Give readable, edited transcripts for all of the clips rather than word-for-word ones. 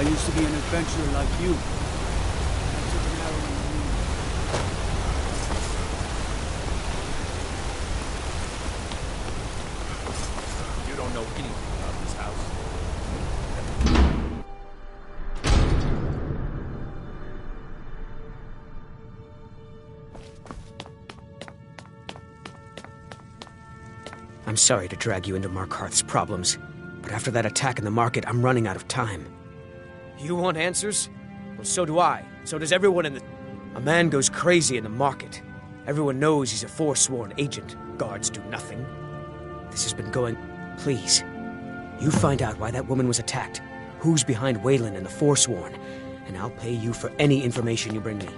I used to be an adventurer like you. I took an arrow in the knee. You don't know anything about this house. I'm sorry to drag you into Markarth's problems, but after that attack in the market, I'm running out of time. You want answers? Well, so do I. So does everyone in the... A man goes crazy in the market. Everyone knows he's a forsworn agent. Guards do nothing. This has been going... Please, you find out why that woman was attacked, who's behind Waylon and the Forsworn, and I'll pay you for any information you bring me.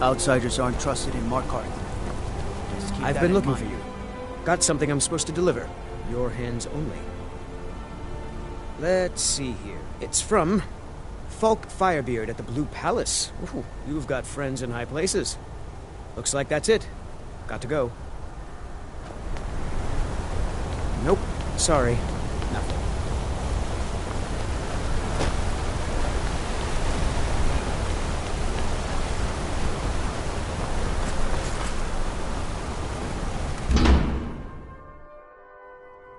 Outsiders aren't trusted in Markarth. I've been looking for you. Got something I'm supposed to deliver. Your hands only. Let's see here. It's from Falk Firebeard at the Blue Palace. Ooh, you've got friends in high places. Looks like that's it. Got to go. Nope. Sorry. Nothing.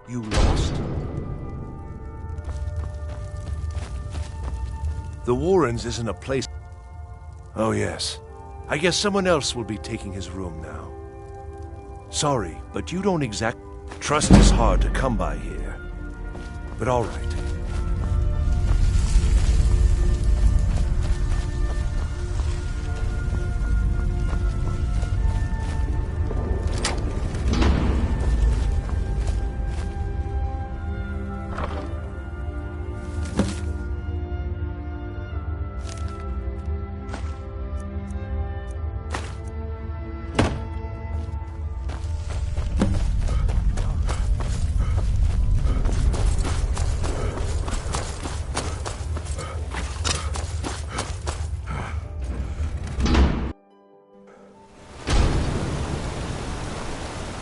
You lost? The Warrens isn't a place... Oh yes. I guess someone else will be taking his room now. Sorry, but you don't exact... Trust is hard to come by here. But all right.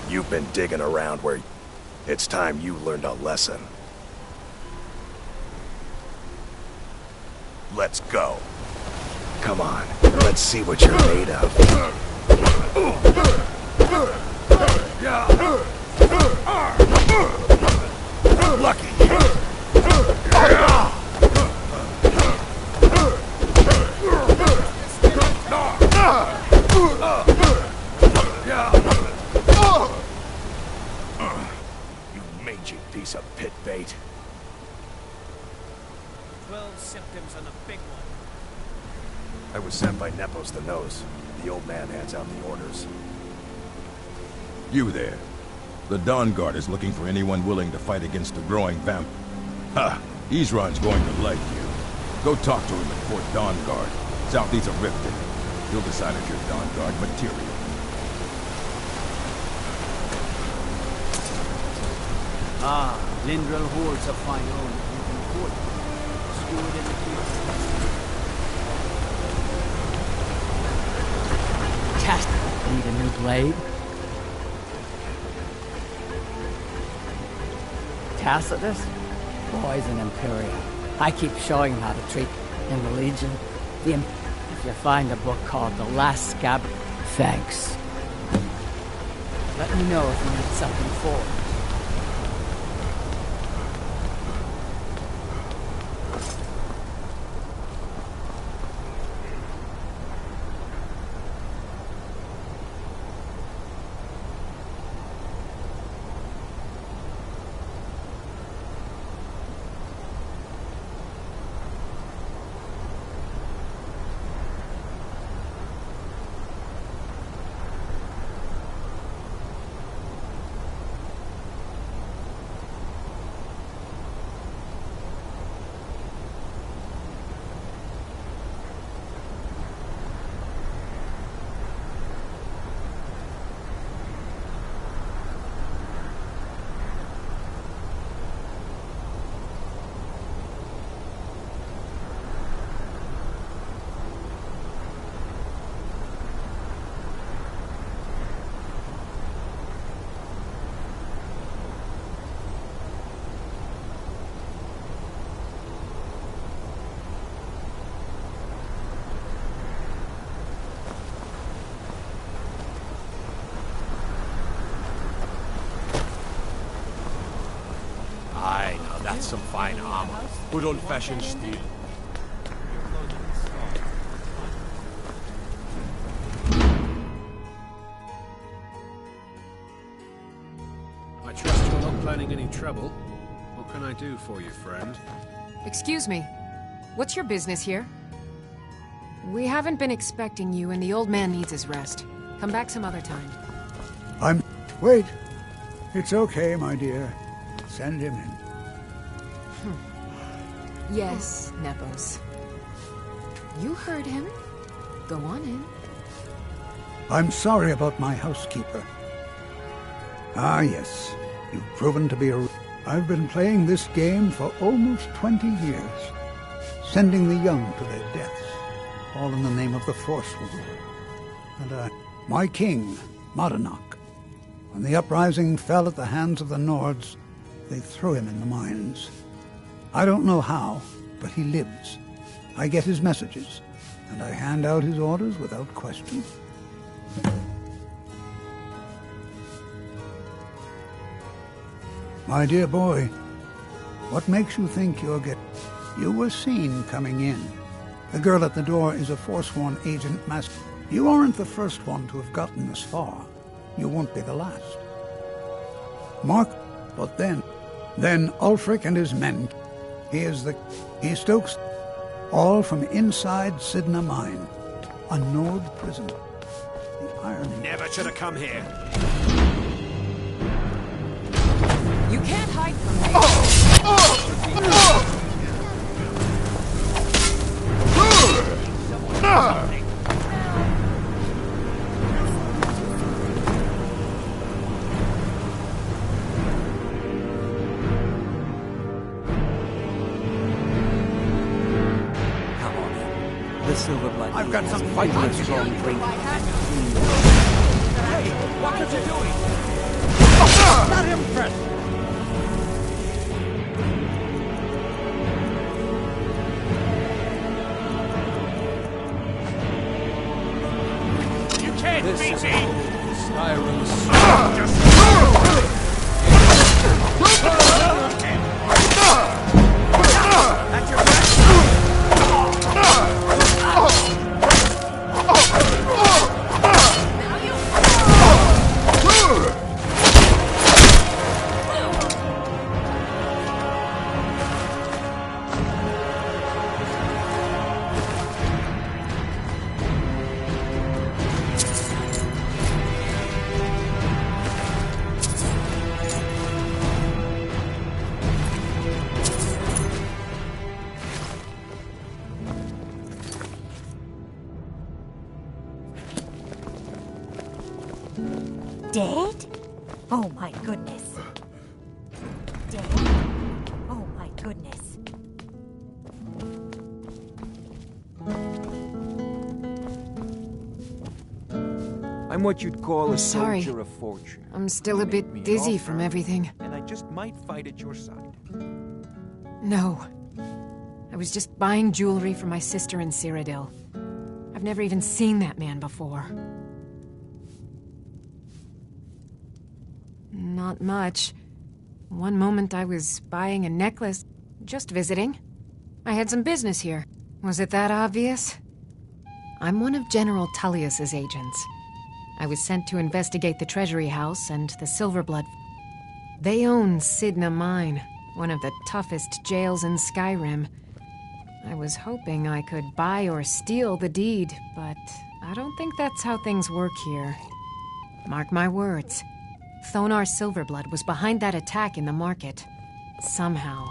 You've been digging around where... It's time you learned a lesson. Let's go. Come on, let's see what you're made of. Lucky. You piece of pit bait. 12 symptoms on the big one. I was sent by Nepos the Nose. The old man hands out the orders. You there. The Dawn Guard is looking for anyone willing to fight against the growing vamp. Ha! Isran's going to like you. Go talk to him at Fort Dawn Guard, southeast of Riften. He'll decide if you're Dawn Guard material. Ah, Lindrel hoards a fine own in port. Steward in the field. Test. Need a new blade? Tacitus? Boy's an Imperial. I keep showing him how to treat in the Legion. If you find a book called The Last Scab, thanks. Let me know if you need something for it. That's some fine armor. Good old-fashioned steel. I trust you're not planning any trouble. What can I do for you, friend? Excuse me. What's your business here? We haven't been expecting you, and the old man needs his rest. Come back some other time. Wait. It's okay, my dear. Send him in. Yes, Nepos. You heard him. Go on in. I'm sorry about my housekeeper. Ah, yes. You've proven to be I've been playing this game for almost 20 years. Sending the young to their deaths. All in the name of the Forsworn. And, my king, Modernach. When the uprising fell at the hands of the Nords, they threw him in the mines. I don't know how, but he lives. I get his messages, and I hand out his orders without question. My dear boy, what makes you think You were seen coming in. The girl at the door is a Forsworn agent masked. You aren't the first one to have gotten this far. You won't be the last. Mark, but then Ulfric and his men. He stokes all from inside Sidna Mine, a Nord prison. The irony. Never should have come here. You can't hide from me. I've got some fighting strong drink. Hey, what are you doing? Let him press. You can't This beat is me! Skyrim's Dead? Oh my goodness. Dead? Oh my goodness. I'm what you'd call a Sorry. soldier of fortune. I'm still a bit dizzy from everything. And I just might fight at your side. No. I was just buying jewelry for my sister in Cyrodiil. I've never even seen that man before. Not much. One moment I was buying a necklace, just visiting. I had some business here. Was it that obvious? I'm one of General Tullius's agents. I was sent to investigate the Treasury House and the Silverblood. They own Sidna Mine, one of the toughest jails in Skyrim. I was hoping I could buy or steal the deed, but I don't think that's how things work here. Mark my words. Thonar Silverblood was behind that attack in the market. Somehow.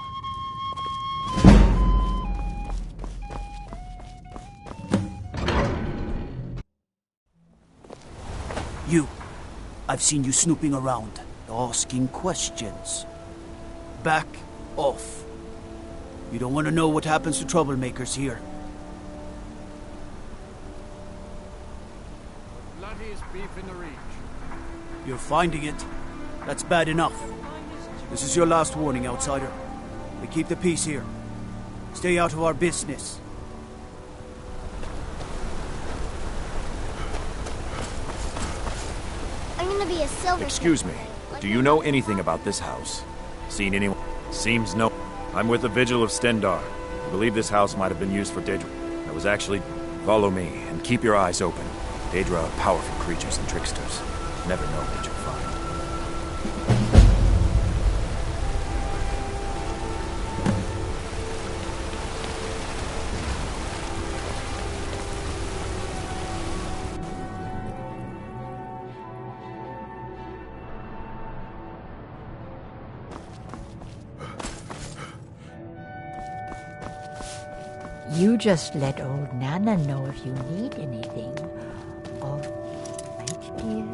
You. I've seen you snooping around, asking questions. Back off. You don't want to know what happens to troublemakers here. Bloodiest beef in the reach. You're finding it. That's bad enough. This is your last warning, outsider. We keep the peace here. Stay out of our business. I'm gonna be a silver. Excuse me. Do you know anything about this house? Seen anyone? Seems no. I'm with the Vigil of Stendar. I believe this house might have been used for Daedra. I was actually... Follow me, and keep your eyes open. Daedra are powerful creatures and tricksters. Never know what you'll find. You just let old Nana know if you need anything. All right, dear?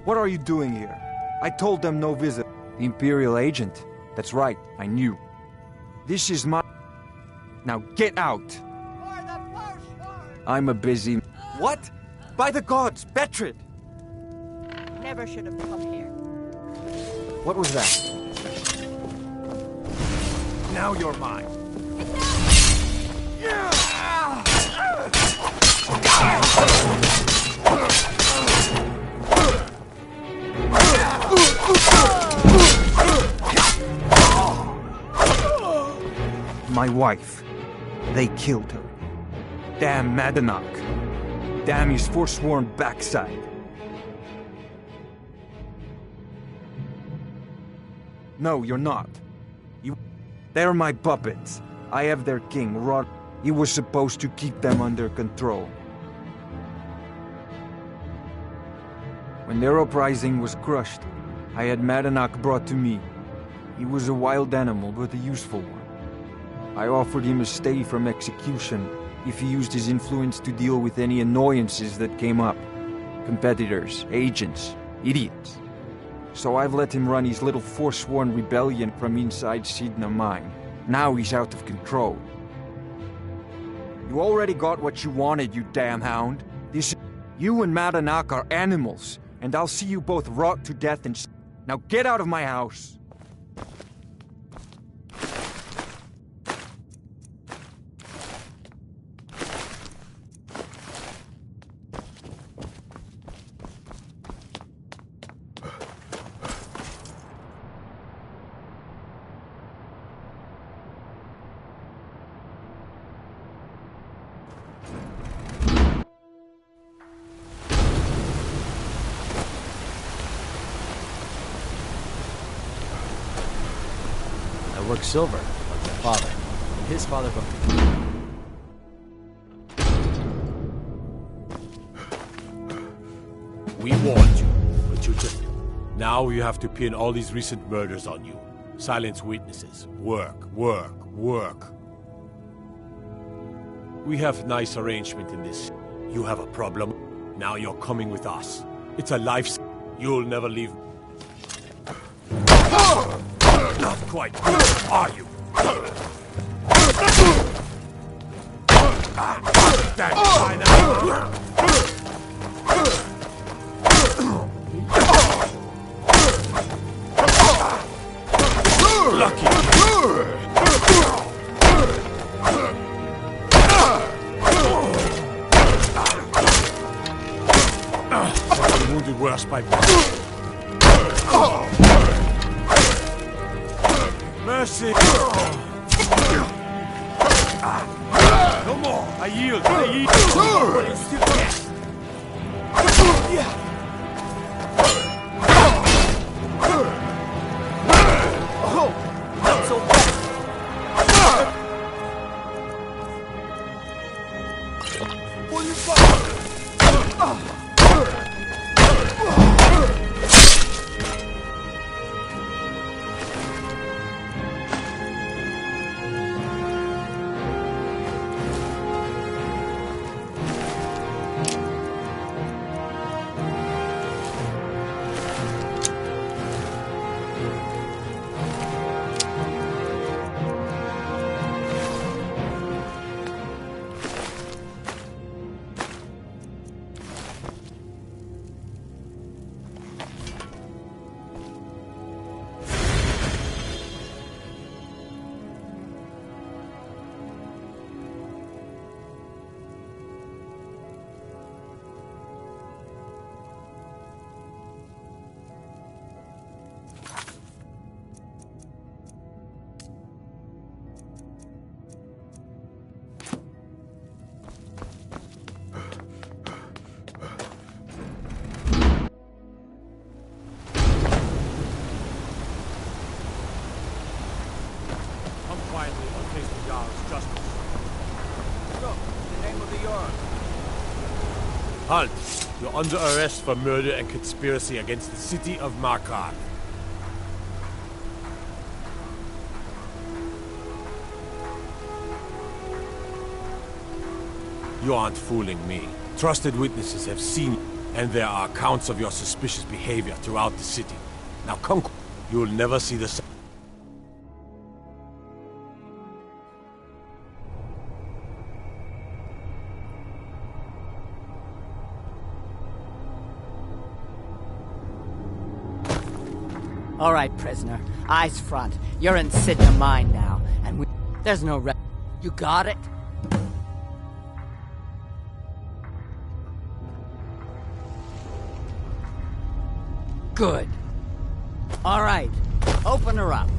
What are you doing here? I told them no visit. The Imperial agent. That's right, I knew. This is my... Now get out! I'm a busy... What? By the gods, Betrid! Never should have come here. What was that? Now you're mine. My wife. They killed her. Damn Madanach. Damn his forsworn backside. No, you're not. They're my puppets. I have their king, Rod. He was supposed to keep them under control. When their uprising was crushed, I had Madanach brought to me. He was a wild animal, but a useful one. I offered him a stay from execution if he used his influence to deal with any annoyances that came up. Competitors, agents, idiots. So I've let him run his little forsworn rebellion from inside Sidna Mine. Now he's out of control. You already got what you wanted, you damn hound. You and Madanach are animals, and I'll see you both rot to death and... Now get out of my house! Work silver, like my father. And his father both. We warned you, but you took it. Now you have to pin all these recent murders on you. Silence witnesses. Work, work, work. We have nice arrangement in this. You have a problem. Now you're coming with us. It's a life... You'll never leave... Not quite good, are you? That's fine now. Lucky. Wounded worse by... Mercy! No more! I yield! I yield! But you still can't! Oh! Not so fast! Will you fall? Halt! You're under arrest for murder and conspiracy against the city of Markarth. You aren't fooling me. Trusted witnesses have seen you, and there are accounts of your suspicious behavior throughout the city. Now come, you will never see the sun. All right, prisoner. Eyes front. You're in Sidna Mine now, and there's no You got it? Good. All right. Open her up.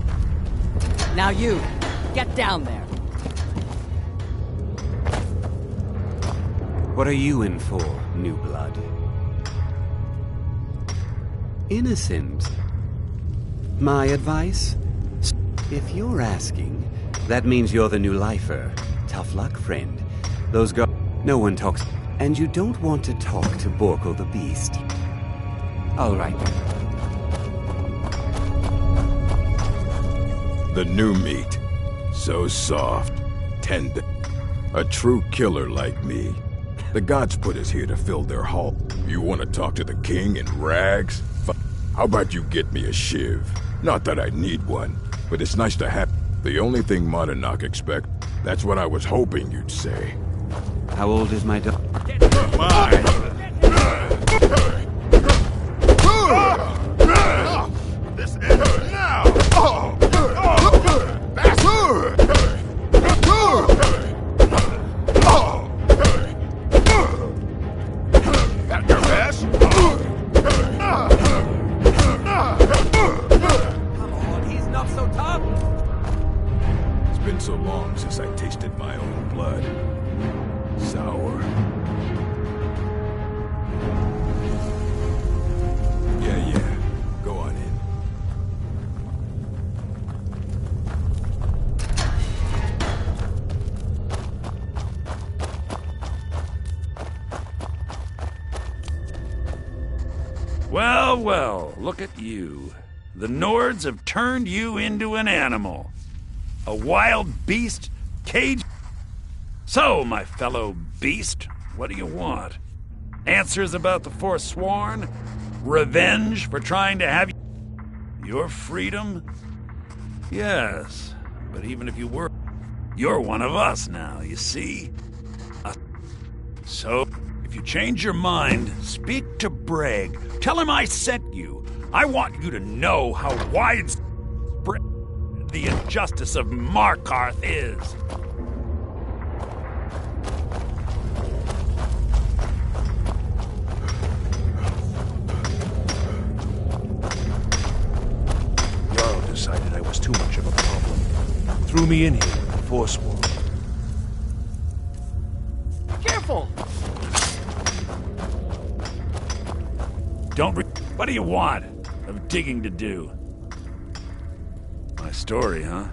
Now you, get down there. What are you in for, new blood? Innocent. My advice? If you're asking, that means you're the new lifer. Tough luck, friend. Those guys... No one talks... And you don't want to talk to Borko the Beast. All right, then. The new meat. So soft, tender. A true killer like me. The gods put us here to fill their hall. You want to talk to the king in rags? How about you get me a shiv? Not that I need one, but it's nice to have. The only thing Monarch expect, that's what I was hoping you'd say. How old is my dog? This ends now! That your best? Come on, he's not so tough! It's been so long since I tasted my own blood. Sour. Yeah. Go on in. Well, look at you. The Nords have turned you into an animal. A wild beast caged. So, my fellow beast, what do you want? Answers about the Forsworn? Revenge for trying to have your freedom? Yes, but even if you were, you're one of us now, you see? So, if you change your mind, speak to Breg. Tell him I sent you. I want you to know how widespread the injustice of Markarth is. Jarl decided I was too much of a problem. Threw me in here with the Forsworn. Careful! What do you want? Of digging to do? My story, huh?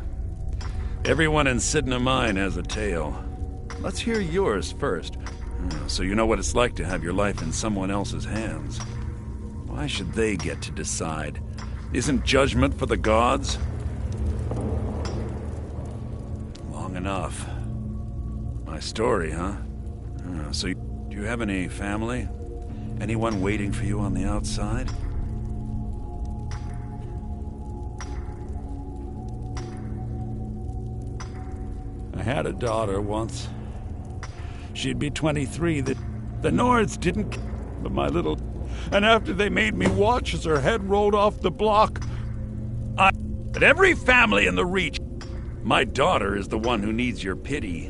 Everyone in Sidna Mine has a tale. Let's hear yours first, so you know what it's like to have your life in someone else's hands. Why should they get to decide? Isn't judgment for the gods? Long enough. My story, huh? So, do you have any family? Anyone waiting for you on the outside? I had a daughter once. She'd be 23. The Nords didn't... But my little... And after they made me watch as her head rolled off the block... But every family in the Reach... My daughter is the one who needs your pity.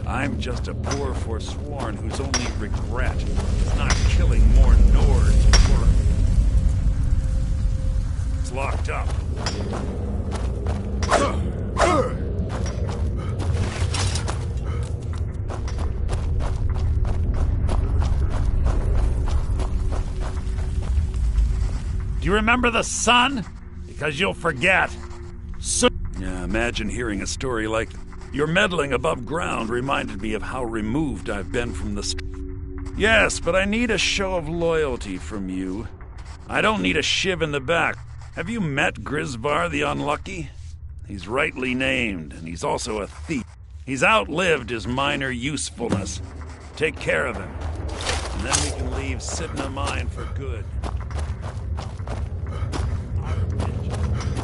I'm just a poor Forsworn whose only regret is not killing more Nords before it's locked up. Do you remember the sun? Because you'll forget. Yeah, imagine hearing a story like... Your meddling above ground reminded me of how removed I've been from the Yes, but I need a show of loyalty from you. I don't need a shiv in the back. Have you met Grisvar the Unlucky? He's rightly named, and he's also a thief. He's outlived his minor usefulness. Take care of him, and then we can leave Sidna Mine for good.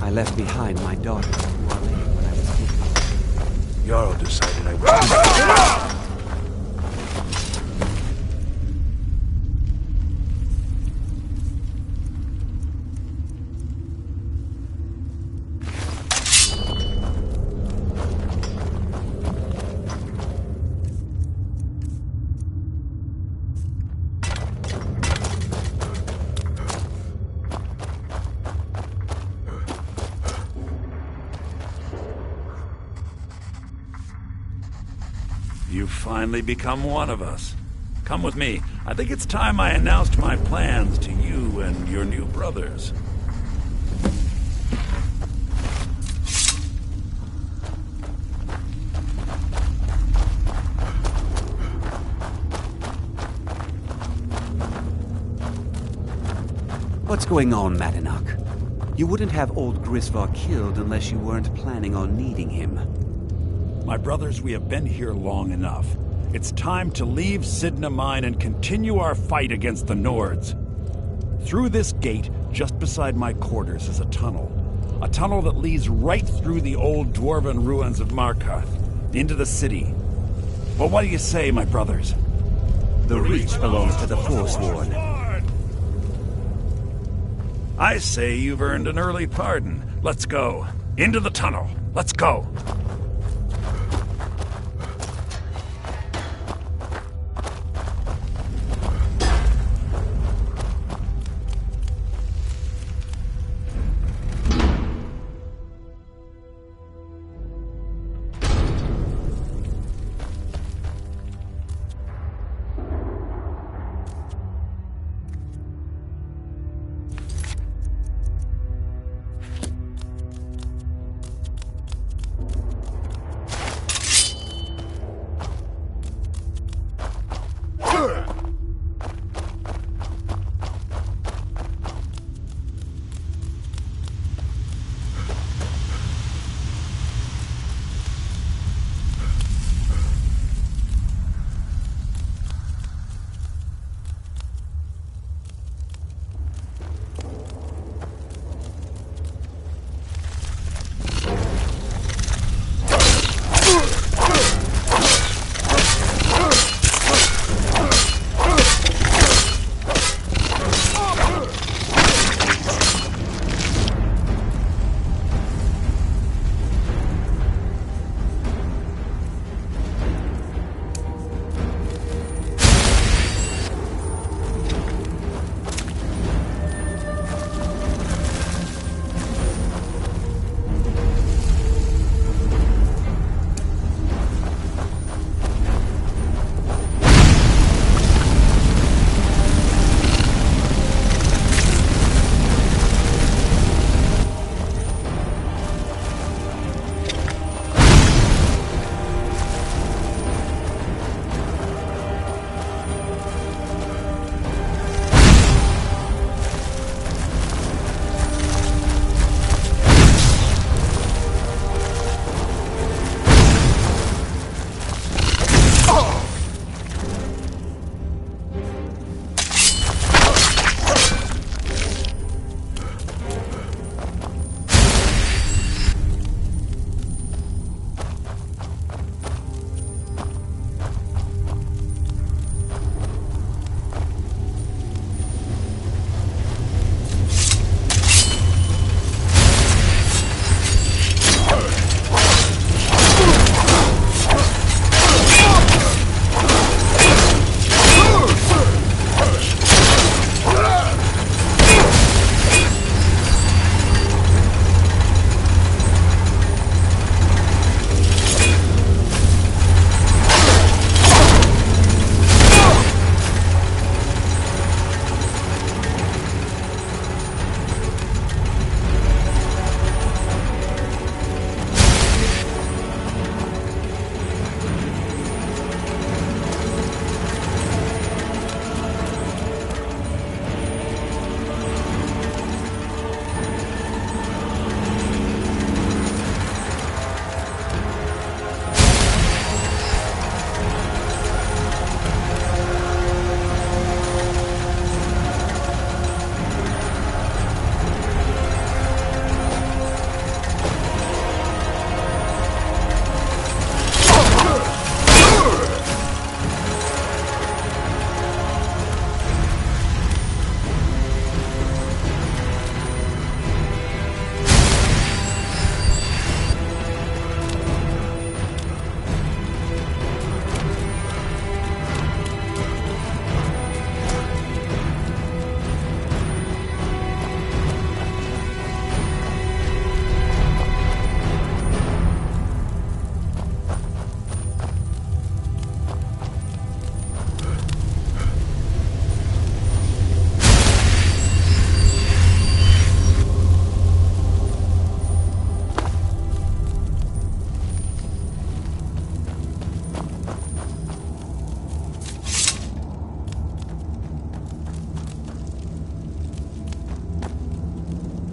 I left behind my daughter to Orlane when I was 15. Jarl decided I was... You've finally become one of us. Come with me. I think it's time I announced my plans to you and your new brothers. What's going on, Madanach? You wouldn't have old Grisvar killed unless you weren't planning on needing him. My brothers, we have been here long enough. It's time to leave Sidna Mine and continue our fight against the Nords. Through this gate, just beside my quarters, is a tunnel. A tunnel that leads right through the old dwarven ruins of Markarth, into the city. Well, what do you say, my brothers? The Reach belongs to the Forsworn. I say you've earned an early pardon. Let's go. Into the tunnel. Let's go.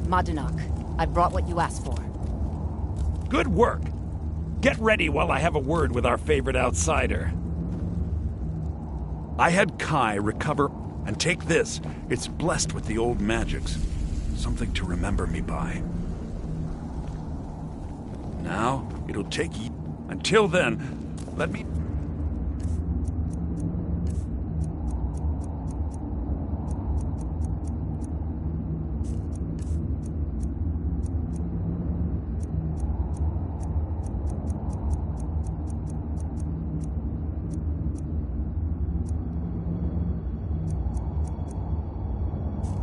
Madanak, I brought what you asked for. Good work. Get ready while I have a word with our favorite outsider. I had Kai recover, and take this. It's blessed with the old magics. Something to remember me by. Now, it'll take you. Until then, let me...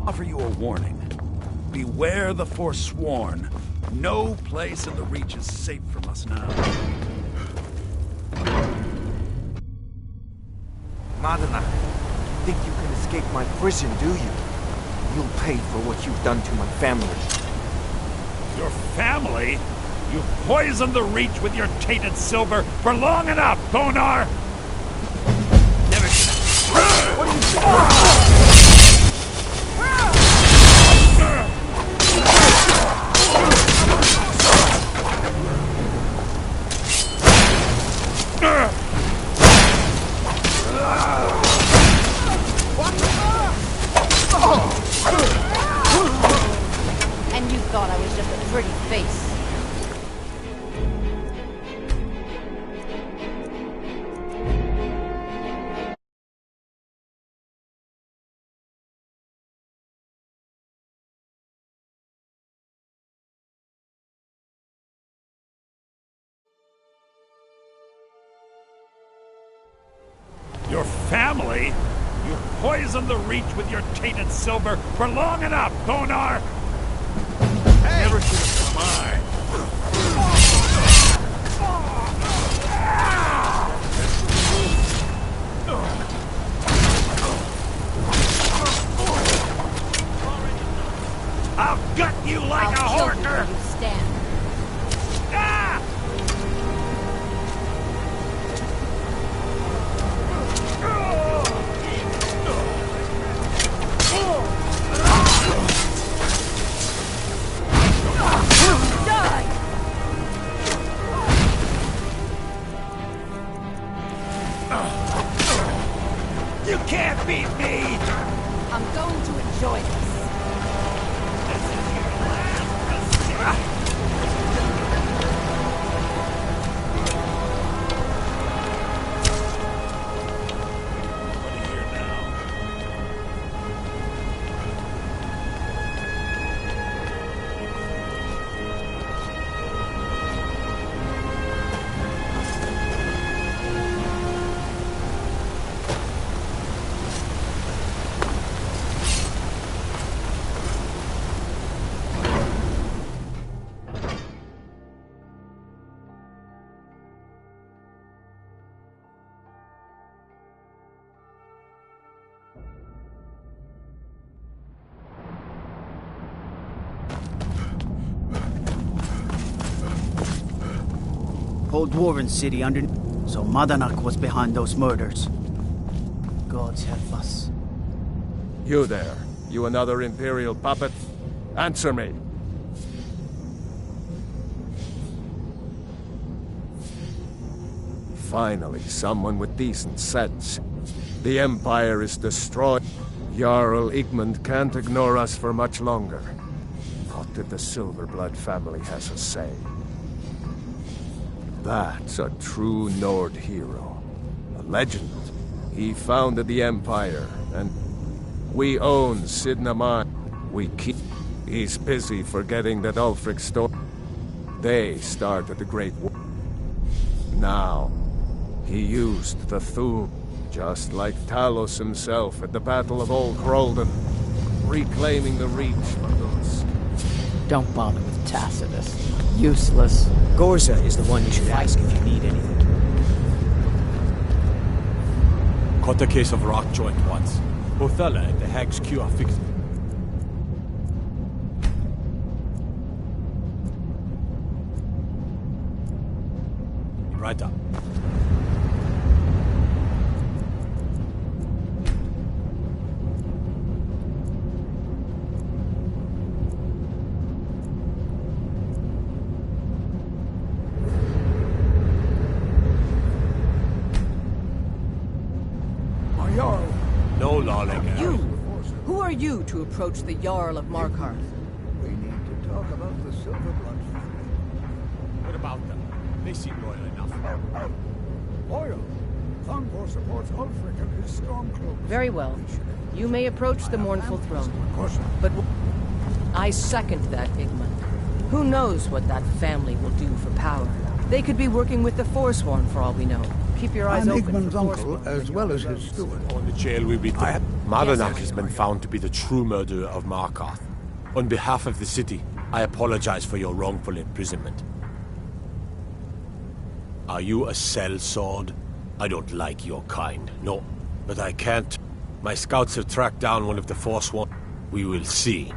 offer you a warning. Beware the Forsworn. No place in the Reach is safe from us now. Madanak, think you can escape my prison, do you? You'll pay for what you've done to my family. Your family? You've poisoned the Reach with your tainted silver for long enough, Thonar! Never should. What are you doing? And you thought I was just a pretty face. Your family? You poisoned the Reach with your tainted silver for long enough, Thonar! Hey! Never should have mine. I'll gut you like a horker! You stand. Ah! You can't beat me! I'm going to enjoy this. This is your last What do you hear now? Whole Dwarven city under... So Madanak was behind those murders. Gods help us. You there. You another Imperial puppet? Answer me. Finally, someone with decent sense. The Empire is destroyed. Jarl Igmund can't ignore us for much longer. What did the Silverblood family has to say? That's a true Nord hero. A legend. He founded the Empire, and we own Sidnaman. We keep... He's busy forgetting that Ulfric They started the Great War. Now, he used the Thum, just like Talos himself at the Battle of Old Hroldan, reclaiming the Reach from us. Don't bother with Tacitus. Useless. Gorza is the one you should ask if you need anything. Caught a case of rock joint once. Othella at the Hag's Cure fixed it. Be right up. Jarl. No, Lawless. You! Who are you to approach the Jarl of Markarth? We need to talk about the Silverblood family. What about them? They seem loyal enough. Loyal? Thongor supports Ulfric and his Stormcloaks. Very well. You may approach the mournful throne. Of But I second that, Igmund. Who knows what that family will do for power? They could be working with the Forsworn for all we know. Keep your eyes I'm open. Igmund's for uncle, Forsworn. as well as his steward. On the jail will be Madanak has been found to be the true murderer of Markarth. On behalf of the city, I apologize for your wrongful imprisonment. Are you a sellsword? I don't like your kind, no. But I can't. My scouts have tracked down one of the Forsworn. We will see.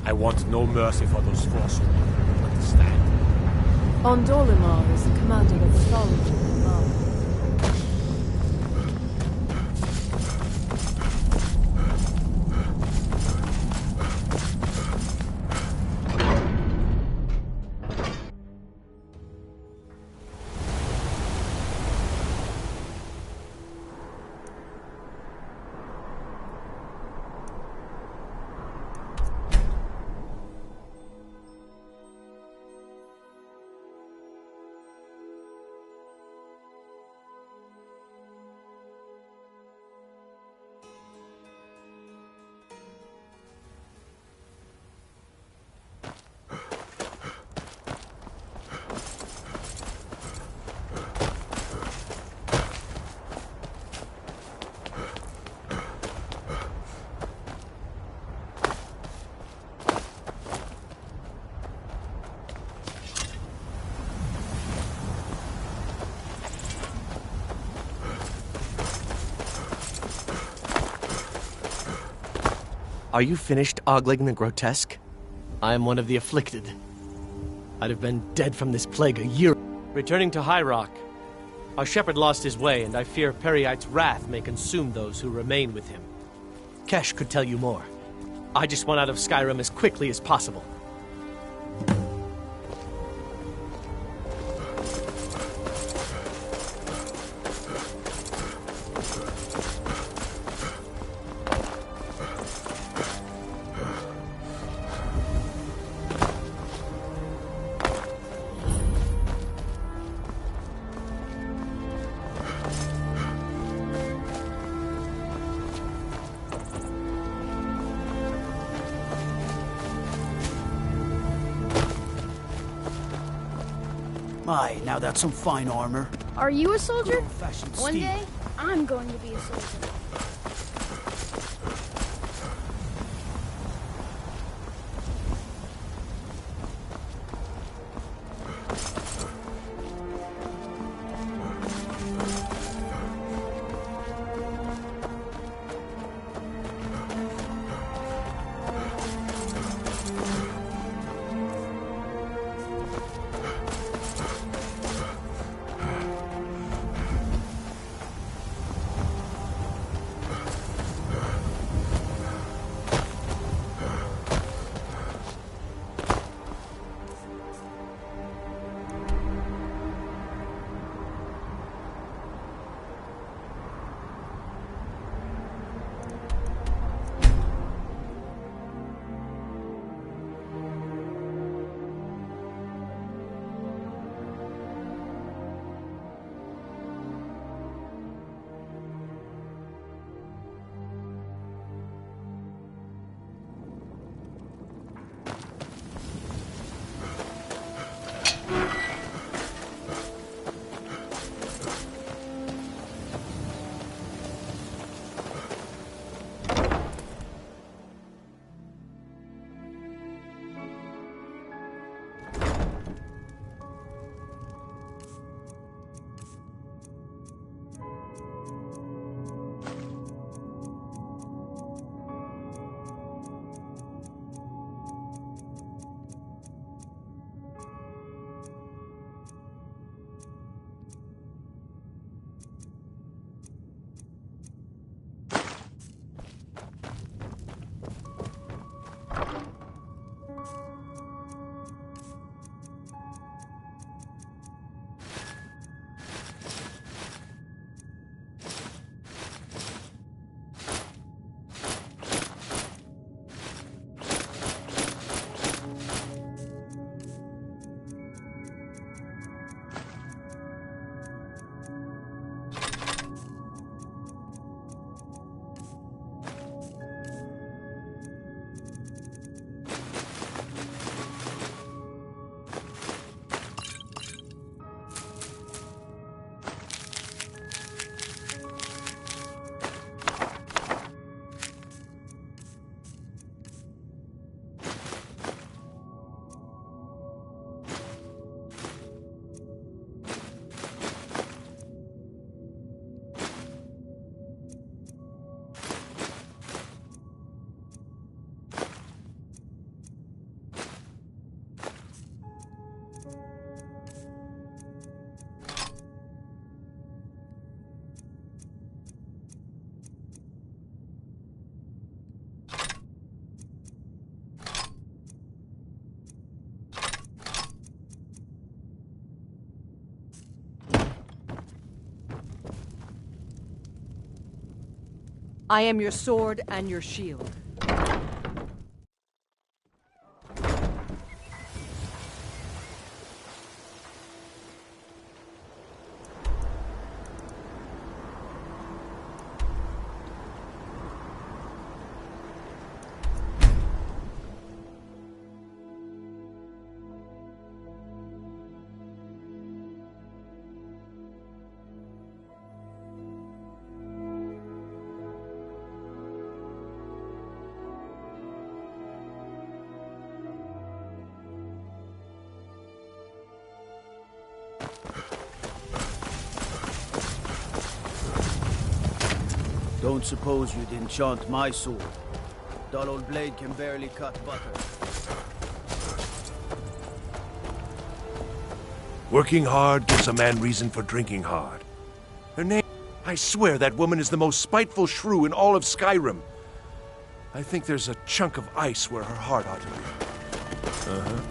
I want no mercy for those Forsworn. Understand? Ondolimar is the commander of the Thalmor. Are you finished ogling the grotesque? I am one of the afflicted. I'd have been dead from this plague a year. Returning to High Rock, our shepherd lost his way, and I fear Periite's wrath may consume those who remain with him. Kesh could tell you more. I just want out of Skyrim as quickly as possible. My, now that's some fine armor. Are you a soldier? Old-fashioned One steel. day, I'm going to be a soldier. I am your sword and your shield. Don't suppose you'd enchant my sword. Dull old blade can barely cut butter. Working hard gives a man reason for drinking hard. Her name... I swear that woman is the most spiteful shrew in all of Skyrim. I think there's a chunk of ice where her heart ought to be. Uh-huh.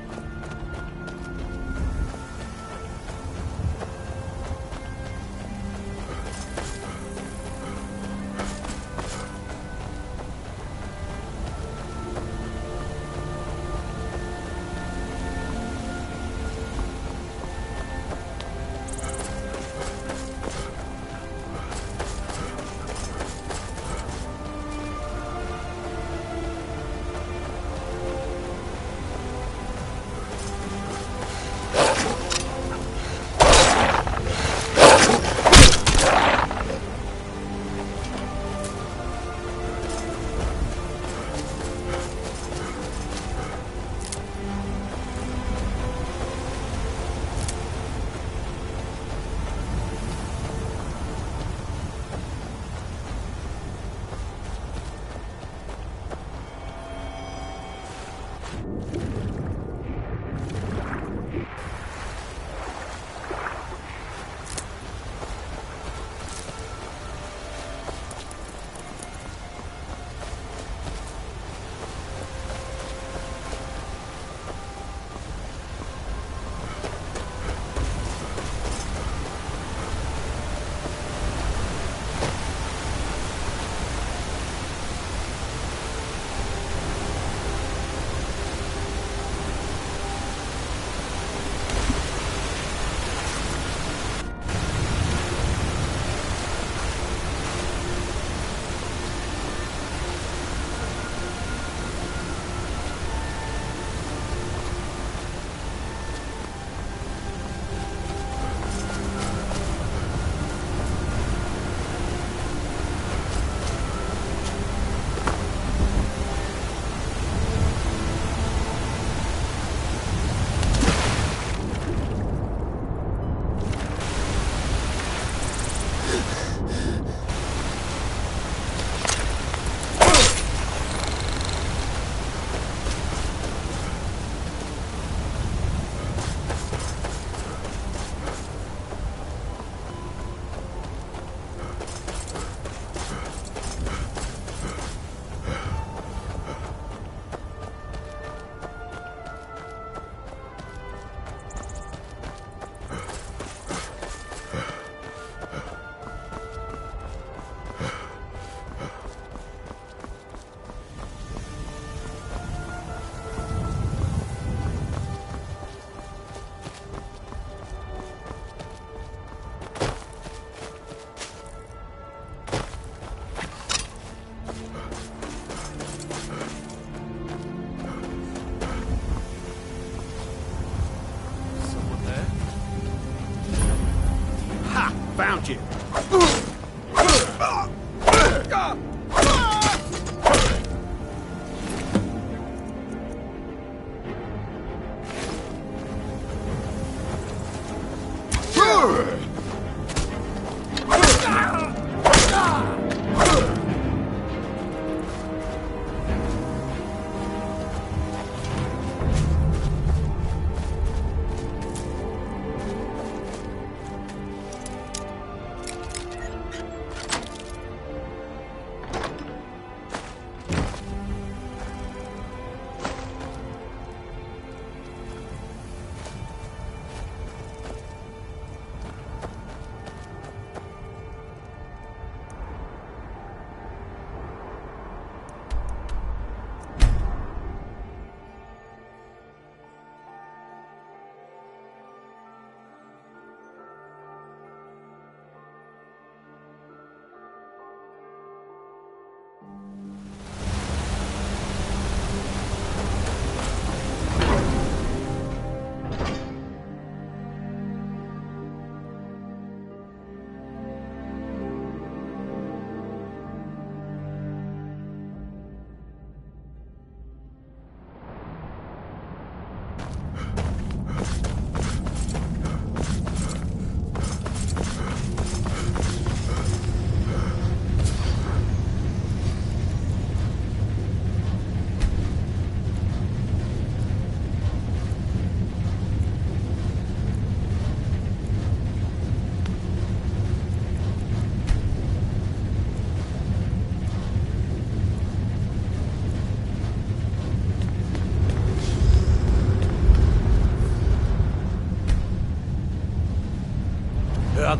Found you.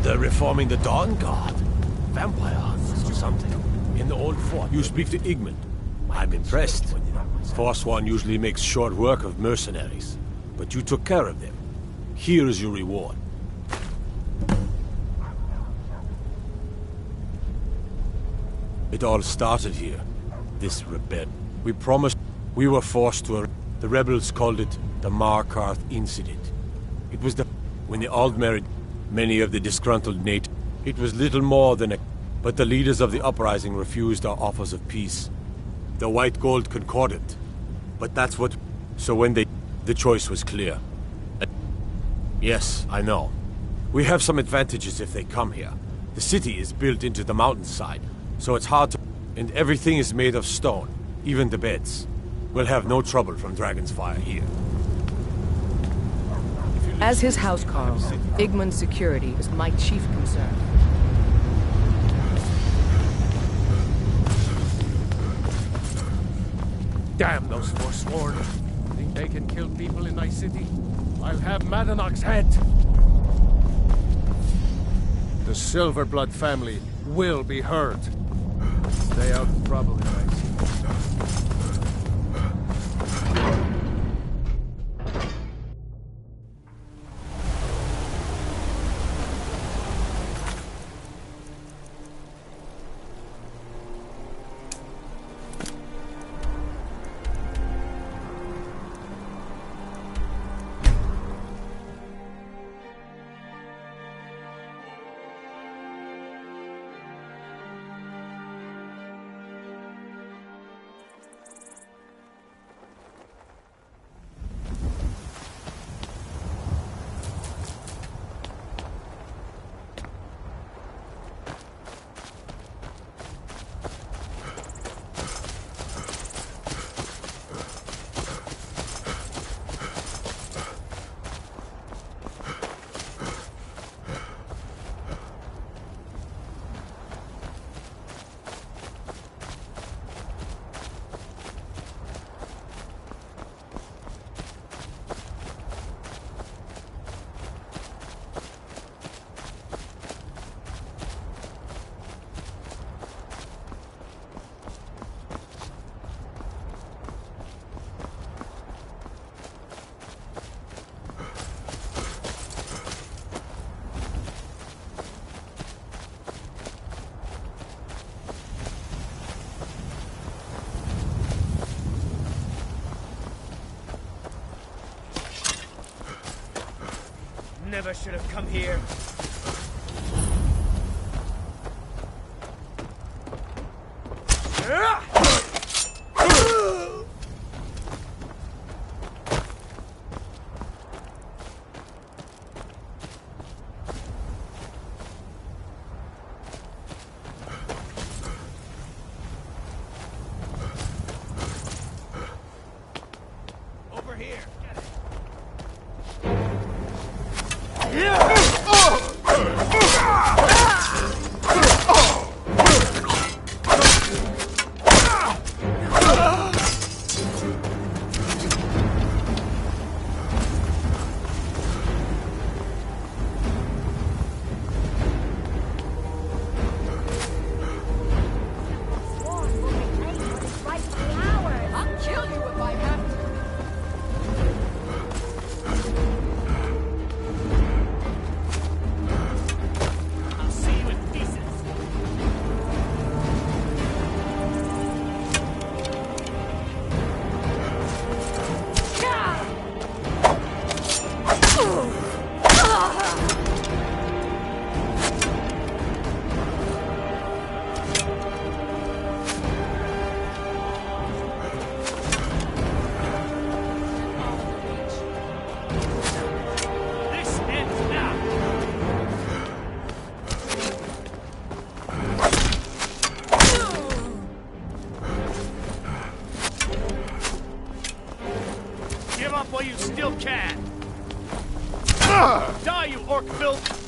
They're reforming the Dawn Guard. Vampire hunters or something. In the old fort. You speak to Igmund. I'm impressed. Forsworn usually makes short work of mercenaries. But you took care of them. Here is your reward. It all started here. This rebellion. We promised we were forced to... The rebels called it the Markarth Incident. It was when the Aldmeri... Many of the disgruntled natives. It was little more than a... But the leaders of the uprising refused our offers of peace. The White Gold concorded. But that's what... So when they... The choice was clear. Yes, I know. We have some advantages if they come here. The city is built into the mountainside, so it's hard to... And everything is made of stone, even the beds. We'll have no trouble from Dragon's Fire here. As his housecarl, Igmund's security is my chief concern. Damn those Forsworn. Think they can kill people in my city? I'll have Madanach's head. The Silverblood family will be hurt. Stay out of trouble if I see you. Never should have come here. Over here. Get it. Yeah. while you still can! Die, you orc filth!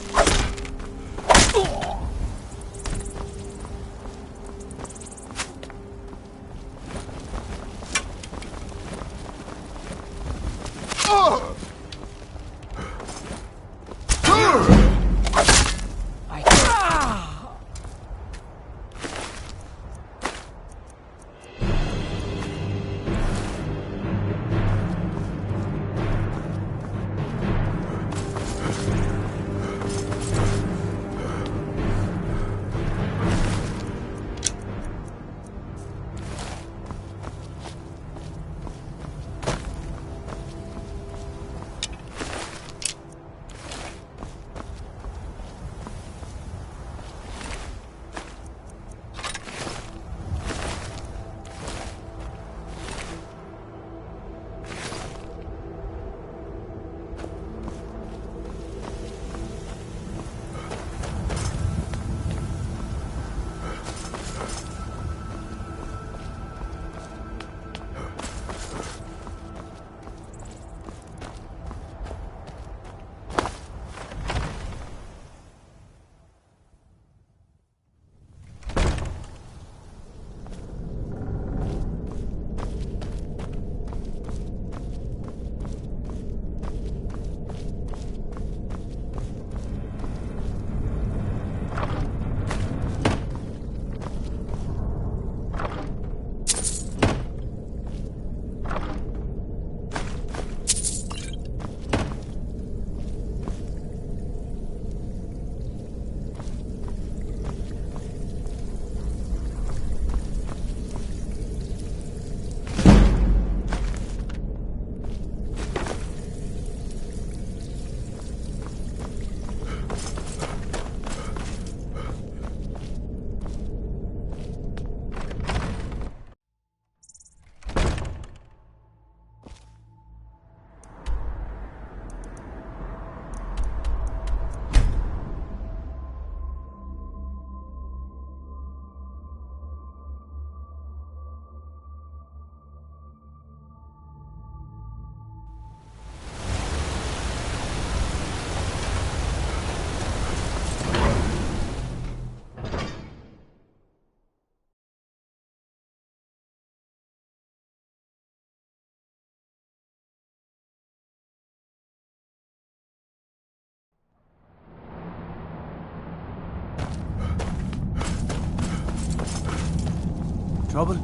Trouble?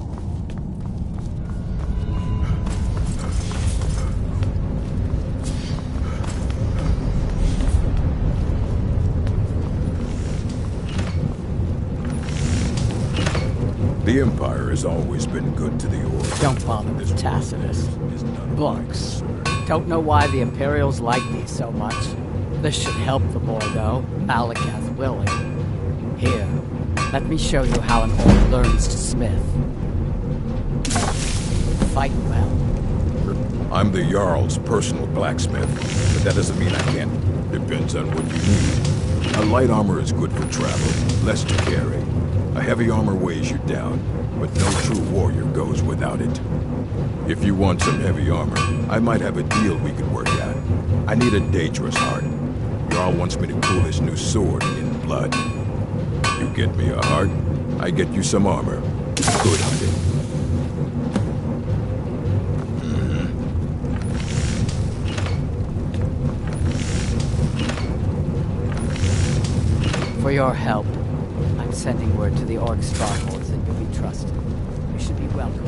The Empire has always been good to the Orc. Don't bother with Tacitus. Books. Don't know why the Imperials like these so much. This should help the boy, though. Malakath willing. Here, let me show you how an orc learns to smith. Fight well. I'm the Jarl's personal blacksmith, but that doesn't mean I can't. Depends on what you need. A light armor is good for travel, less to carry. A heavy armor weighs you down, but no true warrior goes without it. If you want some heavy armor, I might have a deal we could work out. I need a Daedra's heart. Jarl wants me to cool his new sword in blood. You get me a heart, I get you some armor. Good hunting. For your help, I'm sending word to the orc strongholds that you'll be trusted. You should be welcome.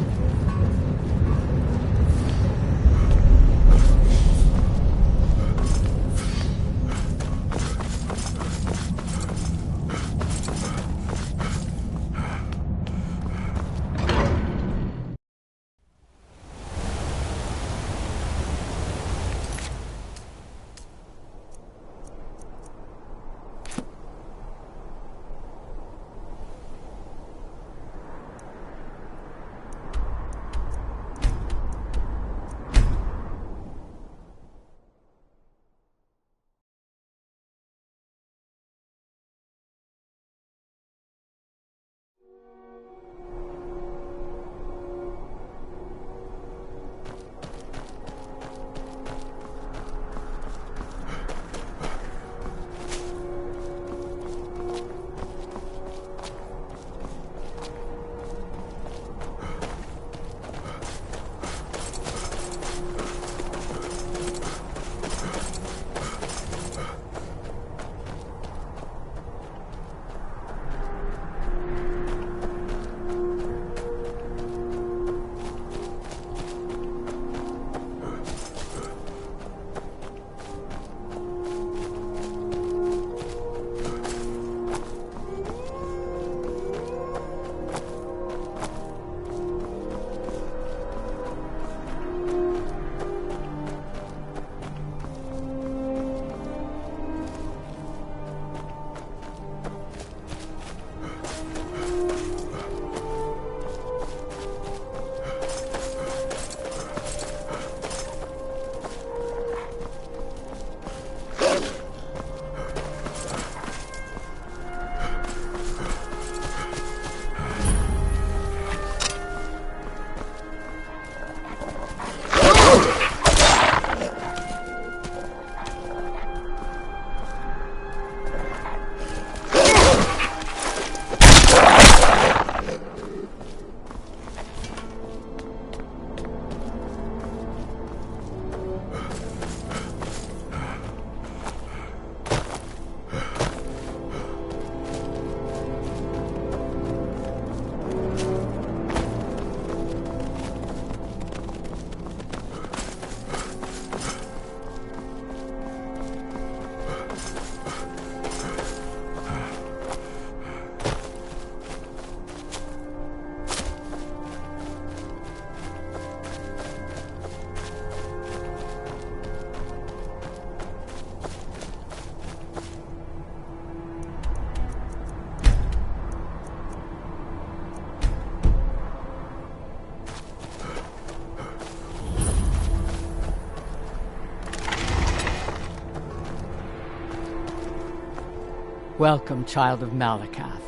Welcome, child of Malakath.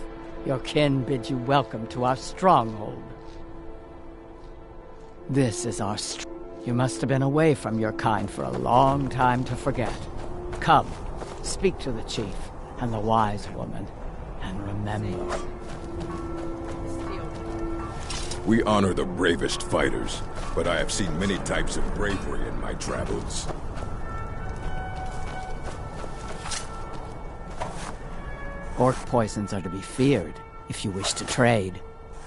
Your kin bids you welcome to our stronghold. This is our You must have been away from your kind for a long time to forget. Come, speak to the chief and the wise woman, and remember. We honor the bravest fighters, but I have seen many types of bravery in my travels. Orc poisons are to be feared, if you wish to trade.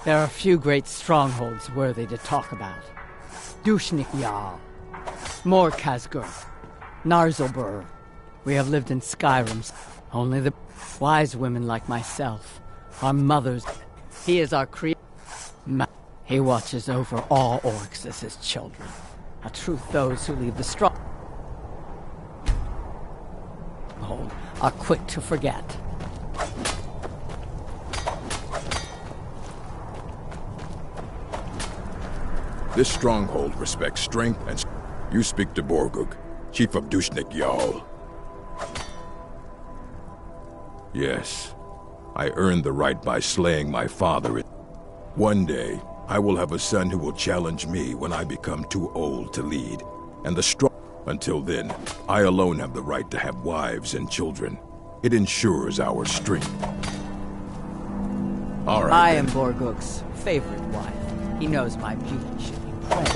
There are few great strongholds worthy to talk about. Dushnik Jarl, Mor Khazgur, Narzulbur. We have lived in Skyrim. Only the wise women like myself, our mothers. He is our creator. He watches over all orcs as his children. A truth those who leave the stronghold are quick to forget. This stronghold respects strength and... You speak to Borgug, chief of Dushnik Jarl. Yes, I earned the right by slaying my father. One day, I will have a son who will challenge me when I become too old to lead. And the strong... Until then, I alone have the right to have wives and children. It ensures our strength. All right, I am Borgug's favorite wife. He knows my beauty should be praised.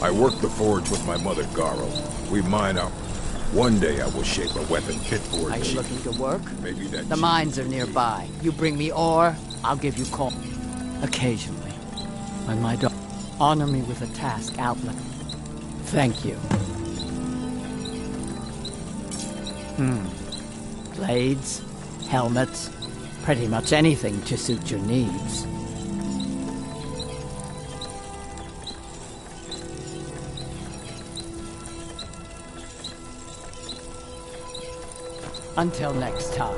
I work the forge with my mother, Garl. We mine up. One day I will shape a weapon fit for a Are you chief. looking to work? Maybe that The mines are nearby. You bring me ore, I'll give you coal. Occasionally, when my daughter honor me with a task outlet. Thank you. Blades, helmets, pretty much anything to suit your needs. Until next time.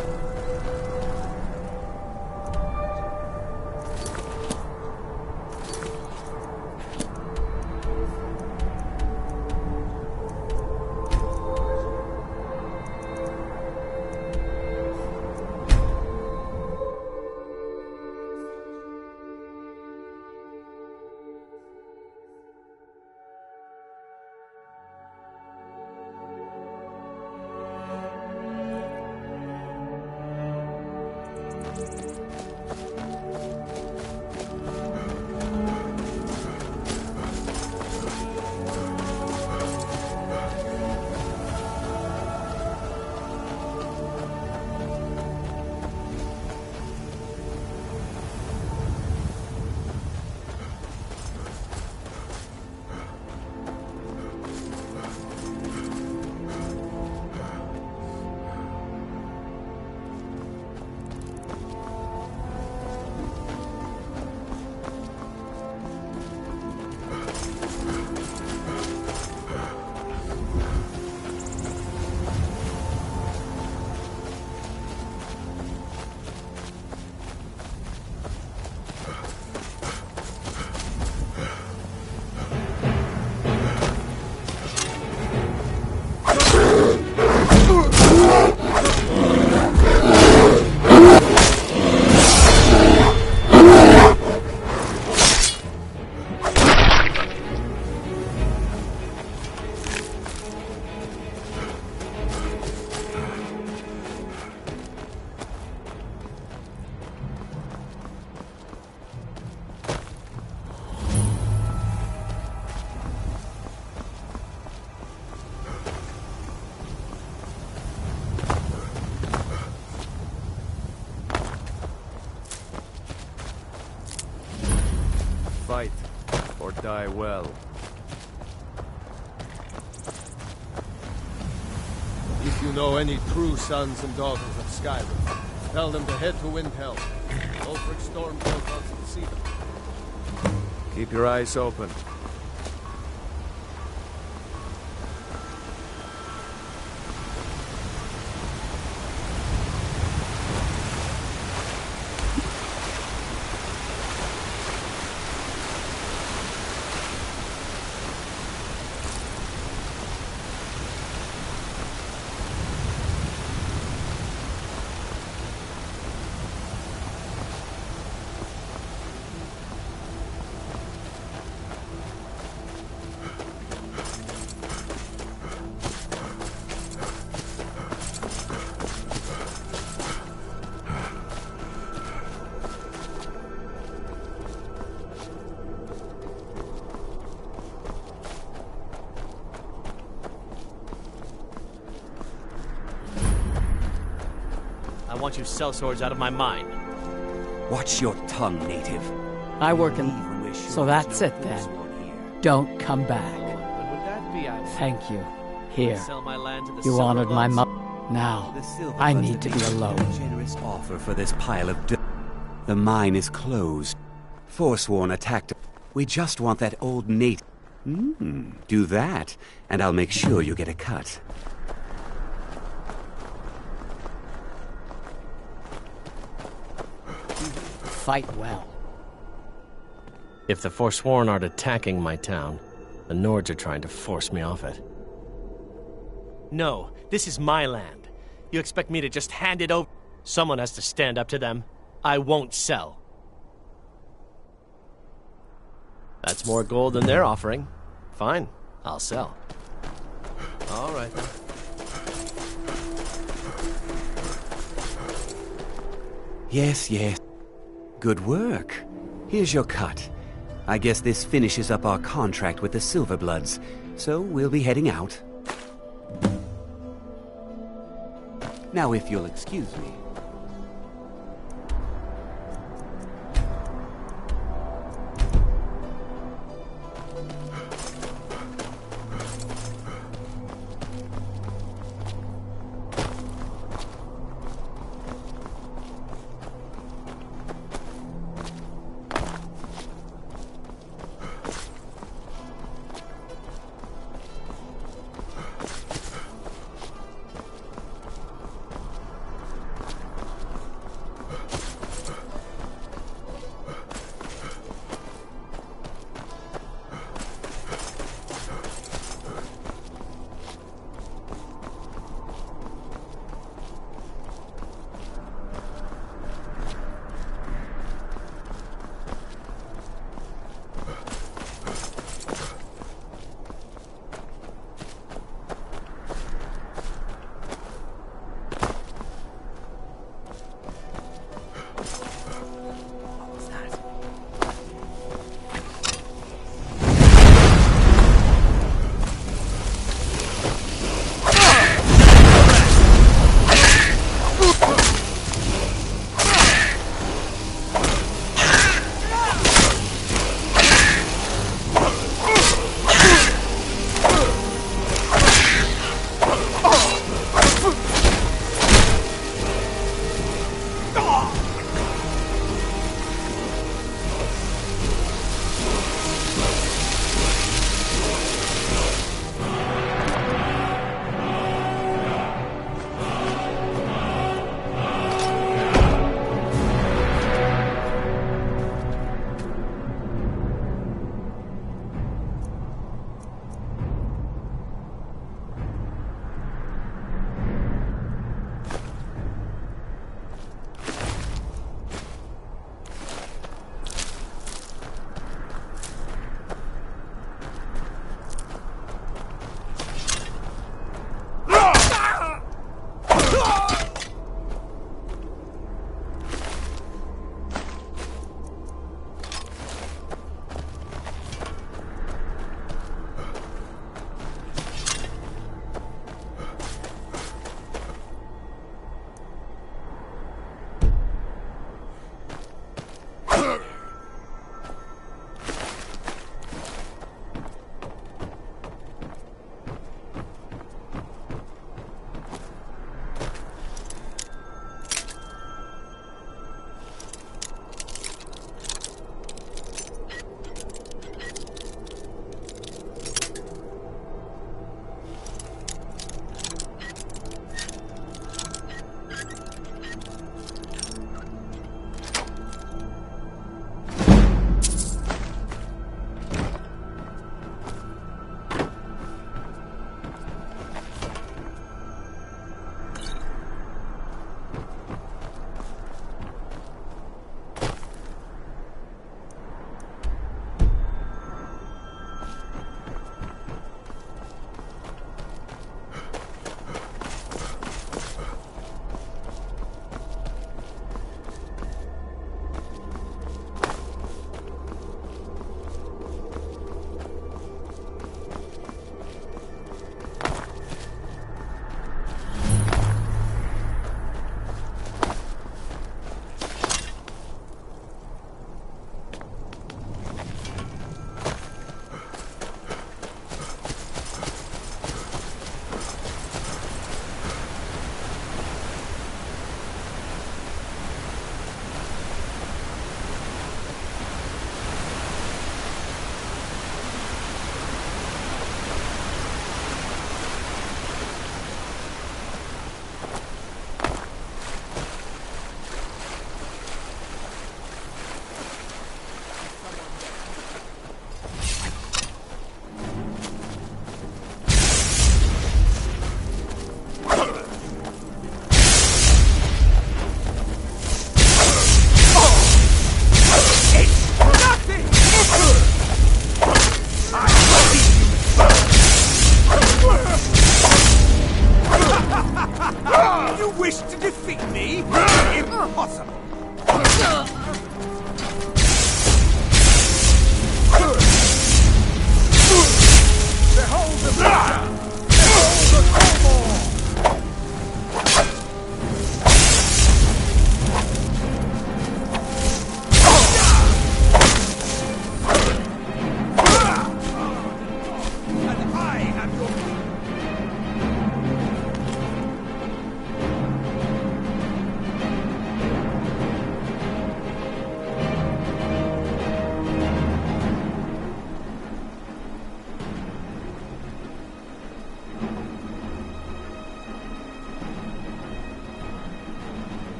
Fight, or die well. If you know any true sons and daughters of Skyrim, tell them to head to Windhelm. Ulfric Stormcloak wants to see them. Keep your eyes open. want you sellswords out of my mine. Watch your tongue, native. I work in... So that's it then. Don't come back. But would that be out? Thank you. Here. Sell my land to the You honored my Silverbloods? mother. Now, I need to be alone. Generous offer for this pile of dirt. The mine is closed. Forsworn attacked. We just want that old native. Do that, and I'll make sure you get a cut. Fight well. If the Forsworn aren't attacking my town, the Nords are trying to force me off it. No, this is my land. You expect me to just hand it over? Someone has to stand up to them. I won't sell. That's more gold than they're offering. Fine, I'll sell. All right then. Yes, yes. Good work. Here's your cut. I guess this finishes up our contract with the Silverbloods, so we'll be heading out. Now, if you'll excuse me.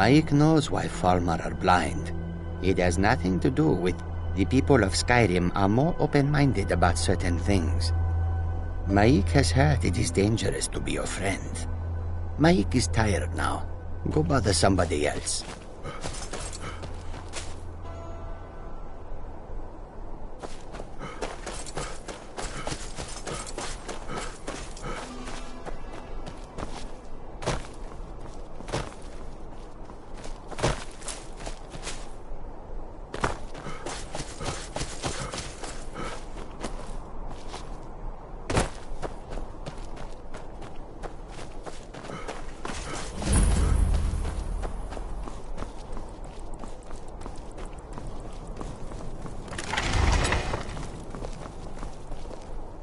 Mike knows why Falmar are blind. It has nothing to do with the people of Skyrim are more open-minded about certain things. Mike has heard it is dangerous to be your friend. Mike is tired now. Go bother somebody else.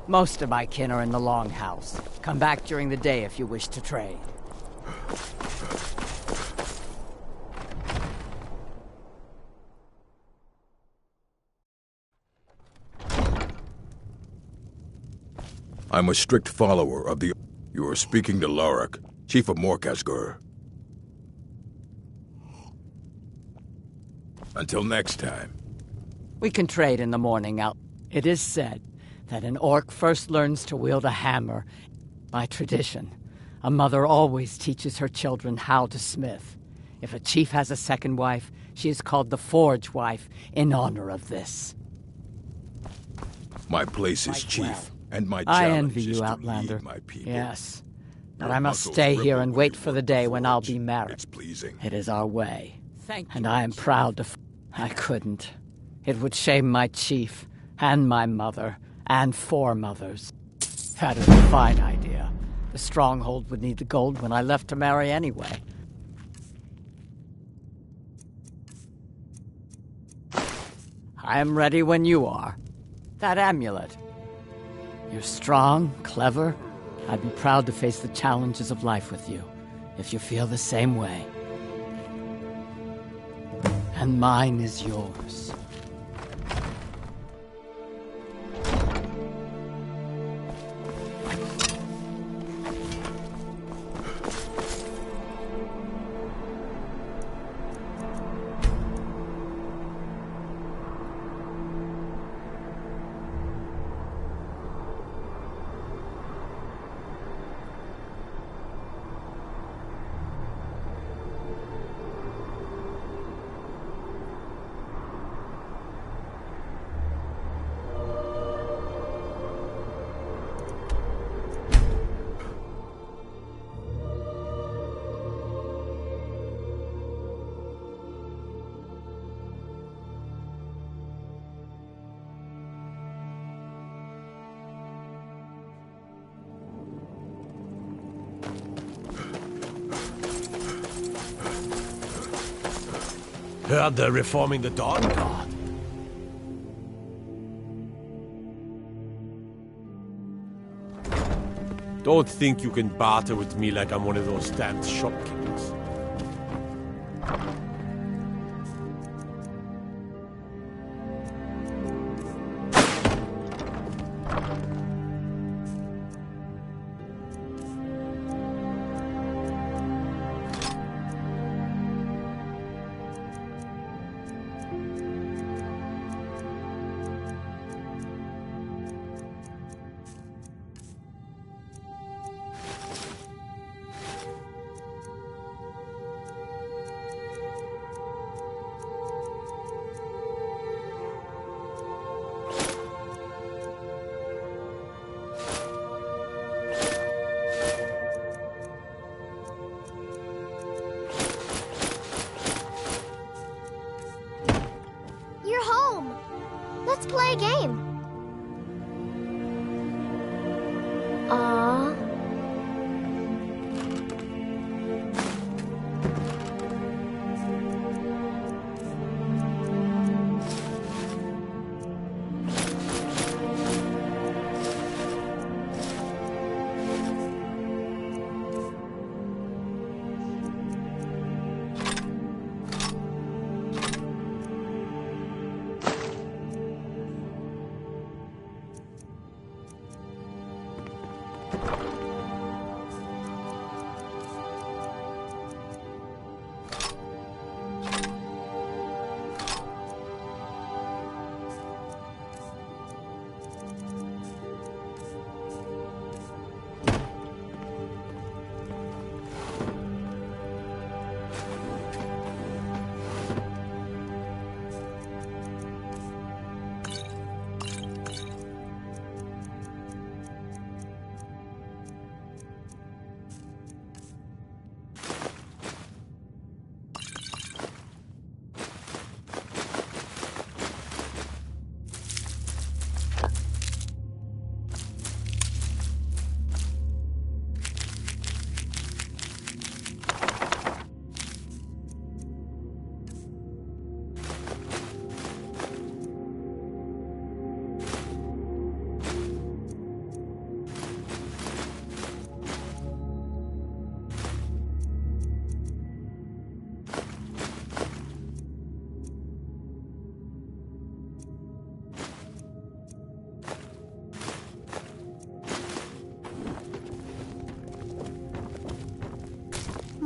Most of my kin are in the Longhouse. Come back during the day if you wish to trade. I'm a strict follower of the... You are speaking to Larak, Chief of Morkasgur. Until next time. We can trade in the morning out. It is said that an orc first learns to wield a hammer. By tradition, a mother always teaches her children how to smith. If a chief has a second wife, she is called the Forge Wife in honor of this. My place is chief, and my I challenge envy is you, to Outlander. lead my people. Yes, but Your I must muscles stay here ripple and when wait you for the work day the when I'll forge. be married. It's pleasing. It is our way. And I am proud to... I couldn't. It would shame my chief, and my mother, and 4 mothers. That is a fine idea. The stronghold would need the gold when I left to marry anyway. I am ready when you are. That amulet. You're strong, clever. I'd be proud to face the challenges of life with you, if you feel the same way. And mine is yours. Heard they're reforming the Dawn Guard. Don't think you can barter with me like I'm one of those damned shopkeepers. You're home. Let's play a game. Aww.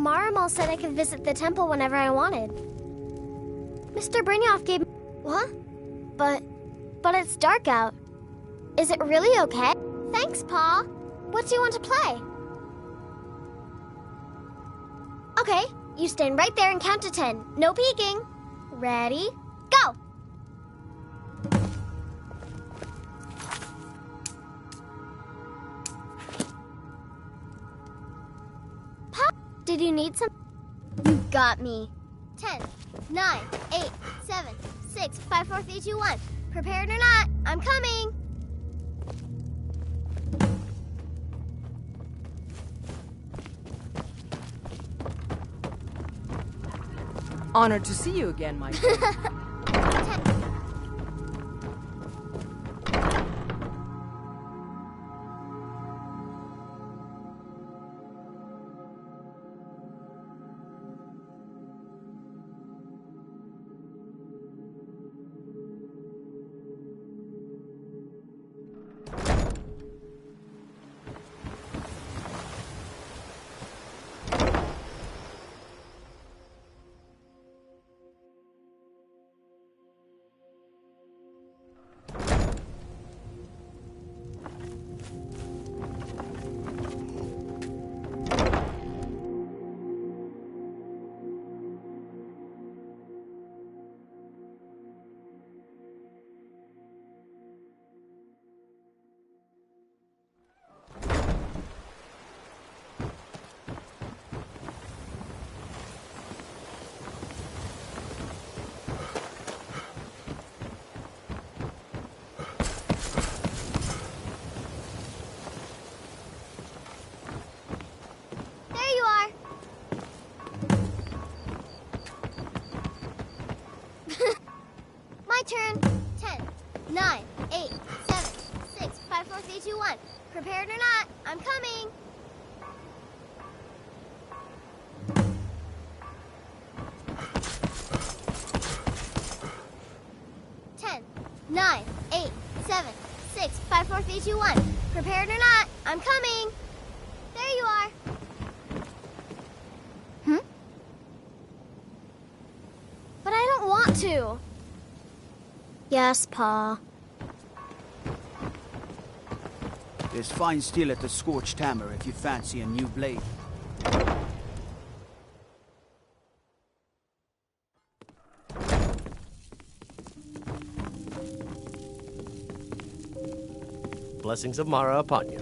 Marimal said I could visit the temple whenever I wanted. Mr. Brynjolf gave me... What? But it's dark out. Is it really okay? Thanks, Pa. What do you want to play? Okay, you stand right there and count to 10. No peeking. Ready? Go! Pa, did you need some? You got me. 10, 9, 8, 7, 6, 5, 4, 3, 2, 1. Prepared or not, I'm coming. Honored to see you again, my friend. Turn. 10, 9, 8, 7, 6, 5, 4, 3, 2, 1. Prepared or not, I'm coming. Ten, 9, 8, 7, 6, 5, 4, 3, 2, 1. Prepared or not, I'm coming. There you are. But I don't want to. Yes, Pa. There's fine steel at the Scorched Hammer if you fancy a new blade. Blessings of Mara upon you.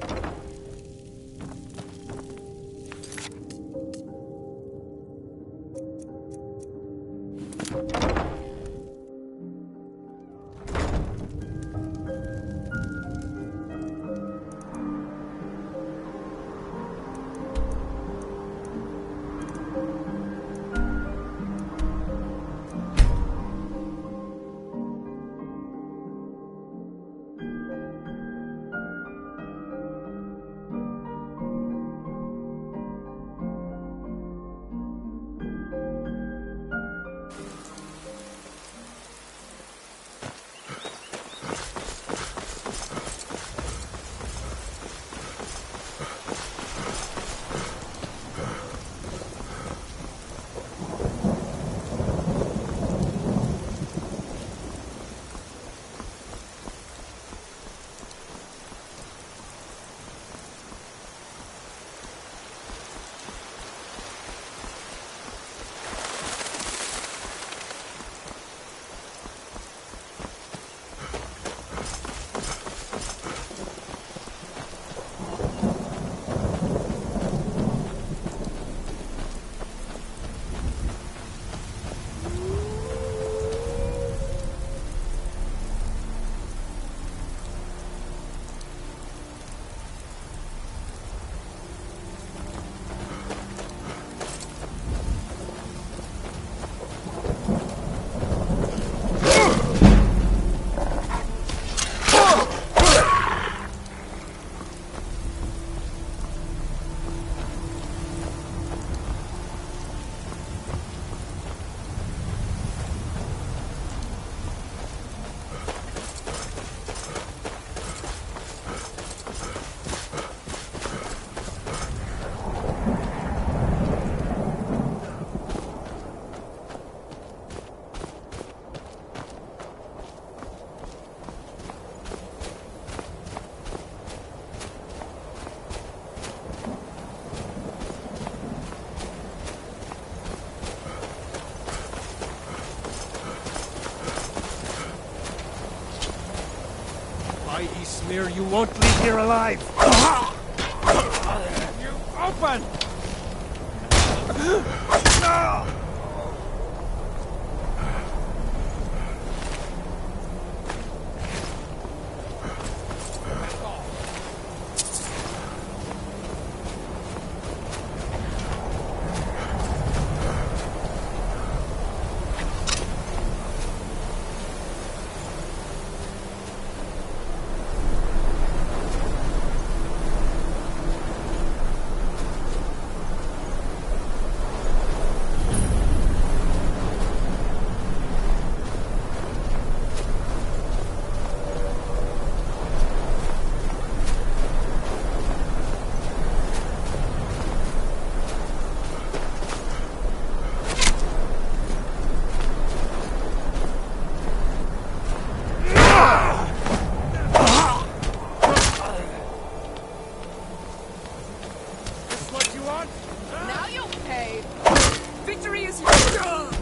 Mir, you won't leave here alive! You open! Now you'll pay. Victory is yours.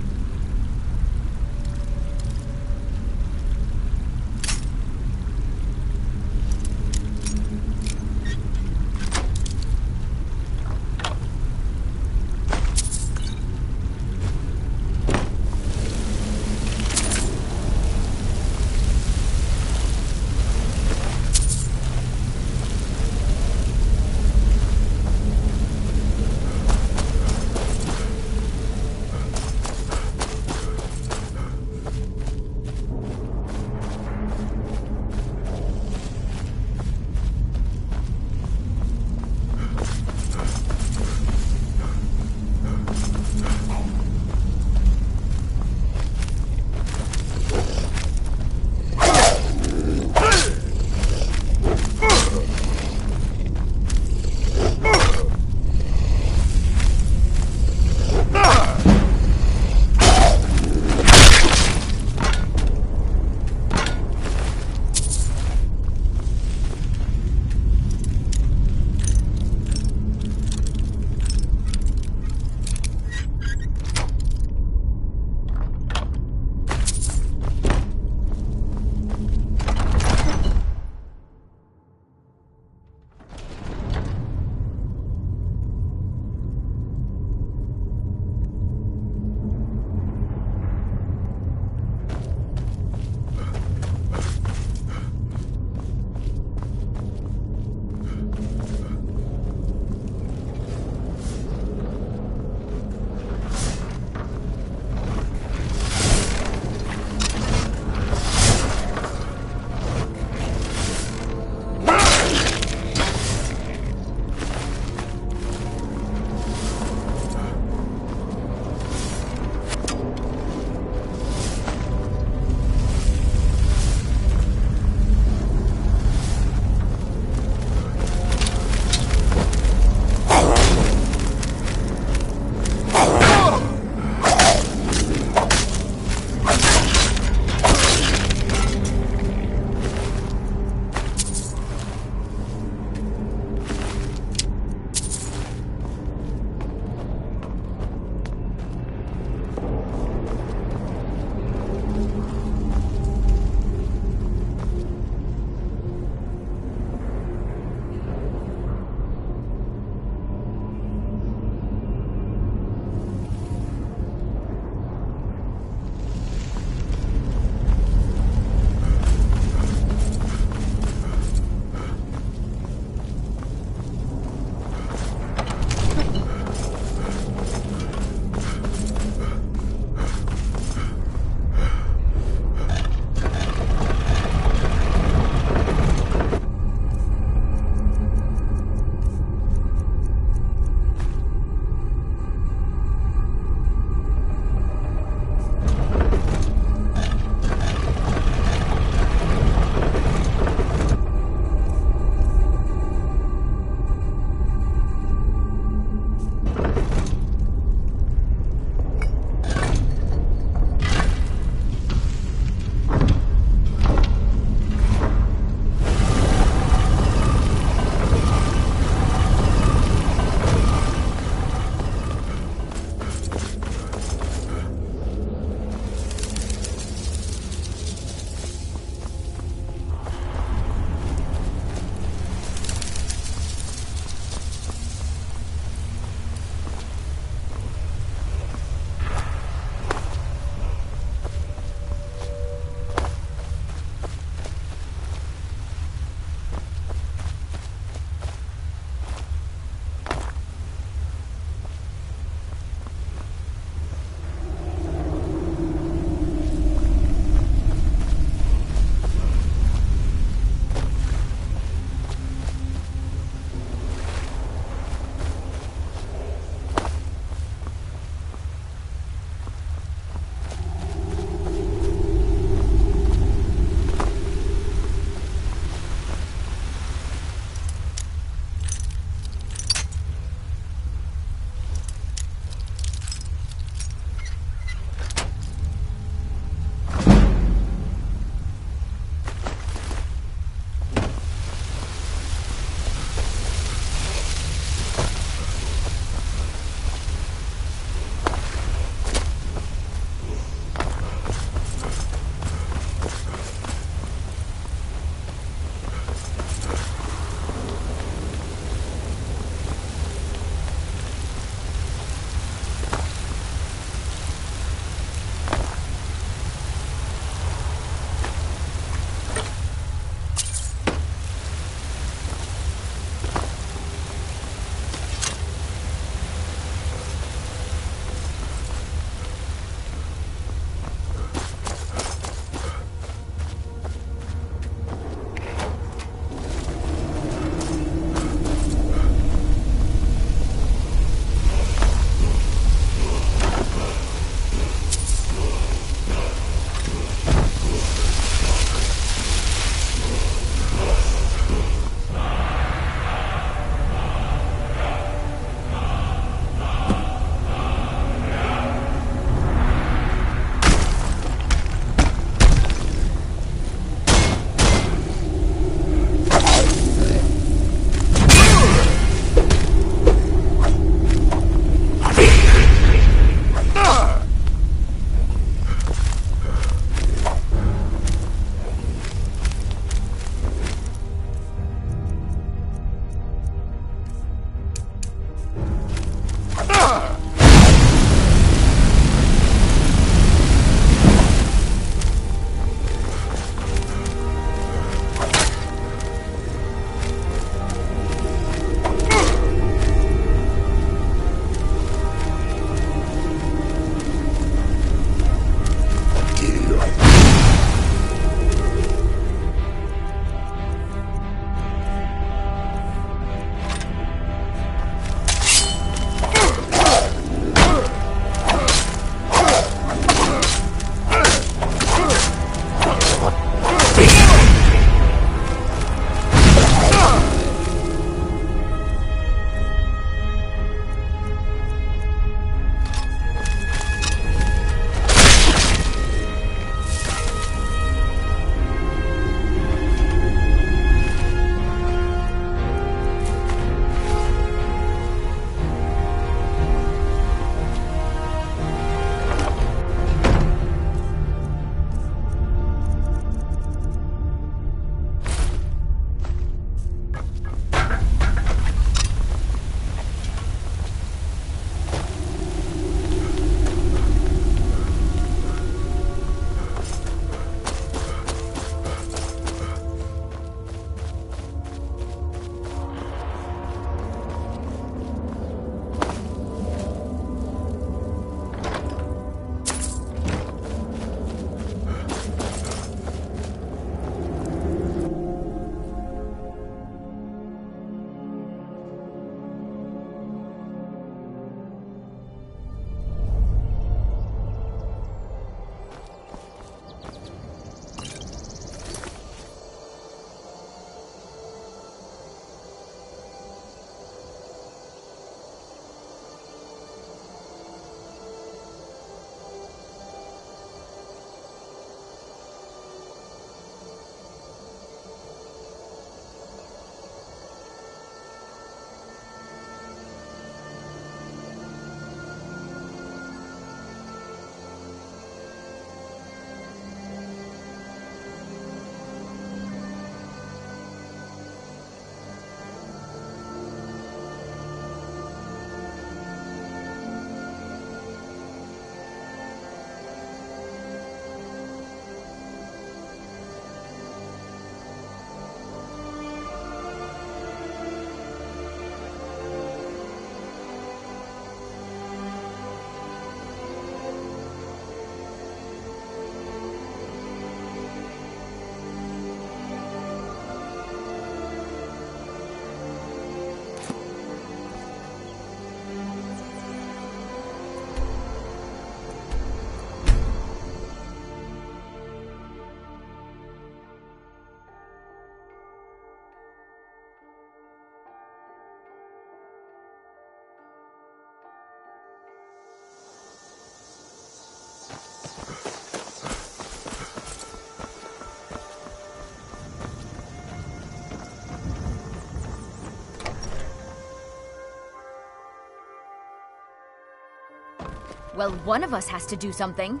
Well, one of us has to do something.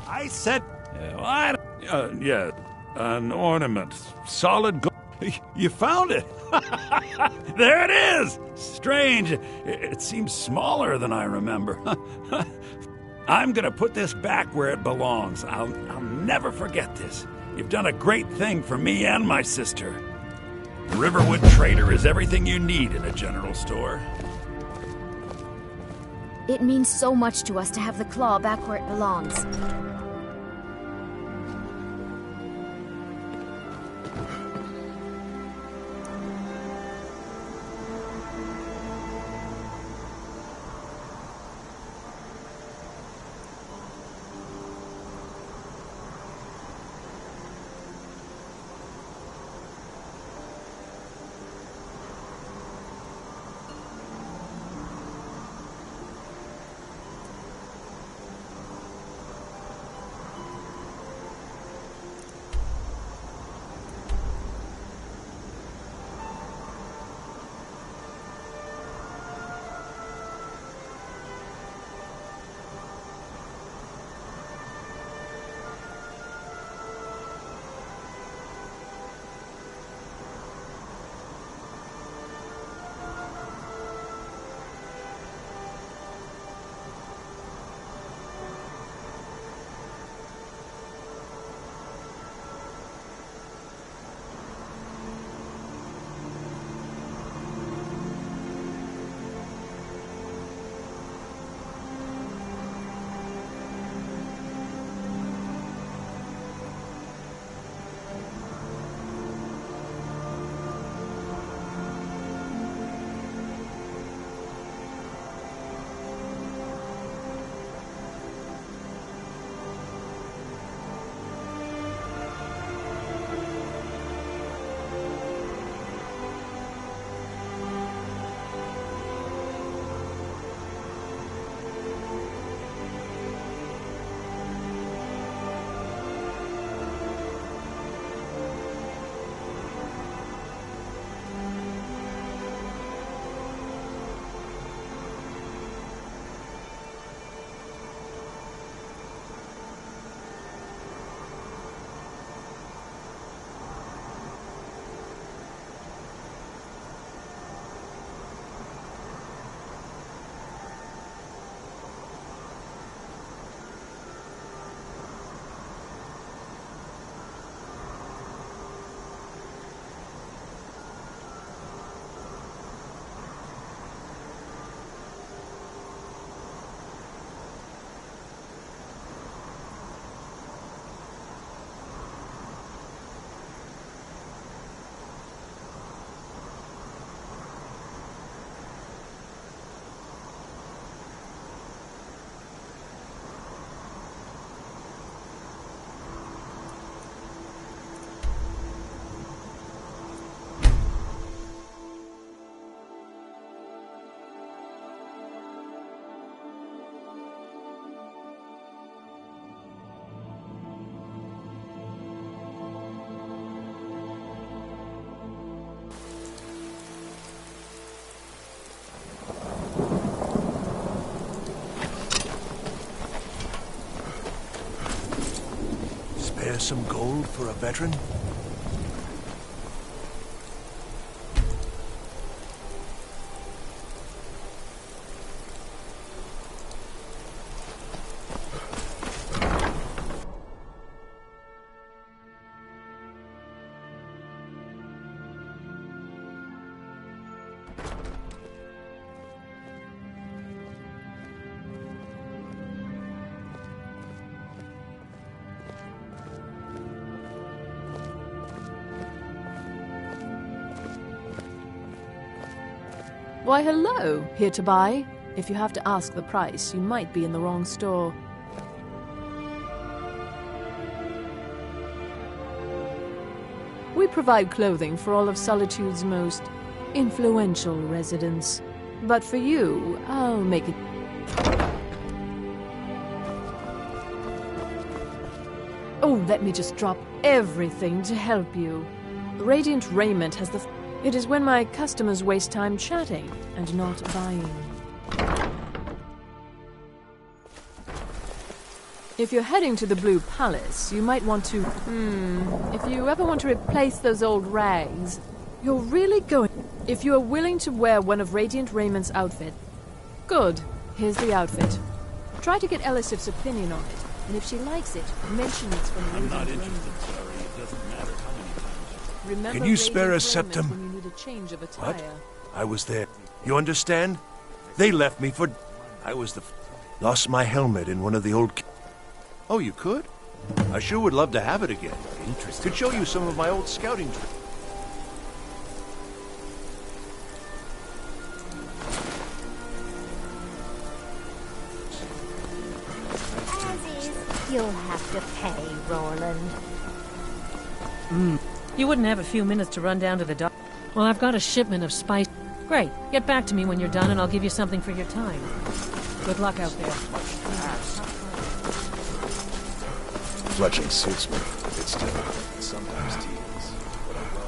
I said... yeah, an ornament. Solid gold. You found it! There it is! Strange. It seems smaller than I remember. I'm gonna put this back where it belongs. I'll never forget this. You've done a great thing for me and my sister. Riverwood Trader is everything you need in a general store. It means so much to us to have the claw back where it belongs. Spare some gold for a veteran? Why, hello. Here to buy? If you have to ask the price, you might be in the wrong store. We provide clothing for all of Solitude's most influential residents. But for you, I'll make it... Oh, let me just drop everything to help you. Radiant Raiment has the... It is when my customers waste time chatting and not buying. If you're heading to the Blue Palace, you might want to... If you ever want to replace those old rags, you're really going... If you are willing to wear one of Radiant Raymond's outfits... Good. Here's the outfit. Try to get Elisif's opinion on it, and if she likes it, mention it's from Radiant I'm not Raymond. interested, sorry. It doesn't matter how many times. Remember Can you spare a Radiant septum? Raymond when you need a change of attire. What? I was there. You understand? They left me for... I was the... Lost my helmet in one of the old... Oh, you could? I sure would love to have it again. Interesting. Could show you some of my old scouting trips. You'll have to pay, Roland. You wouldn't have a few minutes to run down to the dock? Well, I've got a shipment of spice. Great. Get back to me when you're done and I'll give you something for your time. Good luck out there. Fletching suits me. It's still sometimes tedious, but I will.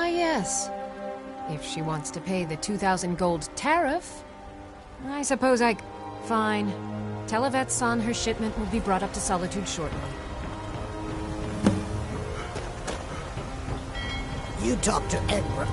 Yes. If she wants to pay the 2,000 gold tariff, I suppose I... Fine. Tell Yvette's son her shipment will be brought up to Solitude shortly. You talk to Edward.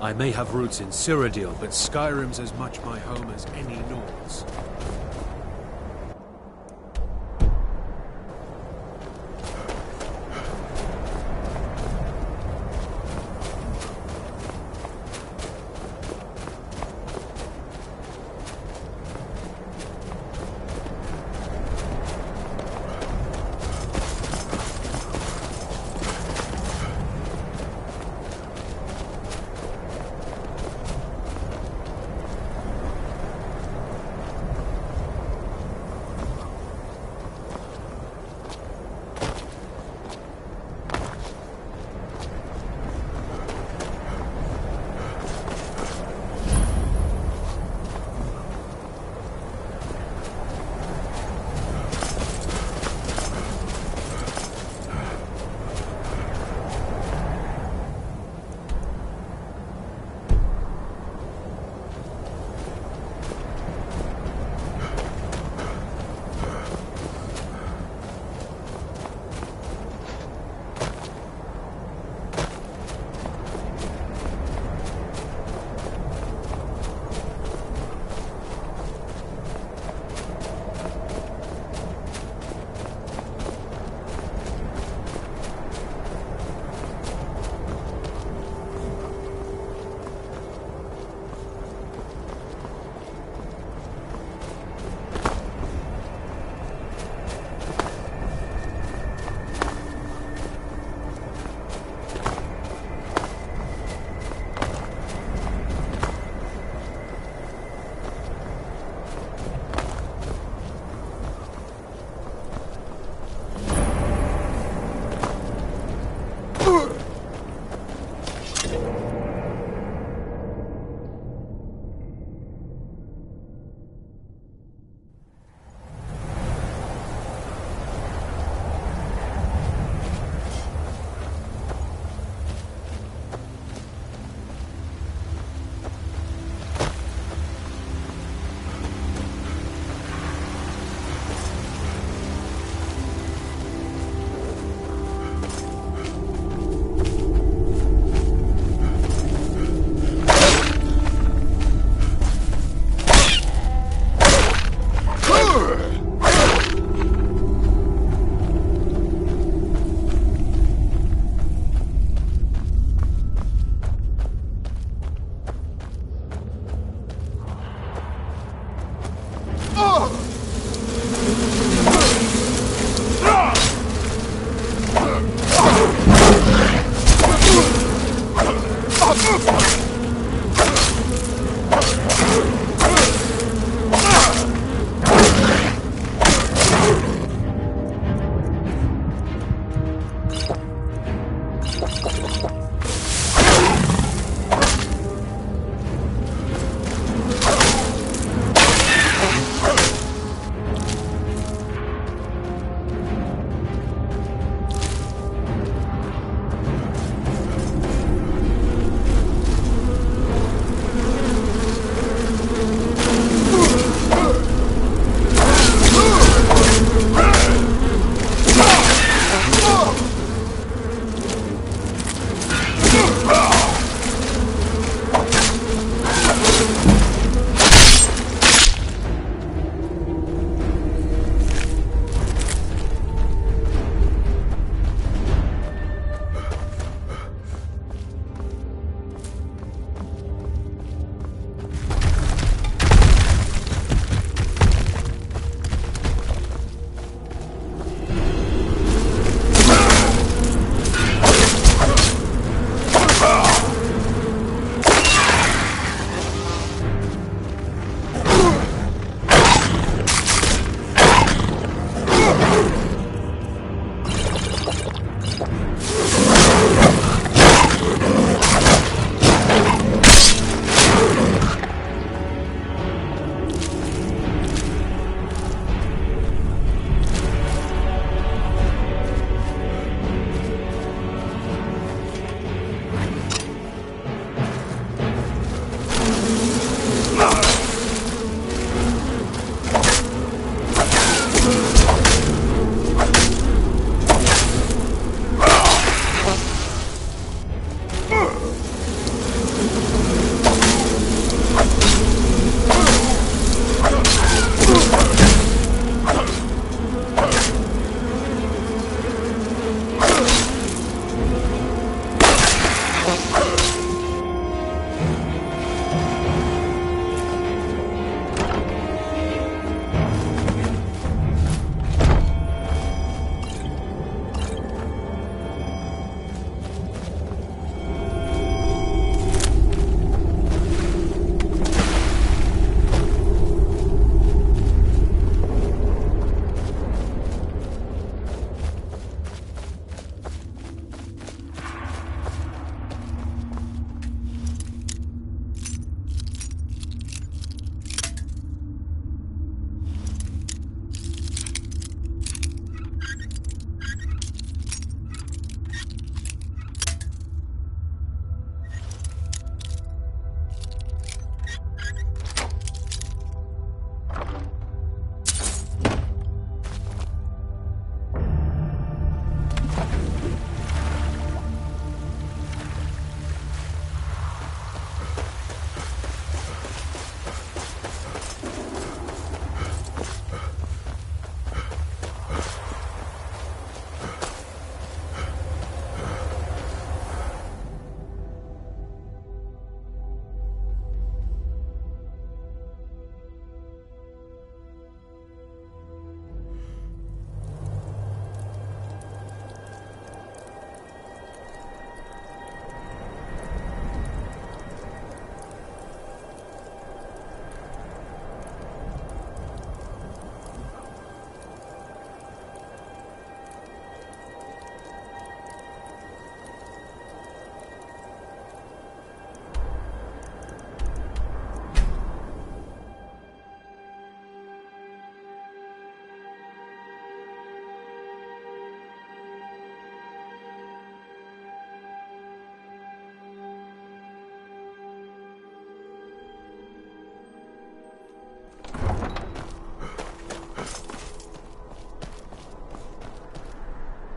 I may have roots in Cyrodiil, but Skyrim's as much my home as any Nords.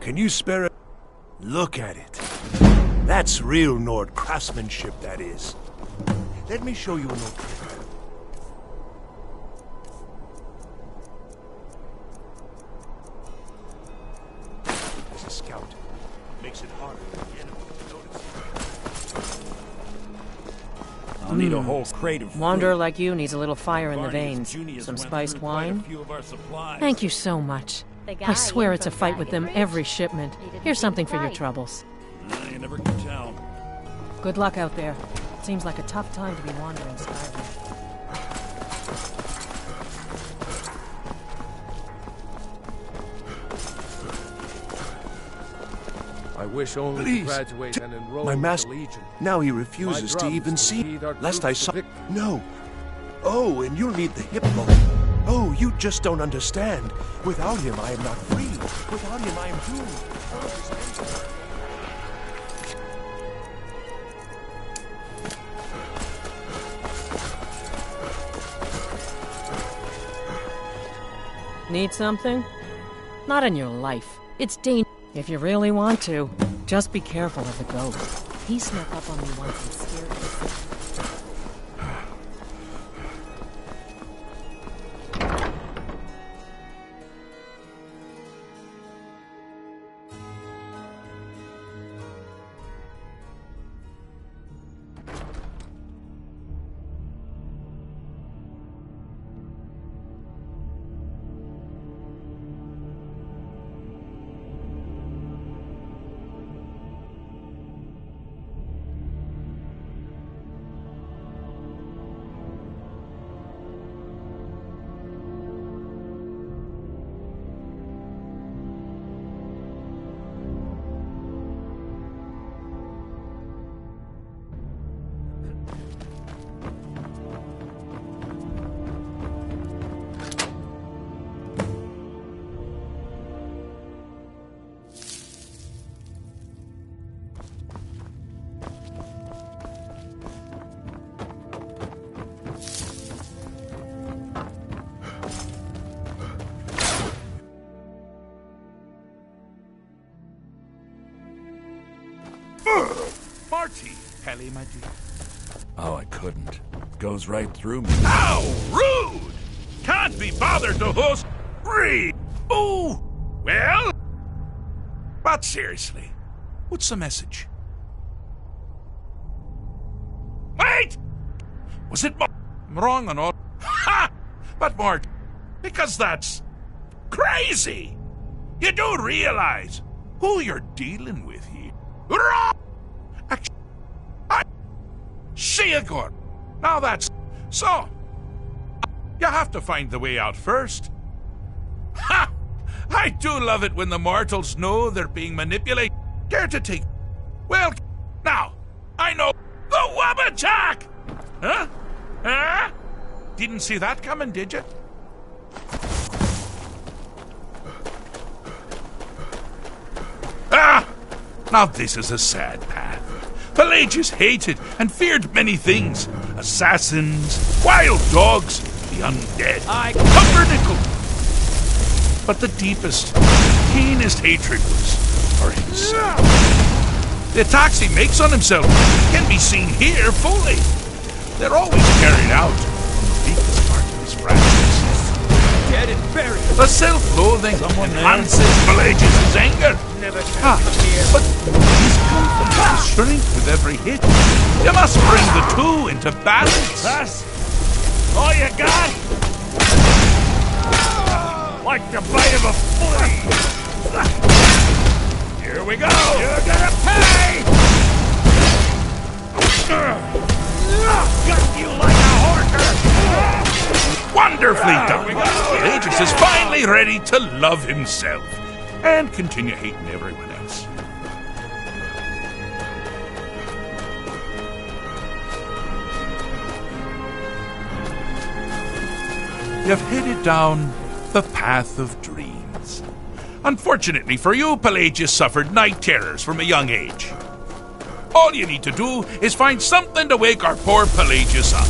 Can you spare it? Look at it. That's real Nord craftsmanship, that is. Let me show you an old trick. As a scout, it makes it harder for the enemy to notice. I'll need a whole crate of Wanderer fruit. like you needs a little fire in the Guardians veins. Junius Some went spiced through quite a wine. few of our supplies. Thank you so much. I swear it's a fight with them every shipment. Here's something for your troubles. You never can tell. Good luck out there. Seems like a tough time to be wandering Skyrim. I wish only Please, to graduate and enroll my in master. the Legion. Now he refuses to even see. Lest I saw. No. Oh, and you'll need the hippo. Oh, you just don't understand. Without him, I am not free. Without him, I am doomed. Need something? Not in your life. It's dangerous. If you really want to, just be careful of the ghost. He snuck up on me once and scared me. Marty, Pelly, my dear. Oh, I couldn't. It goes right through me. How rude! Can't be bothered to host free. Ooh, well. But seriously, what's the message? Wait! Was it wrong on all? Ha! But Mart, because that's crazy. You do realize who you're dealing with here. Wrong! Actually, see you good. Now that's so. You have to find the way out first. Ha! I do love it when the mortals know they're being manipulated. Care to take? Well, now I know the Wabbajack. Huh? Huh? Didn't see that coming, did you? Ah! Now this is a sad path. Pelagius hated and feared many things. Assassins, wild dogs, the undead, pumpernickel. But the deepest, keenest hatred was for himself. The attacks he makes on himself can be seen here fully. They're always carried out on the weakest part of his fragments. Dead and buried. The self-loathing enhances Pelagius' anger. But his confidence shrinks with every hit. You must bring the two into balance. That's all you got? Like the bite of a flea. Here we go. You're gonna pay. Got you like a horker. Wonderfully done. Pelagius is finally ready to love himself and continue hating everyone else. You've headed down the path of dreams. Unfortunately for you, Pelagius suffered night terrors from a young age. All you need to do is find something to wake our poor Pelagius up.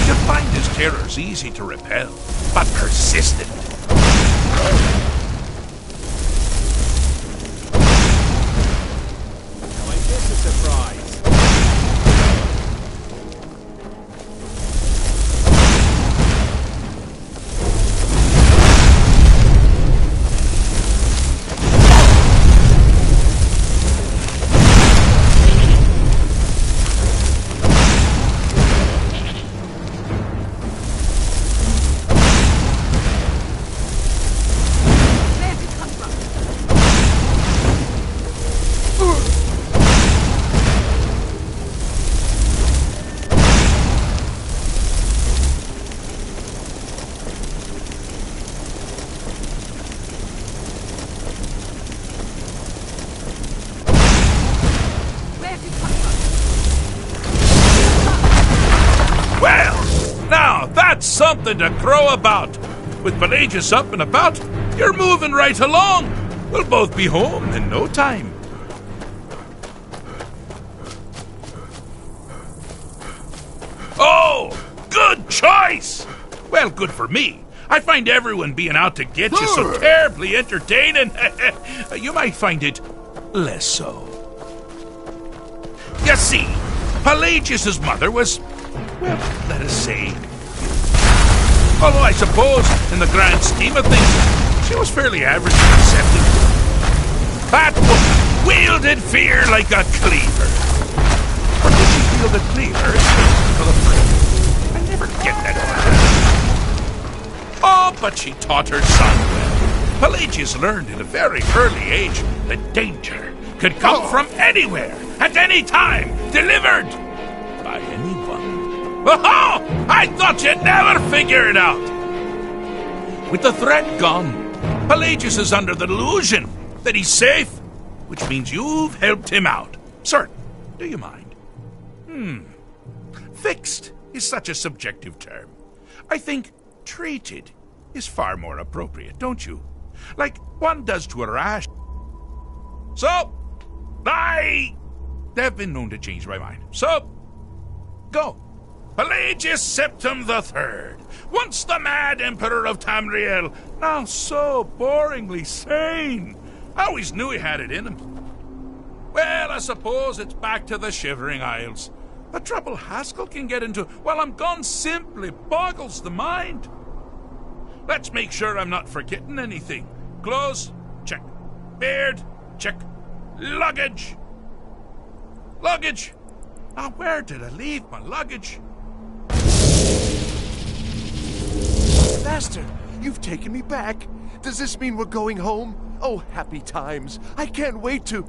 You'll find his terrors easy to repel, but persistent. something to crow about. With Pelagius up and about, you're moving right along. We'll both be home in no time. Oh, good choice! Well, good for me. I find everyone being out to get you so terribly entertaining. You might find it less so. You see, Pelagius' mother was, well, let us say, although I suppose, in the grand scheme of things, she was fairly average and accepted. That woman wielded fear like a cleaver. Or did she wield a cleaver for the friend? I never get that order. Oh, but she taught her son well. Pelagius learned at a very early age that danger could come from anywhere, at any time, delivered by anyone. Oh, I thought you'd never figure it out. With the threat gone, Pelagius is under the delusion that he's safe, which means you've helped him out. Sir, do you mind? Fixed is such a subjective term. I think treated is far more appropriate, don't you? Like one does to a rash. So, I have been known to change my mind. So, go. Pelagius Septim III, once the mad emperor of Tamriel, now so boringly sane. I always knew he had it in him. Well, I suppose it's back to the Shivering Isles. The trouble Haskell can get into while I'm gone simply boggles the mind. Let's make sure I'm not forgetting anything. Clothes, check. Beard, check. Luggage. Luggage. Now, where did I leave my luggage? Master, you've taken me back. Does this mean we're going home? Oh, happy times. I can't wait to...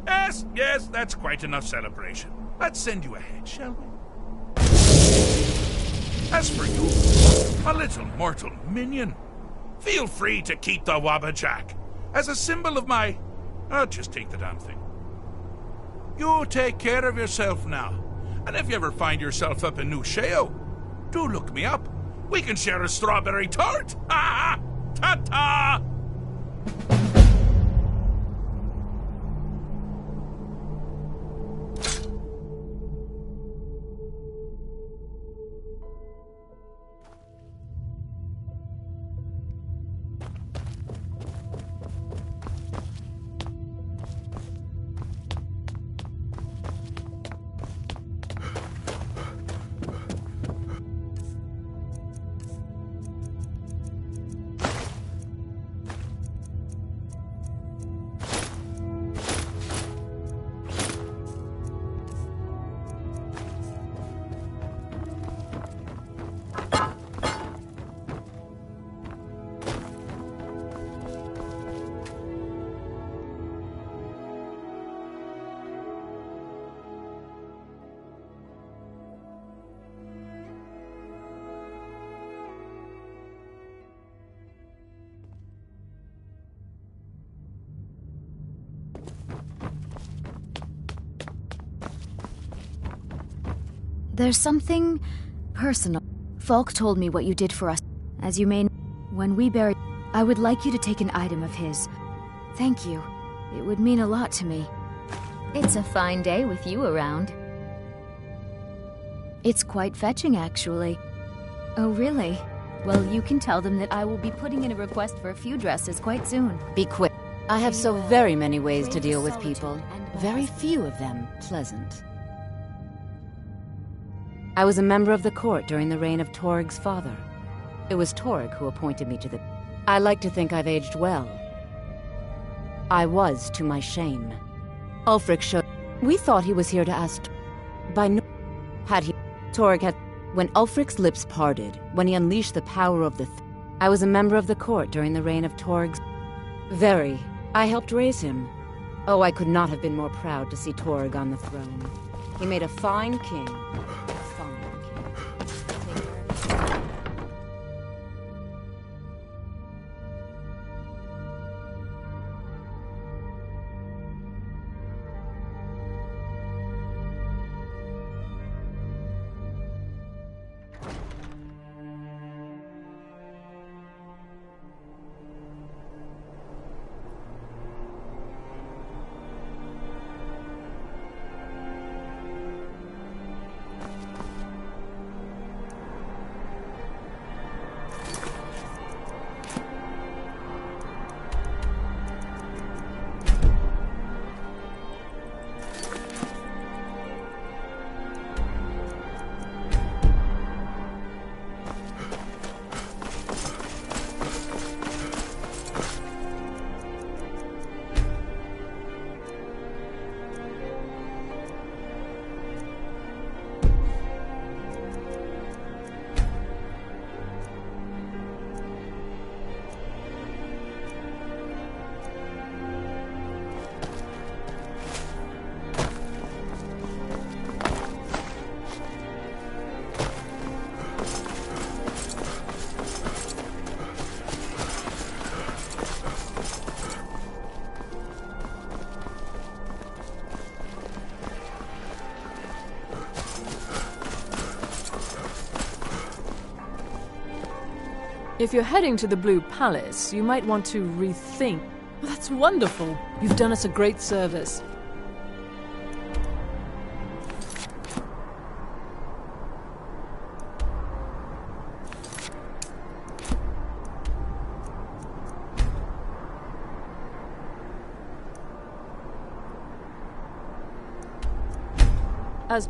Yes, that's quite enough celebration. Let's send you ahead, shall we? As for you, a little mortal minion, feel free to keep the Wabbajack as a symbol of my... just take the damn thing. You take care of yourself now. And if you ever find yourself up in New Sheo, do look me up. We can share a strawberry tart. Ha ha! Ta-ta! There's something personal. Falk told me what you did for us. As you may know, when we buried, I would like you to take an item of his. Thank you. It would mean a lot to me. It's a fine day with you around. It's quite fetching, actually. Oh, really? Well, you can tell them that I will be putting in a request for a few dresses quite soon. Be quick. I have so very many ways to deal with people. Very few of them pleasant. I was a member of the court during the reign of Torg's father. It was Torg who appointed me to the... I like to think I've aged well. I was, to my shame. Ulfric showed... We thought he was here to ask... By no... Had he... Torg had... When Ulfric's lips parted, when he unleashed the power of the... I was a member of the court during the reign of Torg's... Very. I helped raise him. Oh, I could not have been more proud to see Torg on the throne. He made a fine king. If you're heading to the Blue Palace, you might want to rethink. That's wonderful. You've done us a great service. As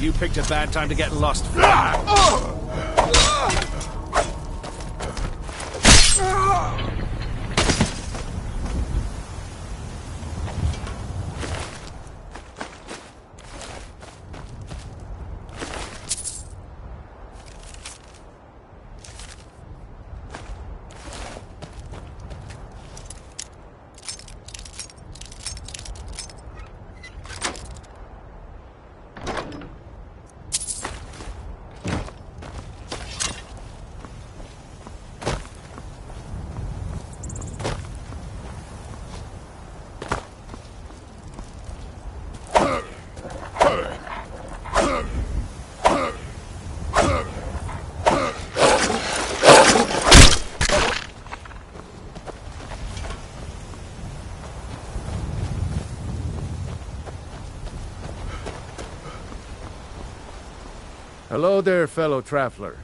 You picked a bad time to get lost. Hello there, fellow traveler.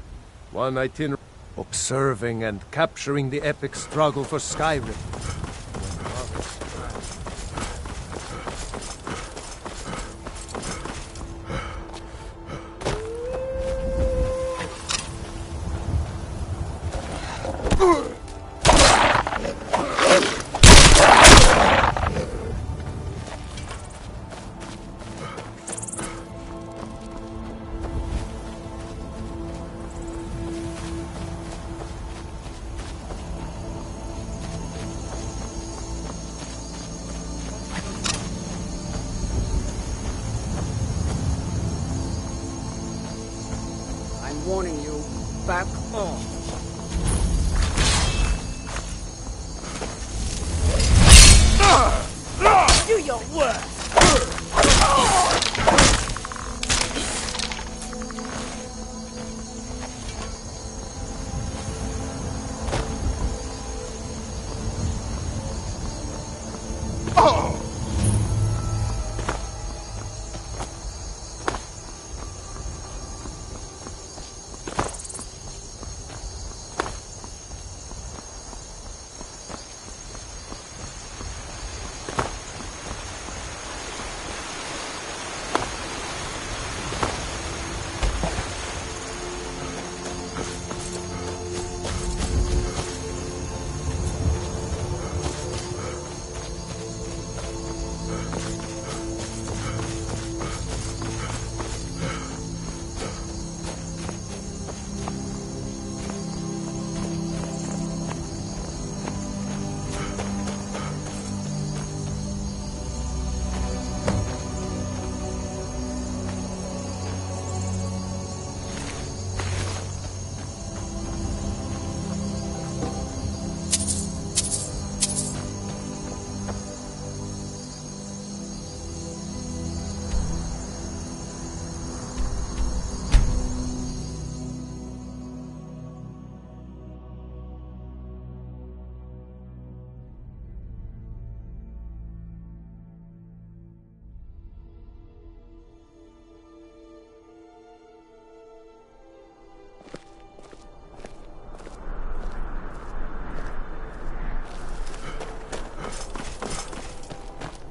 One itinerary observing and capturing the epic struggle for Skyrim. I'm warning you, back off. feel worse.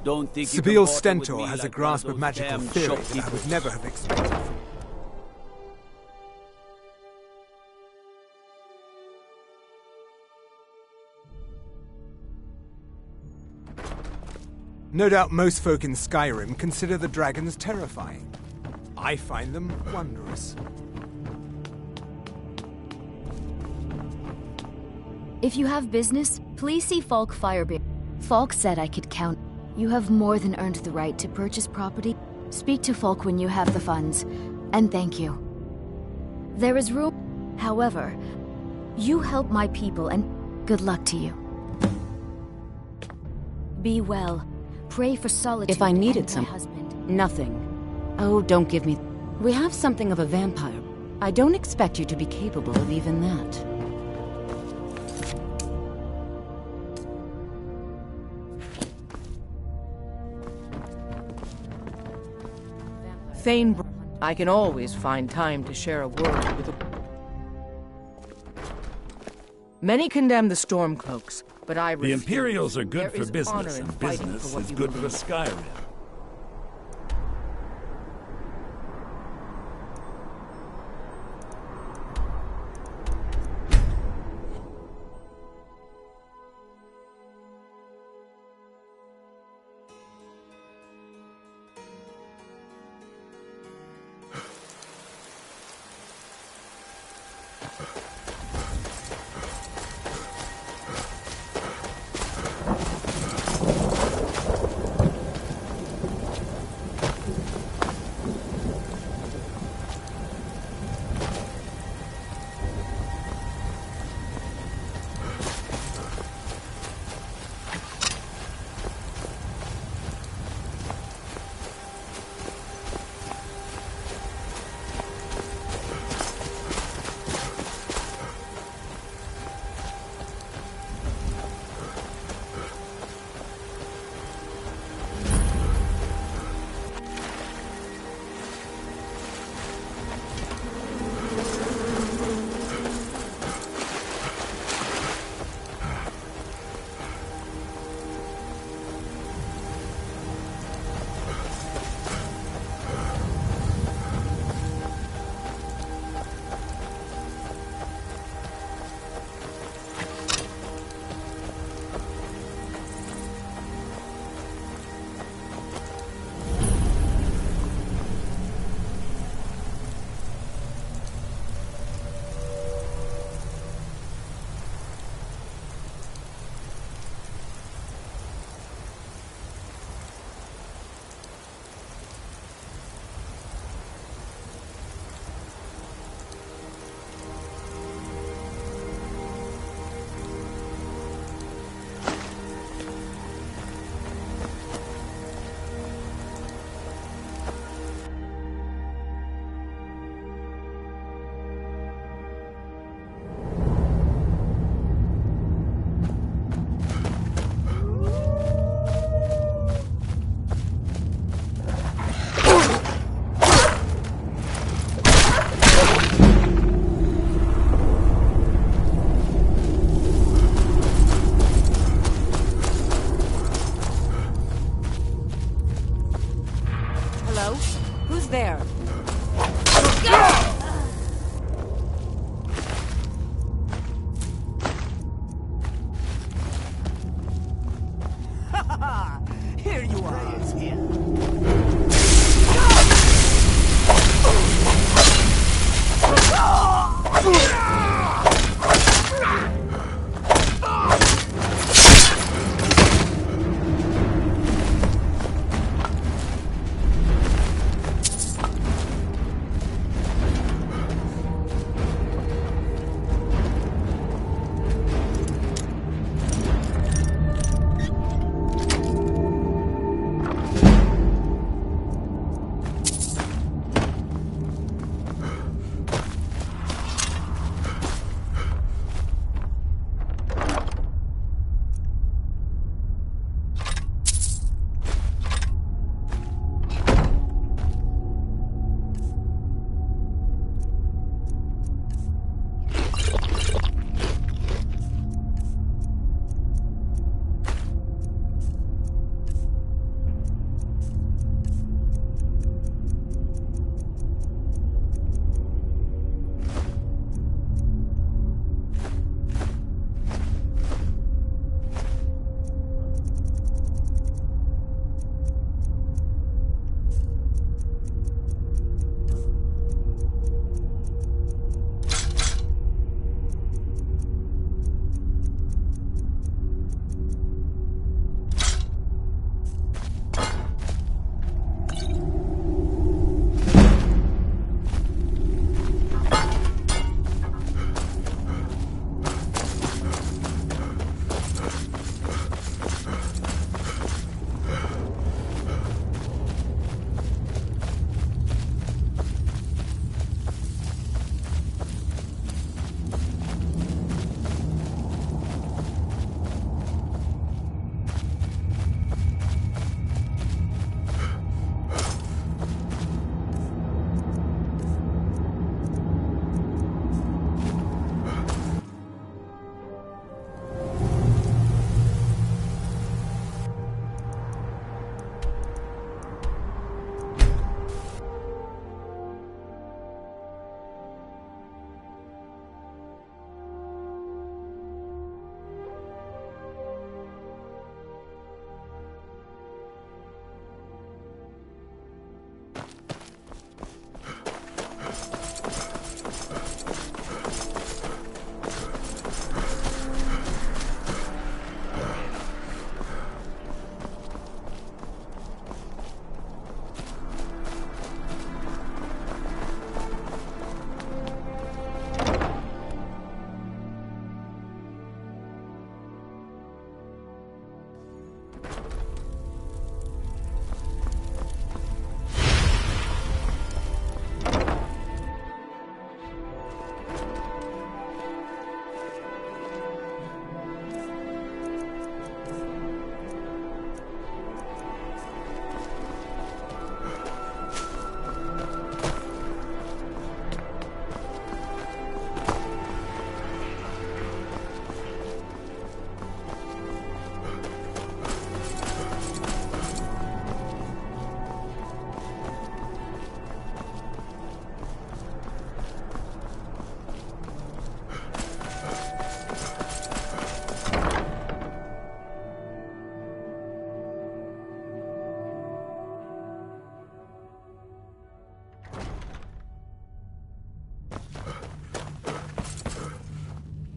Don't think you can Sabil barter with Stentor me has a like grasp one of those magical damn theory that I shopkeepers. would never have expected. No doubt most folk in Skyrim consider the dragons terrifying. I find them wondrous. If you have business, please see Falk Firebeard. Falk said I could count. You have more than earned the right to purchase property. Speak to Falk when you have the funds, and thank you. There is room. However, you help my people, and good luck to you. Be well. Pray for solitude. If I needed and my something. husband. Nothing. Oh, don't give me... We have something of a vampire. I don't expect you to be capable of even that. Thane, I can always find time to share a word with a... Many condemn the Stormcloaks, but I The refuse. Imperials are good There for is business, honor in and fighting business for what is you good for believe. Skyrim.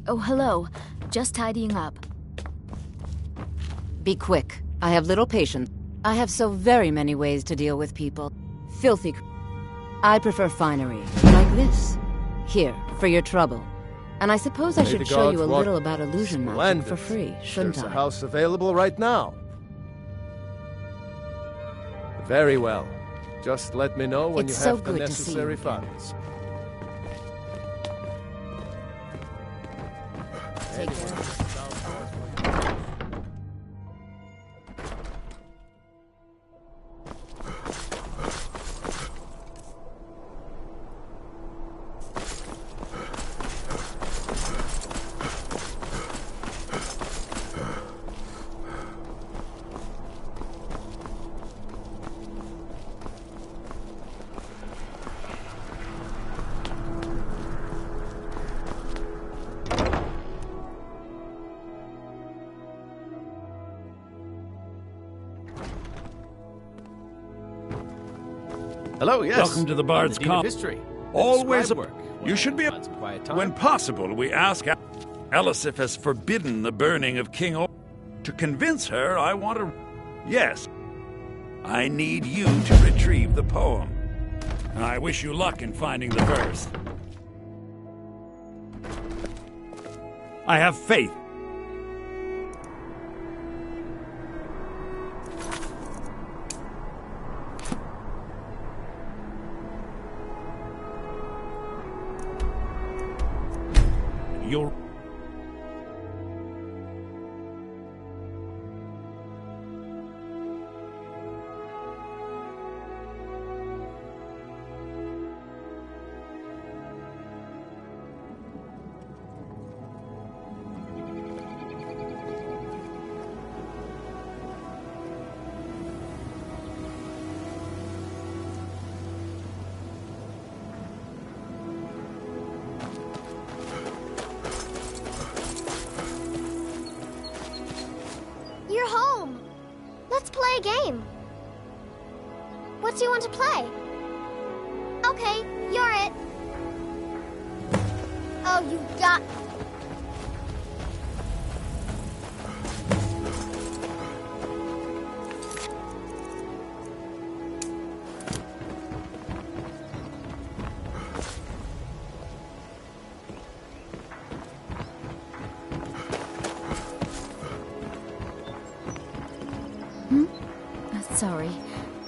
Oh, hello. Just tidying up. Be quick. I have little patience. I have so very many ways to deal with people. Filthy. I prefer finery, like this. Here, for your trouble. And I suppose I May should the show you gods a walk- little about illusion magic Splendid. for free, shouldn't There's I? a house available right now. Very well. Just let me know when It's you so have the good to see you necessary again. funds. Take care. Hello, yes. Welcome to the Bard's I'm the Dean of Con. History. Always Scribe a... work. You should be... Find some quiet time. When possible, we ask... Elisif has forbidden the burning of King O... To convince her, I want to... Yes. I need you to retrieve the poem. I wish you luck in finding the verse. I have faith. You'll... You're home. Let's play a game. What do you want to play? Okay, you're it. Oh, you got... Sorry.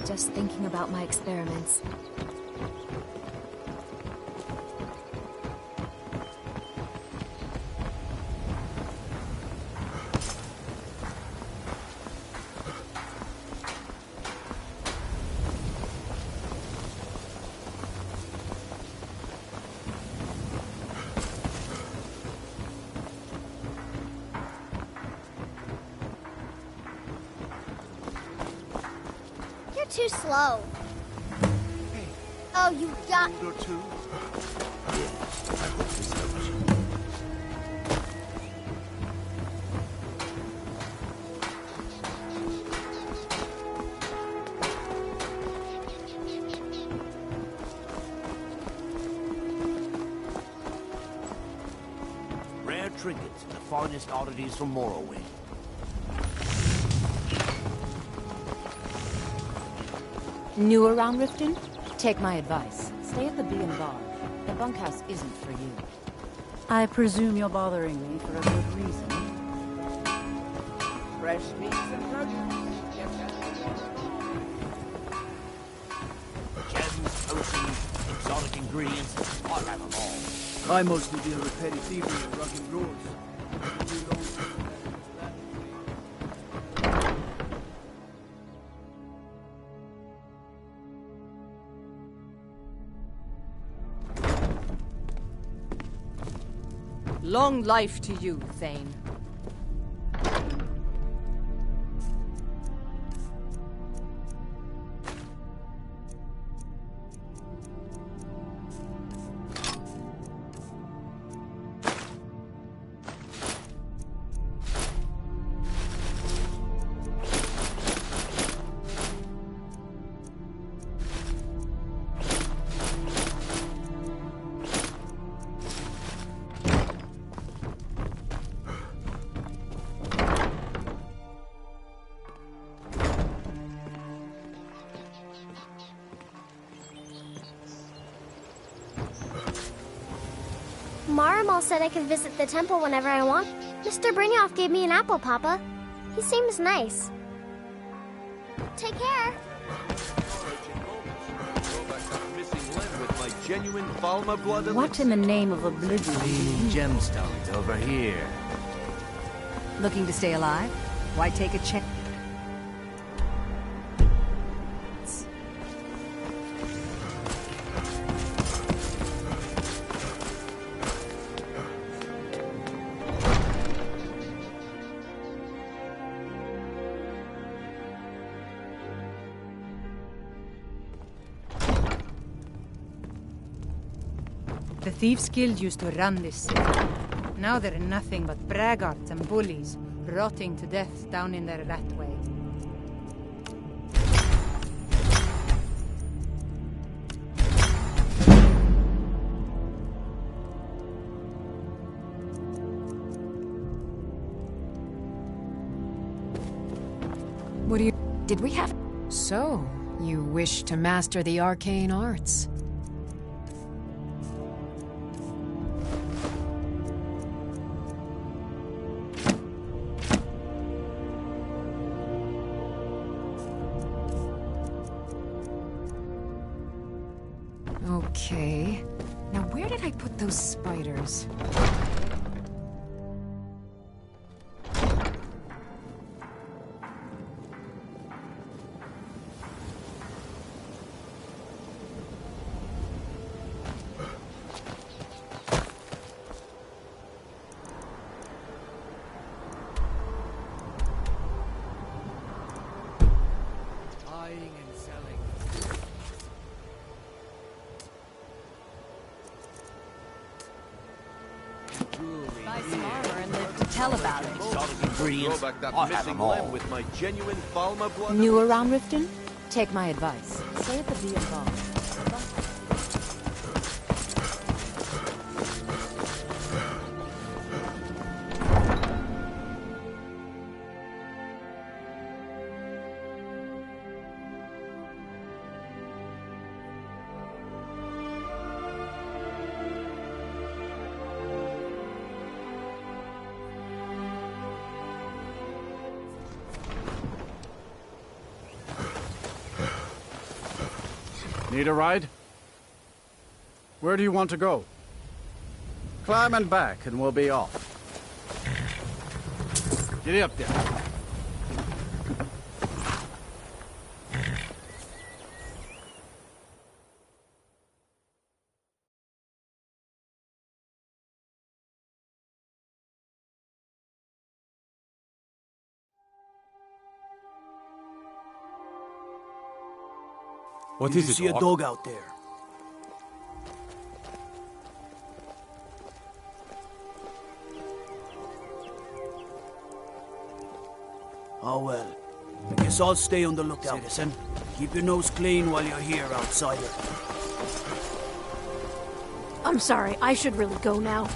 Just thinking about my experiments. You're too slow. Oh, you got... Or two? I hope this helps you. Rare trinkets, the finest oddities from Morrowind. New around Riften? Take my advice. Stay at the Bee and Bar. The bunkhouse isn't for you. I presume you're bothering me for a good reason. Fresh meats and produce. Gems, oceans, exotic ingredients. I'll have them all. I mostly deal with petty thievery and rugged roads. You don't... Long life to you, Thane. Marimal said I could visit the temple whenever I want. Mr. Brynjolf gave me an apple, Papa. He seems nice. Take care. What in the name of oblivion? Gemstones over here. Looking to stay alive? Why take a chance? The Thieves' Guild used to run this city. Now they're nothing but braggarts and bullies, rotting to death down in their rat way. What do you... Did we have... So, you wish to master the arcane arts? Okay. Now where did I put those spiders? Tell about it. Exotic ingredients. I'll have them all. With my genuine Falma blood. New around Riften? Take my advice. Stay at the V involved. Need a ride? Where do you want to go? Climb and back and we'll be off. Get up there. What Did is you it, see a Doc? dog out there? Oh well. I guess I'll stay on the lookout, citizen. Keep your nose clean while you're here, outsider. I'm sorry, I should really go now.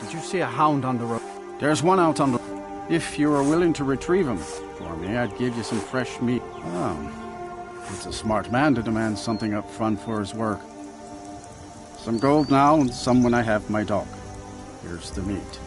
Did you see a hound on the road? There's one out on the... If you were willing to retrieve him for me, I'd give you some fresh meat. Oh. It's a smart man to demand something up front for his work. Some gold now and some when I have my dog. Here's the meat.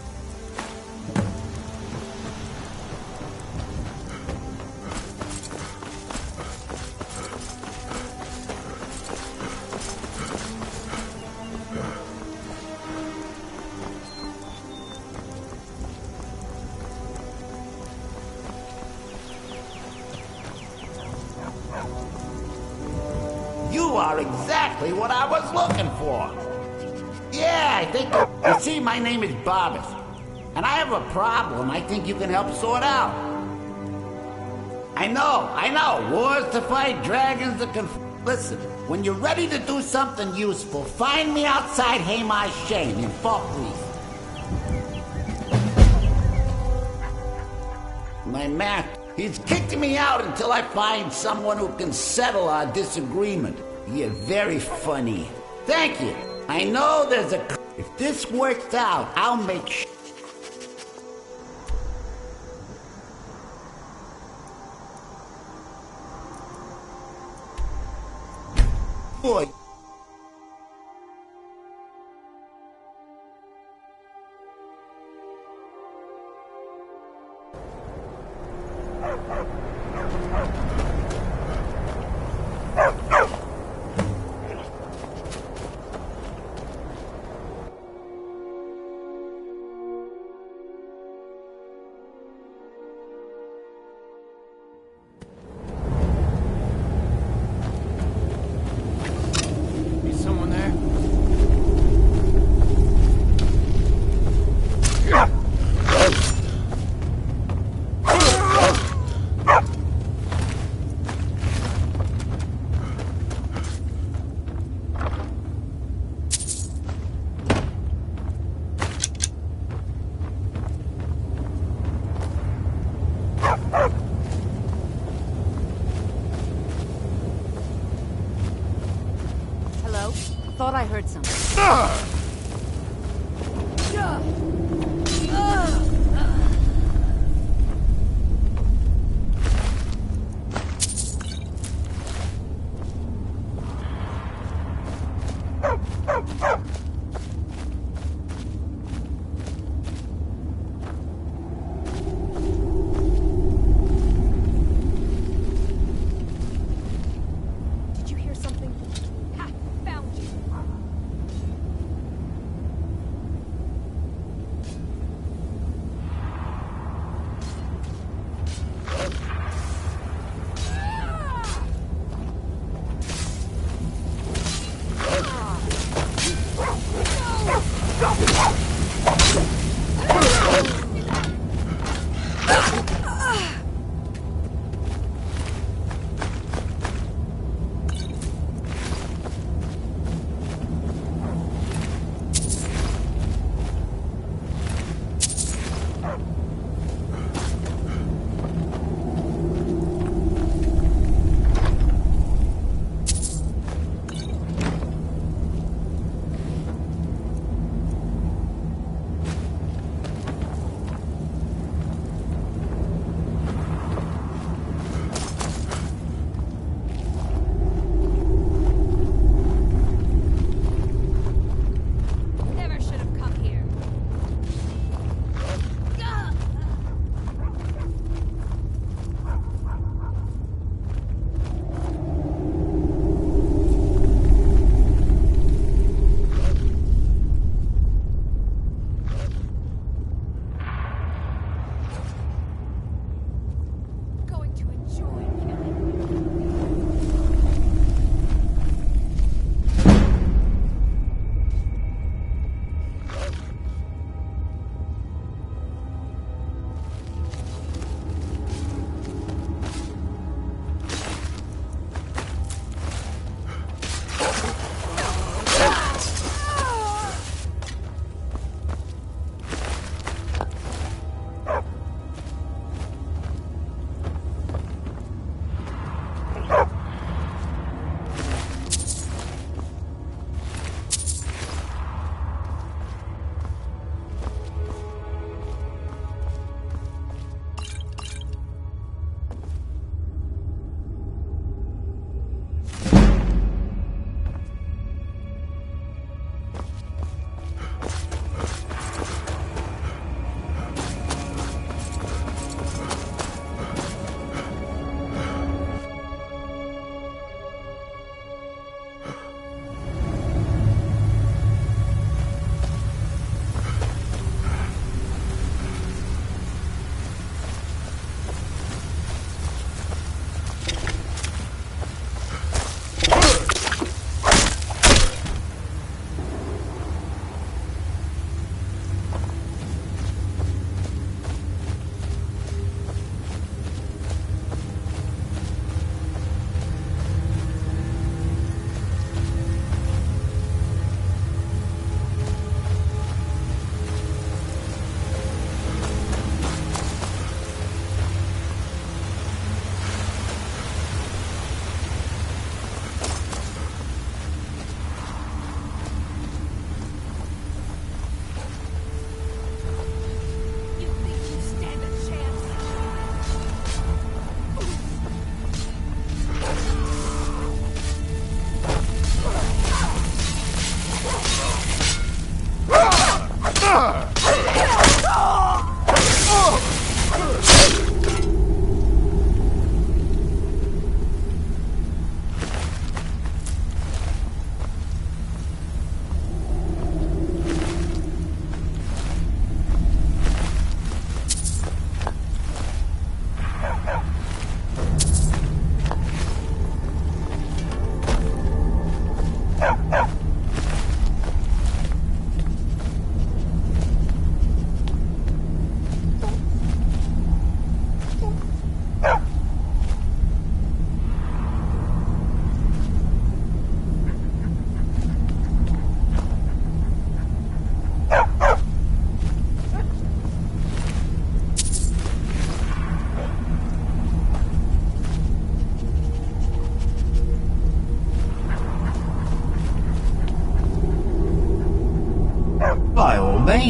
You are exactly what I was looking for. Yeah, I think... You see, my name is Barbas, and I have a problem I think you can help sort out. I know. Wars to fight, dragons to Listen, when you're ready to do something useful, find me outside Hamar's Shane in Falkreath. My master, he's kicking me out until I find someone who can settle our disagreement. You're very funny. Thank you. I know there's a... If this works out, I'll make Boy. Is someone there? Hello? Thought I heard something. Did you hear something? Ha! Found you!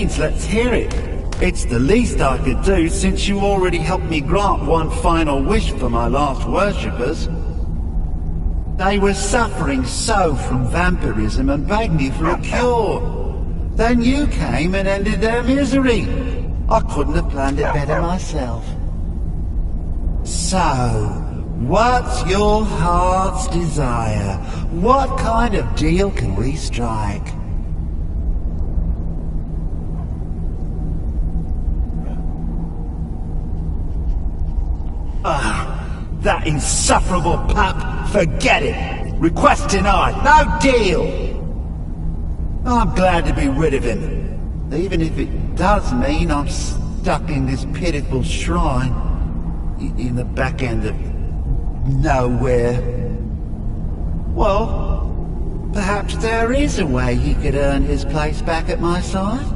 means, let's hear it. It's the least I could do since you already helped me grant one final wish for my last worshippers. They were suffering so from vampirism and begged me for a cure. Then you came and ended their misery. I couldn't have planned it better myself. So, what's your heart's desire? What kind of deal can we strike? That insufferable pup! Forget it! Request denied! No deal! I'm glad to be rid of him, even if it does mean I'm stuck in this pitiful shrine in the back end of nowhere. Well, perhaps there is a way he could earn his place back at my side?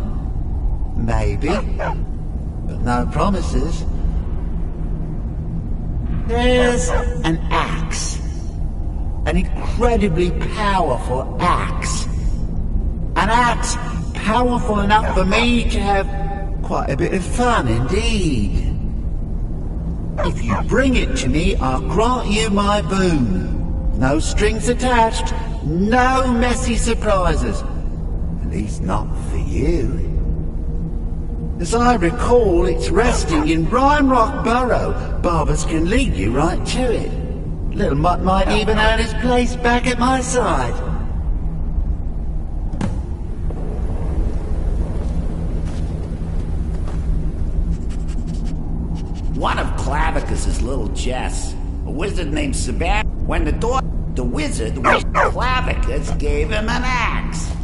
Maybe, but no promises. There's an axe. An incredibly powerful axe. An axe powerful enough for me to have quite a bit of fun indeed. If you bring it to me, I'll grant you my boon. No strings attached, no messy surprises. At least not for you. As I recall, it's resting in Brine Rock Burrow. Barbers can lead you right to it. Little Mutt might even earn his place back at my side. One of Clavicus's little Jess, a wizard named Sebastian, when the wizard wished Clavicus gave him an axe.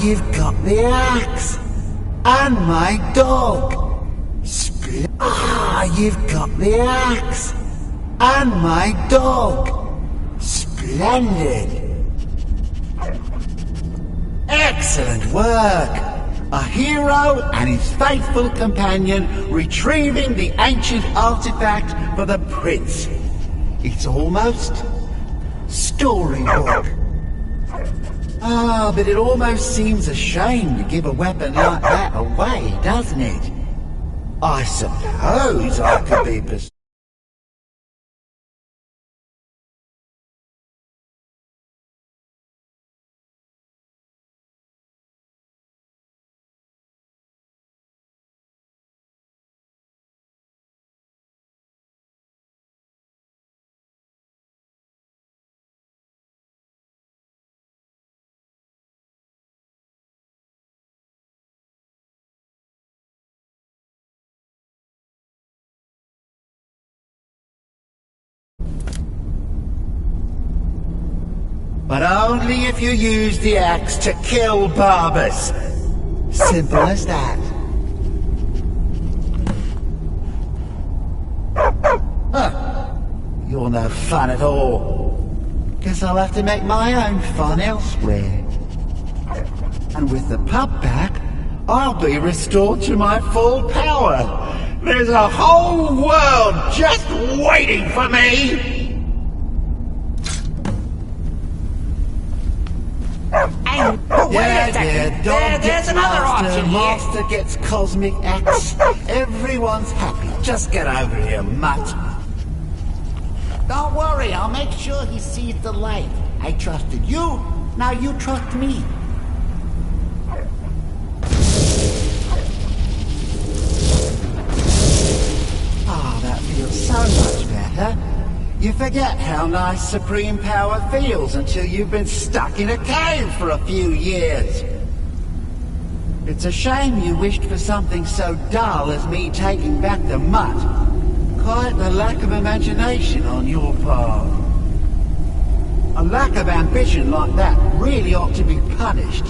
You've got the axe and my dog. You've got the axe and my dog. Splendid. Excellent work. A hero and his faithful companion retrieving the ancient artifact for the prince. It's almost storybook. But it almost seems a shame to give a weapon like that away, doesn't it? I suppose I could be but only if you use the axe to kill Barbas. Simple as that. You're no fun at all. Guess I'll have to make my own fun elsewhere. And with the pup back, I'll be restored to my full power. There's a whole world just waiting for me! Yeah, dog there's gets another master, option here. master gets cosmic axe. Everyone's happy. Just get over here, mutt. Don't worry, I'll make sure he sees the light. I trusted you, now you trust me. Ah, that feels so much better. You forget how nice supreme power feels until you've been stuck in a cave for a few years. It's a shame you wished for something so dull as me taking back the mutt. Quite the lack of imagination on your part. A lack of ambition like that really ought to be punished.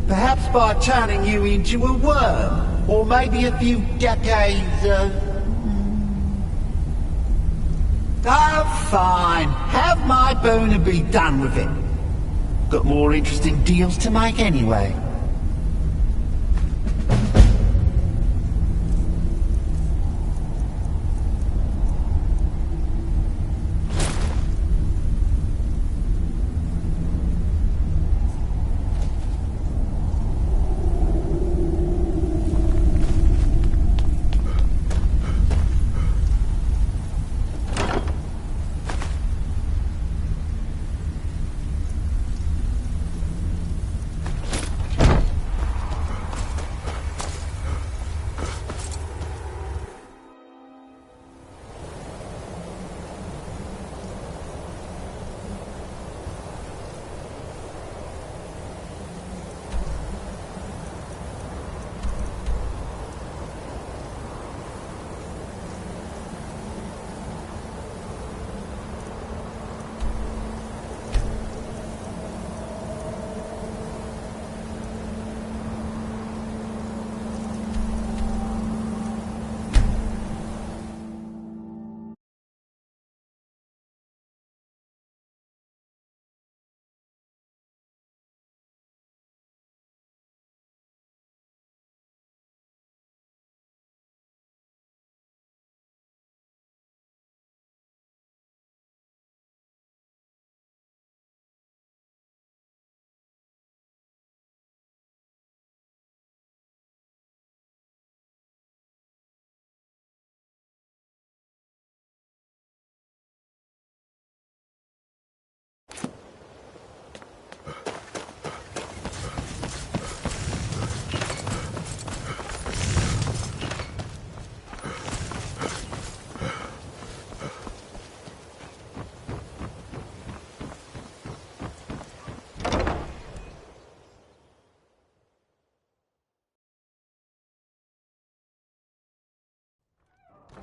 Perhaps by turning you into a worm, or maybe a few decades, Oh, fine. Have my boon and be done with it. Got more interesting deals to make anyway.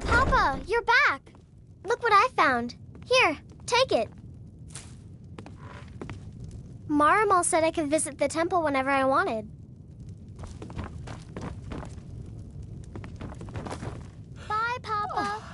Papa, you're back. Look what I found. Here, take it. Marimal said I could visit the temple whenever I wanted. Bye, Papa.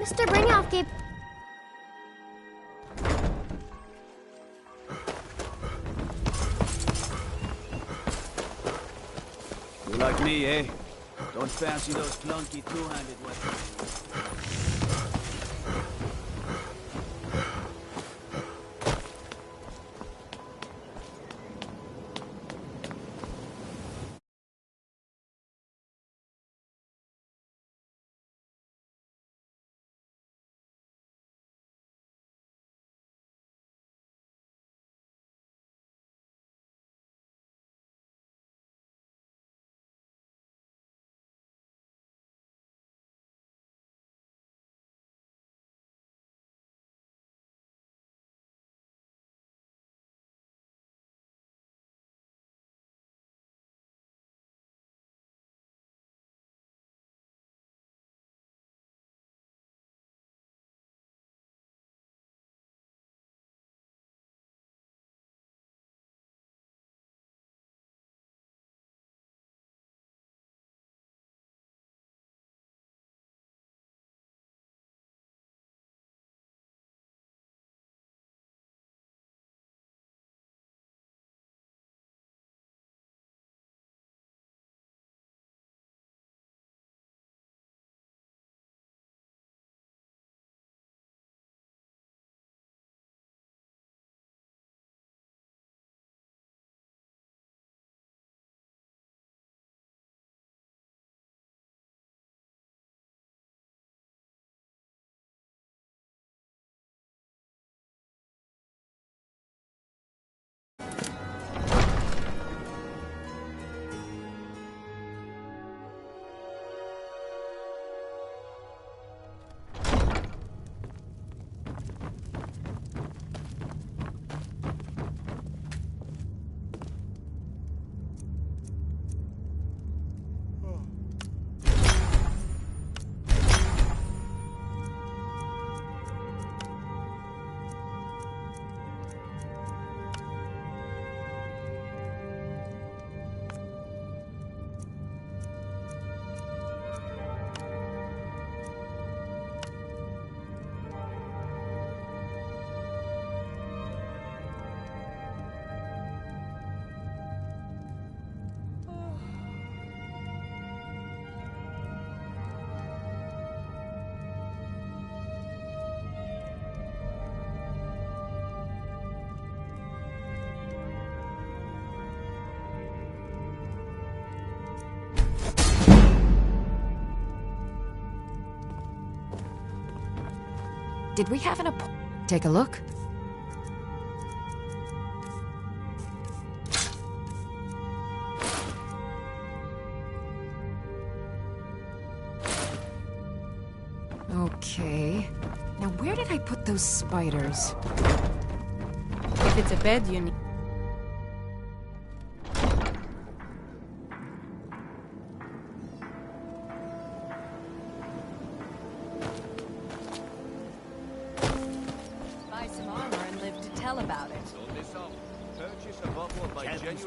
Mr. Bringoff gave... You like me, eh? Don't fancy those clunky two-handed weapons. Did we have an Take a look. Okay. Now where did I put those spiders? If it's a bed, you need... Buy some armor and live to tell about it.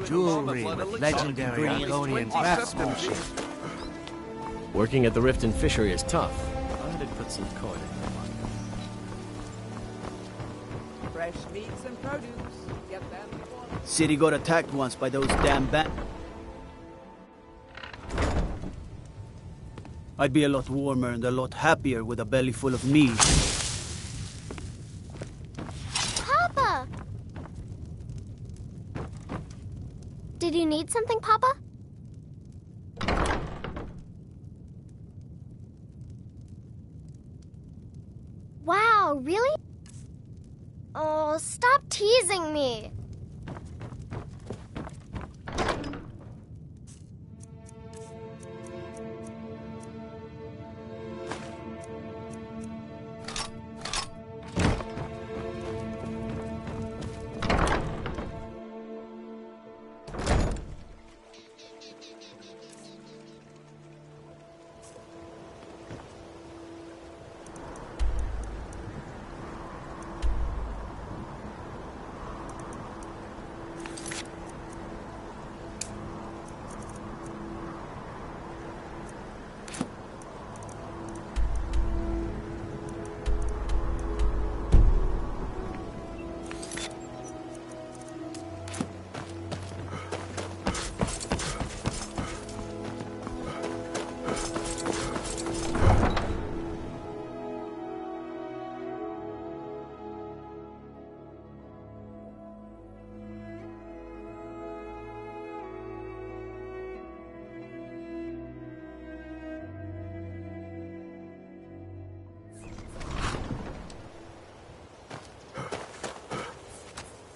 Jewelry with legendary Argonian craftsmanship. Working at the Rift and Fishery is tough. I did put some coin in. Fresh meats and produce. Get them. City got attacked once by those damn I'd be a lot warmer and a lot happier with a belly full of meat. Papa! Did you need something, Papa? Wow, really? Oh, stop teasing me.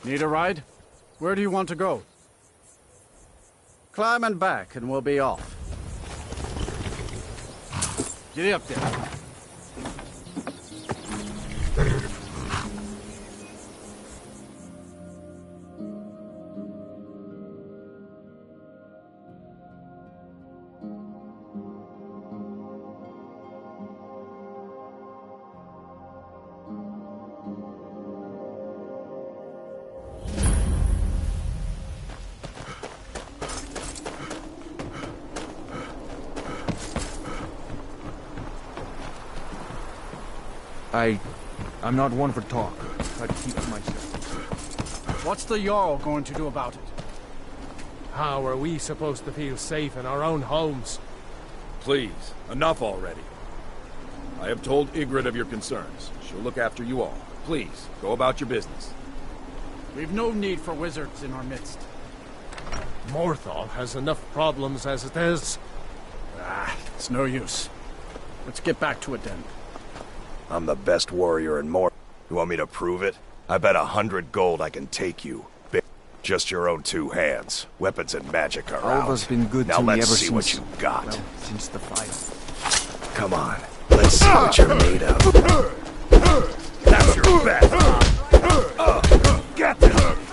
Need a ride? Where do you want to go? Climb and back, and we'll be off. Get up there. I'm not one for talk. Try to keep to myself. What's the Jarl going to do about it? How are we supposed to feel safe in our own homes? Please, enough already. I have told Ygritte of your concerns. She'll look after you all. Please, go about your business. We've no need for wizards in our midst. Morthal has enough problems as it is. It's no use. Let's get back to it then. I'm the best warrior in Mor. You want me to prove it? I bet 100 gold I can take you. Just your own two hands. Weapons and magic are out. Alva's been good now to me ever let's see since, what you got. well, since the fire. Come on. Let's see what you're made of. That's your best. Get this.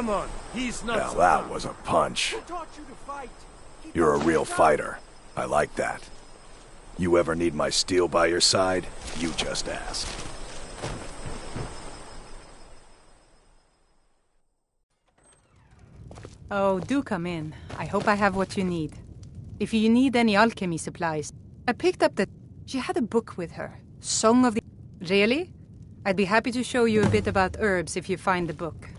Come on, he's not. Now that was a punch. You're a real fighter. I like that. You ever need my steel by your side? You just ask. Oh, do come in. I hope I have what you need. If you need any alchemy supplies, I picked up the... She had a book with her. Song of the... Really? I'd be happy to show you a bit about herbs if you find the book.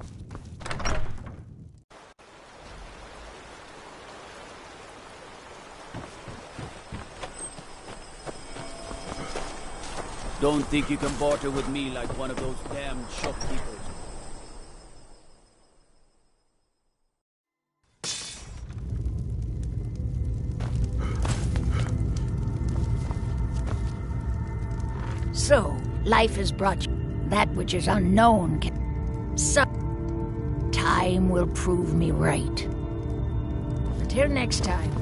Don't think you can barter with me like one of those damned shopkeepers. So, life has brought you that which is unknown. So, time will prove me right. Until next time.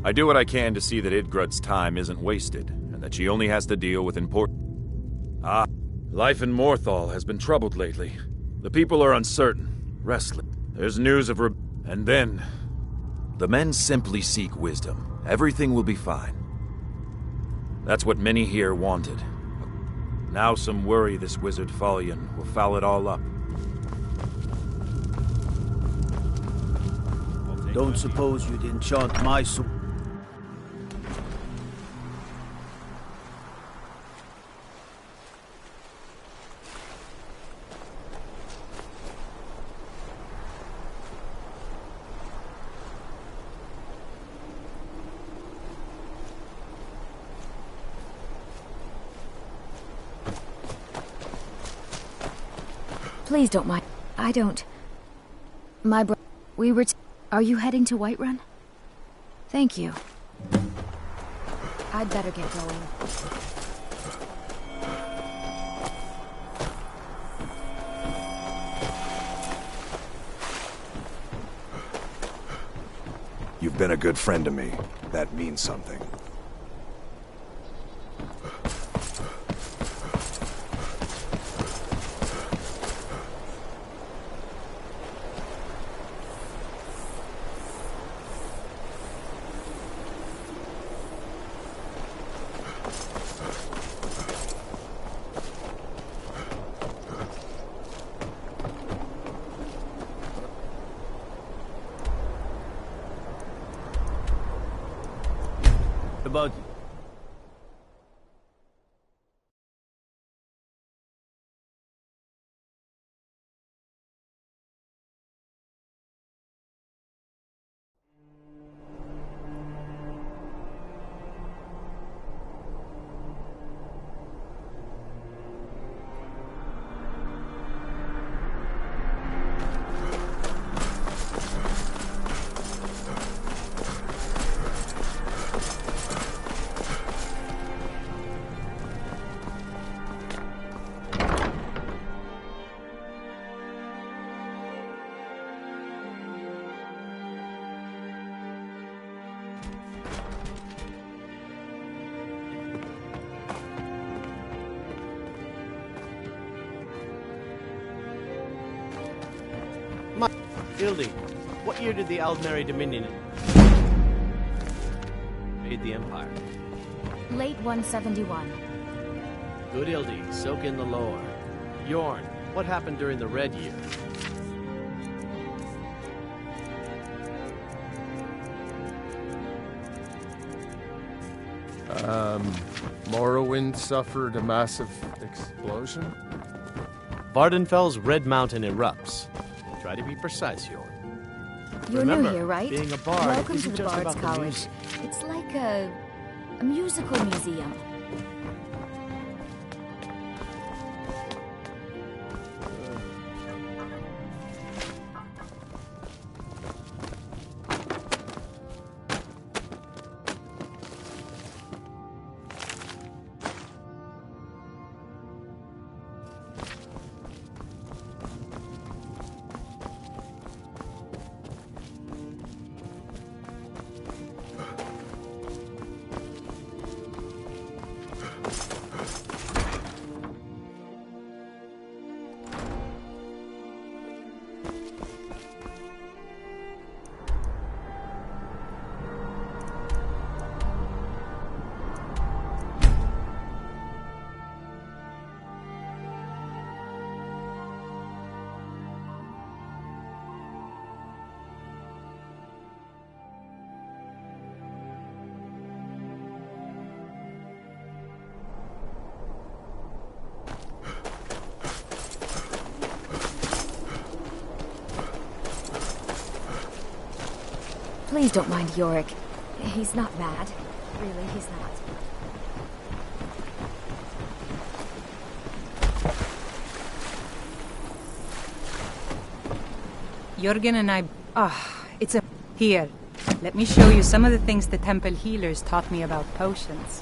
I do what I can to see that Idgrud's time isn't wasted, and that she only has to deal with important... Life in Morthal has been troubled lately. The people are uncertain, restless. There's news of and then... The men simply seek wisdom. Everything will be fine. That's what many here wanted. Now some worry this wizard Fallion will foul it all up. Don't suppose you'd enchant my sword? Please don't mind. I don't... My bro... We were... Are you heading to Whiterun? Thank you. I'd better get going. You've been a good friend to me. That means something. About... Ildi, what year did the Aldmeri Dominion invade the Empire? Late 171. Good Ildi, soak in the lore. Yorn, what happened during the Red Year? Morrowind suffered a massive explosion? Vardenfell's Red Mountain erupts. Try to be precise, Yorn. You're Remember, new here, right? being a bard Welcome to isn't the just Bard's about the College. music. It's like a musical museum. Please don't mind Yorick. He's not bad. Really, he's not. Jürgen and I... it's a... Here, let me show you some of the things the temple healers taught me about potions.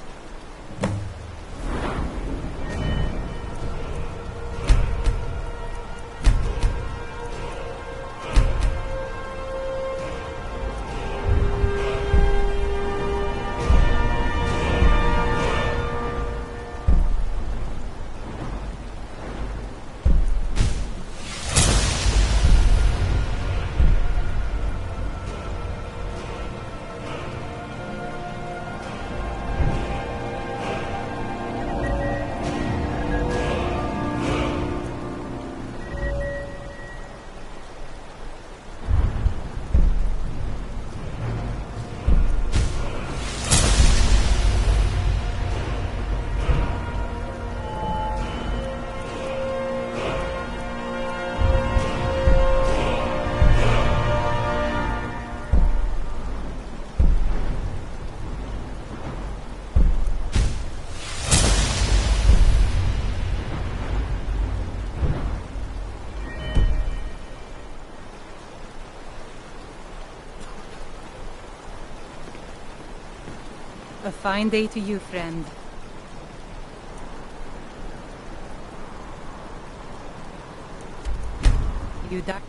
A fine day to you, friend. You die.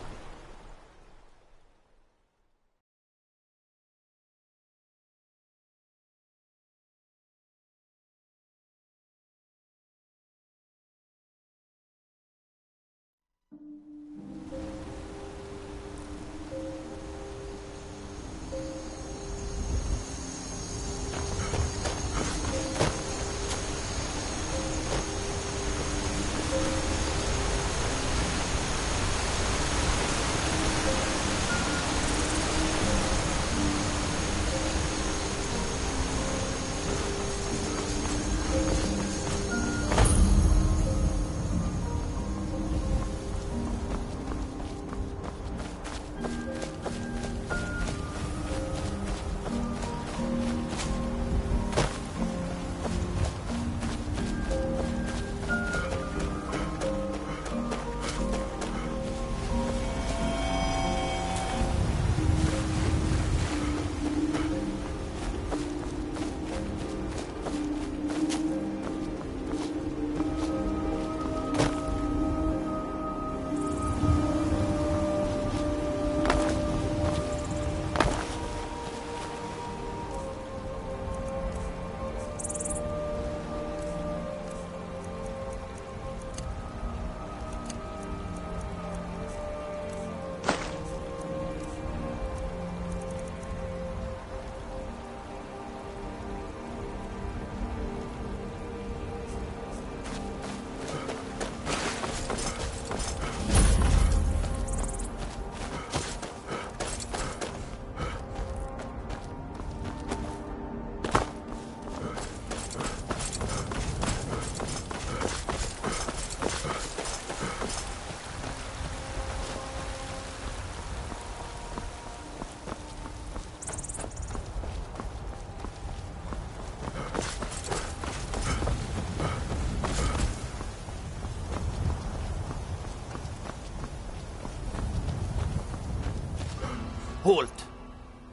Halt!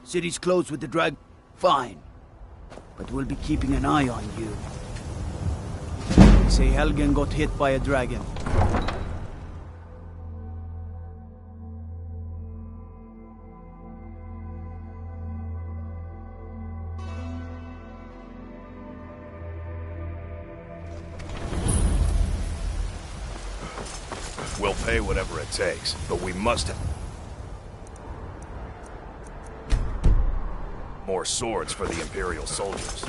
City's closed with the drag... Fine. But we'll be keeping an eye on you. Say Helgen got hit by a dragon. We'll pay whatever it takes, but we must have more swords for the Imperial soldiers.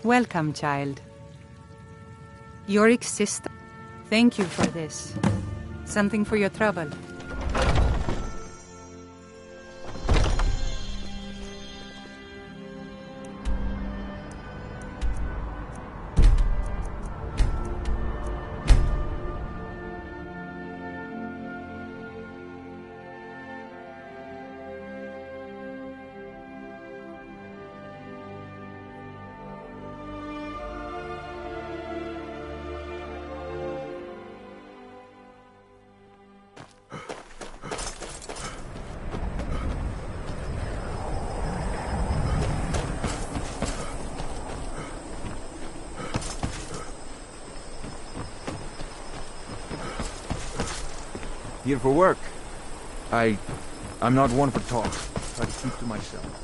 Welcome, child. Yorick's sister. Thank you for this. Something for your trouble. Here for work. I'm not one for talk. Try to keep to myself.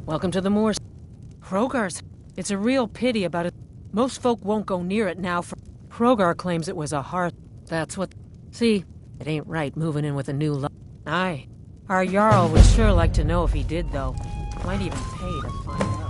Welcome to the moors. Hrogar's. It's a real pity about it. Most folk won't go near it now for... Hrogar claims it was a hearth. That's what... See, it ain't right moving in with a new lo... Aye. Our Jarl would sure like to know if he did, though. Might even pay to find out.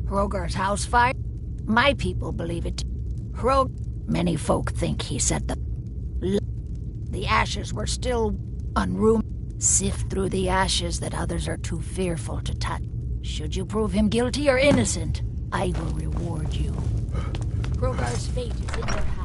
Hrogar's house fire? My people believe it. Many folk think he set the ashes were still unroomed. Sift through the ashes that others are too fearful to touch. Should you prove him guilty or innocent, I will reward you. Hrogar's fate is in your hands.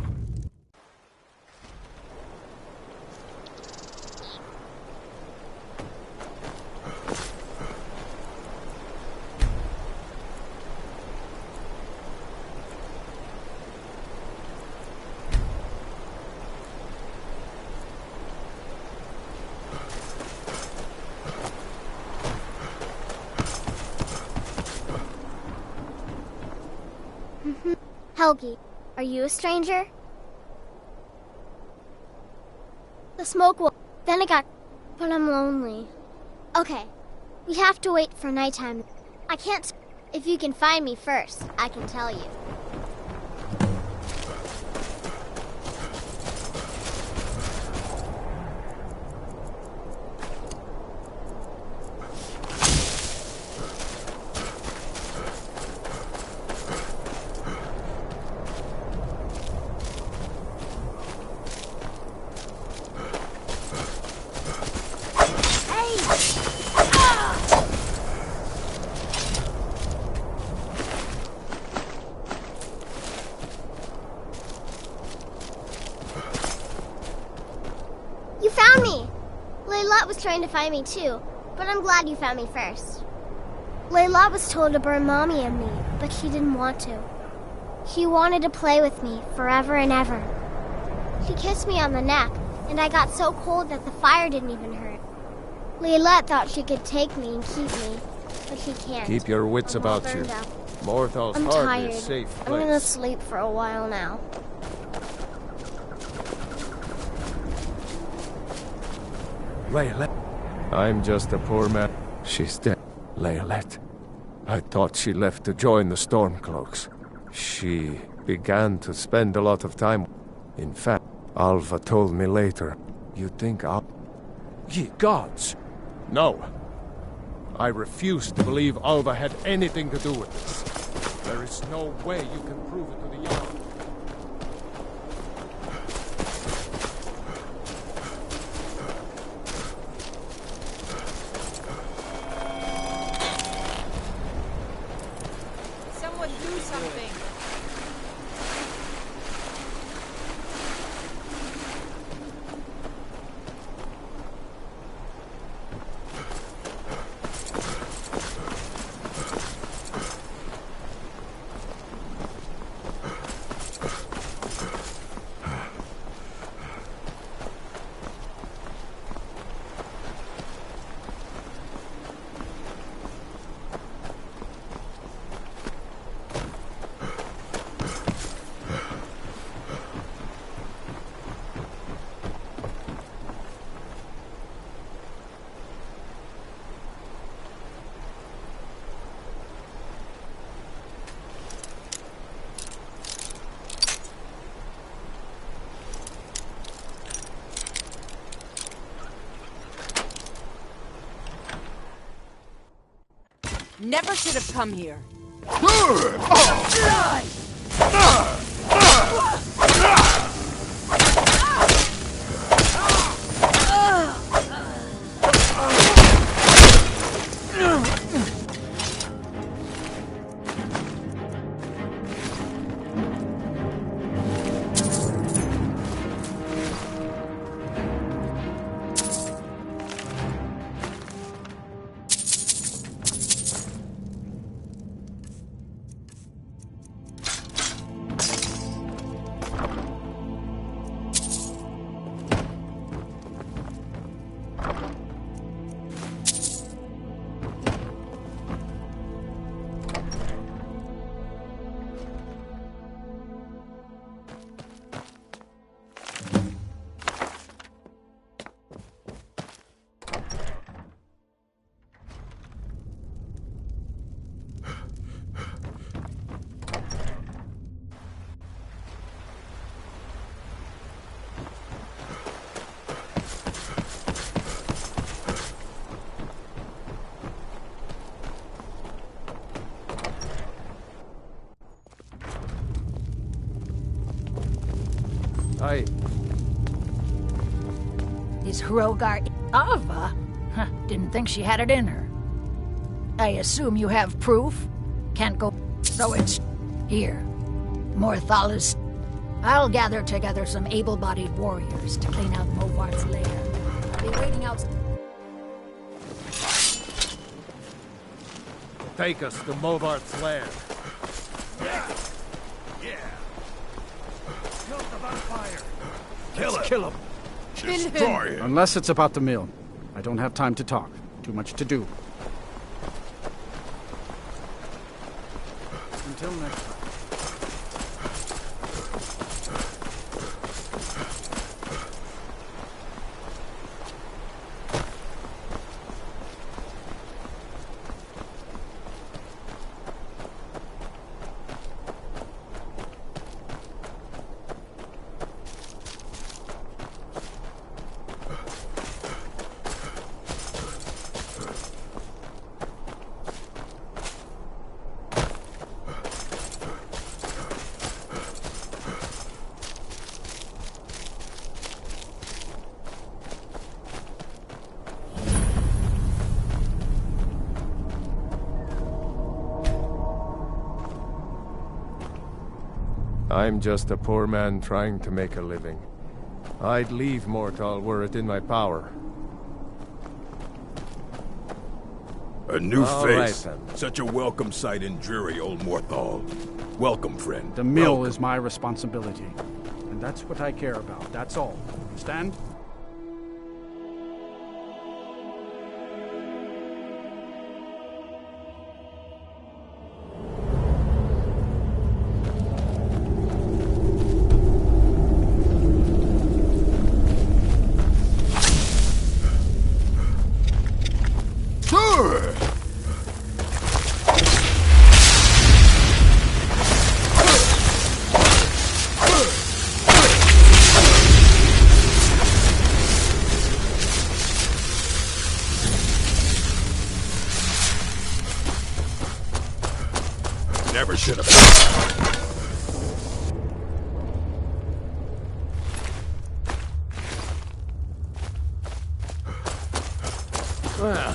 Helgi, are you a stranger? The smoke will... Then it got... But I'm lonely. Okay, we have to wait for nighttime. I can't... If you can find me first, I can tell you. Trying to find me too, but I'm glad you found me first. Layla was told to burn Mommy and me, but she didn't want to. She wanted to play with me forever and ever. She kissed me on the neck, and I got so cold that the fire didn't even hurt. Layla thought she could take me and keep me, but she can't. Keep your wits about you. Morthal's hardly a safe place. I'm gonna sleep for a while now. Layla. I'm just a poor man. She's dead. Laylet. I thought she left to join the Stormcloaks. She began to spend a lot of time. In fact, Alva told me later. You think Ye gods! No. I refuse to believe Alva had anything to do with this. There is no way you can prove it to the Jarl. Never should have come here. Is Hrogar Ava? Huh, didn't think she had it in her. I assume you have proof? Can't go... So it's... Here. Morthal is... I'll gather together some able-bodied warriors to clean out Movart's lair. I'll be waiting out... Take us to Movart's lair. Yeah. Kill the vampire. Let's kill him. Destroy him. Unless it's about the mill. I don't have time to talk. Too much to do. Until next time. I'm just a poor man trying to make a living. I'd leave Mortal were it in my power. A new All face. right, then. Such a welcome sight in dreary old Morthal. Welcome, friend. The mill is my responsibility. And that's what I care about. That's all. Understand? Never should have. Well,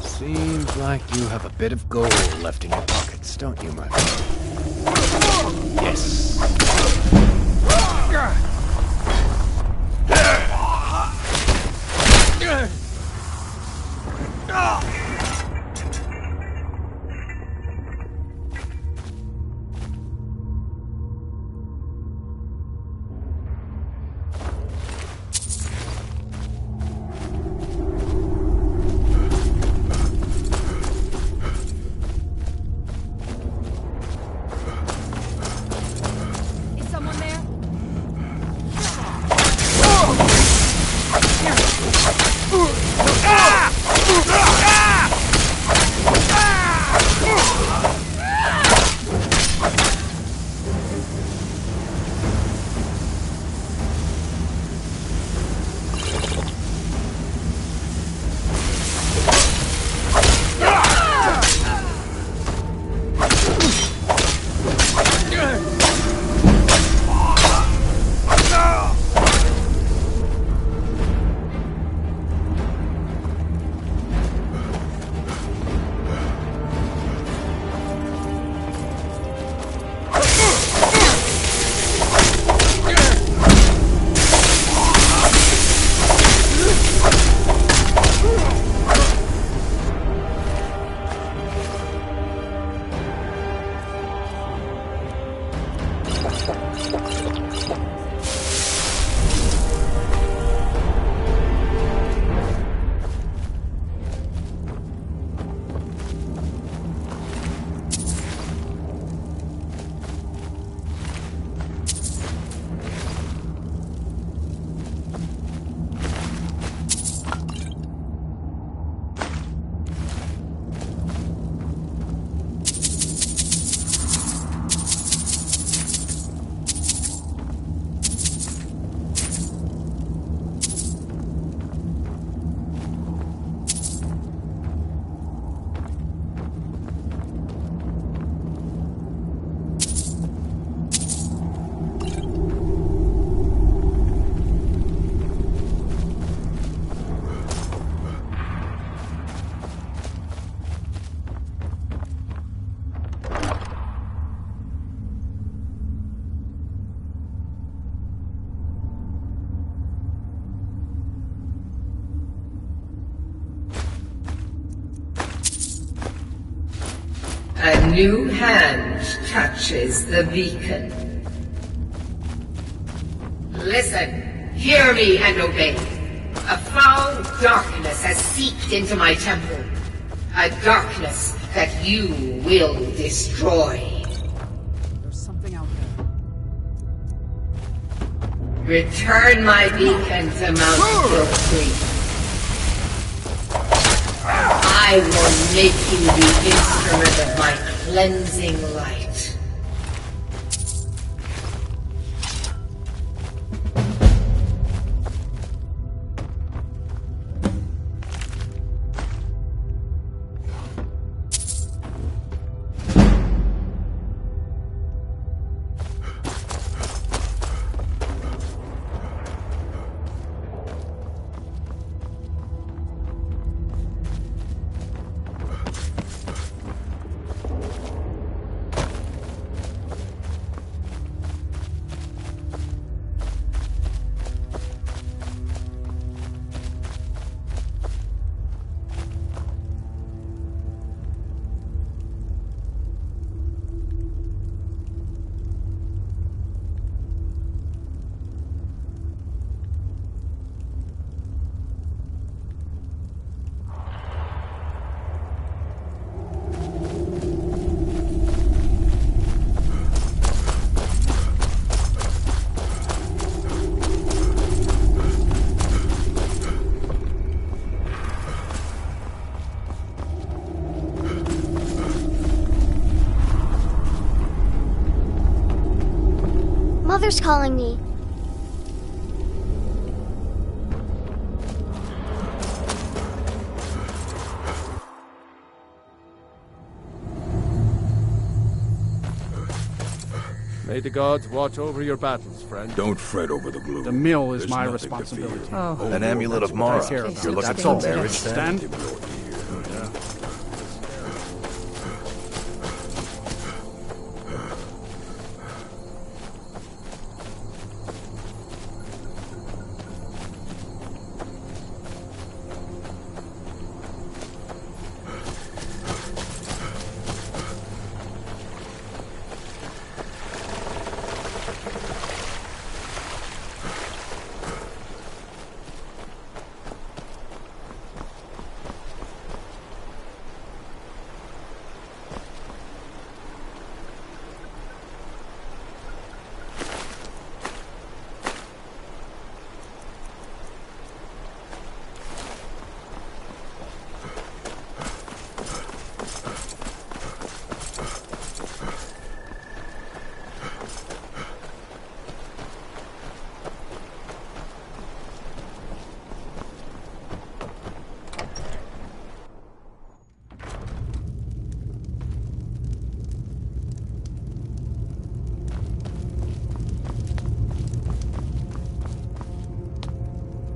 seems like you have a bit of gold left in your pockets, don't you, my friend? Yes. Ah! A new hand touches the beacon. Listen, hear me and obey. A foul darkness has seeped into my temple. A darkness that you will destroy. There's something out there. Return my beacon to Mount Brook Creek. I will make you the instrument of my cleansing light. Mother's calling me. May the gods watch over your battles, friend. Don't fret over the glue. The mill is There's my nothing to responsibility. fear. Oh. An amulet of Mara. I care You're about. looking That's for all. marriage, Stand. then?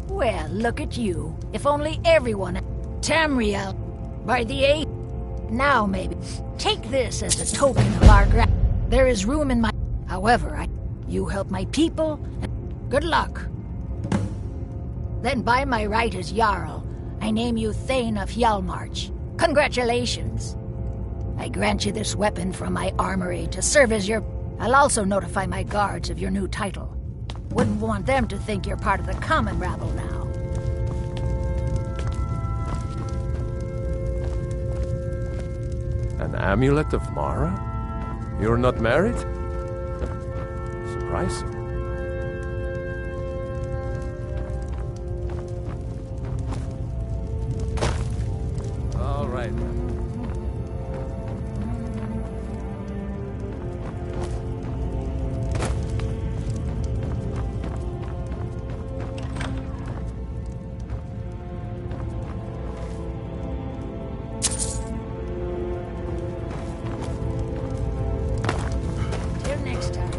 Well, look at you. If only everyone... Tamriel, by the 8th. Now, maybe. Take this as a token of our There is room in my... However, you help my people, and good luck. Then by my right as Jarl, I name you Thane of Hjalmarch. Congratulations. I grant you this weapon from my armory to serve as your... I'll also notify my guards of your new title. Wouldn't want them to think you're part of the common rabble now. An amulet of Mara? You're not married? Surprising. All right. Till next time.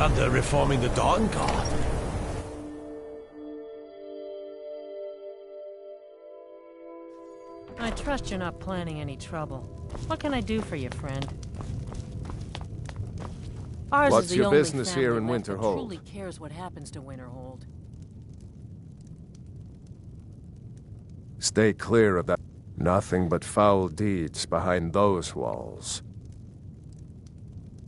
under reforming the Dawn Guard. I trust you're not planning any trouble. What can I do for you, friend? Ours What's is the your only business family here in left that Winterhold? truly cares what happens to Winterhold. Stay clear of that. Nothing but foul deeds behind those walls.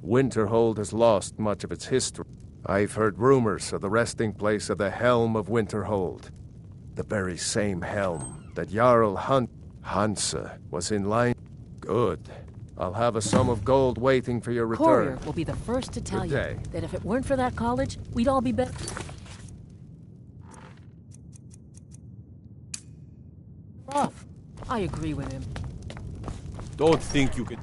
Winterhold has lost much of its history. I've heard rumors of the resting place of the Helm of Winterhold. The very same helm that Jarl Hansa was in line. Good. I'll have a sum of gold waiting for your return. Courier will be the first to tell Good you day. that if it weren't for that college, we'd all be better off. I agree with him. Don't think you can...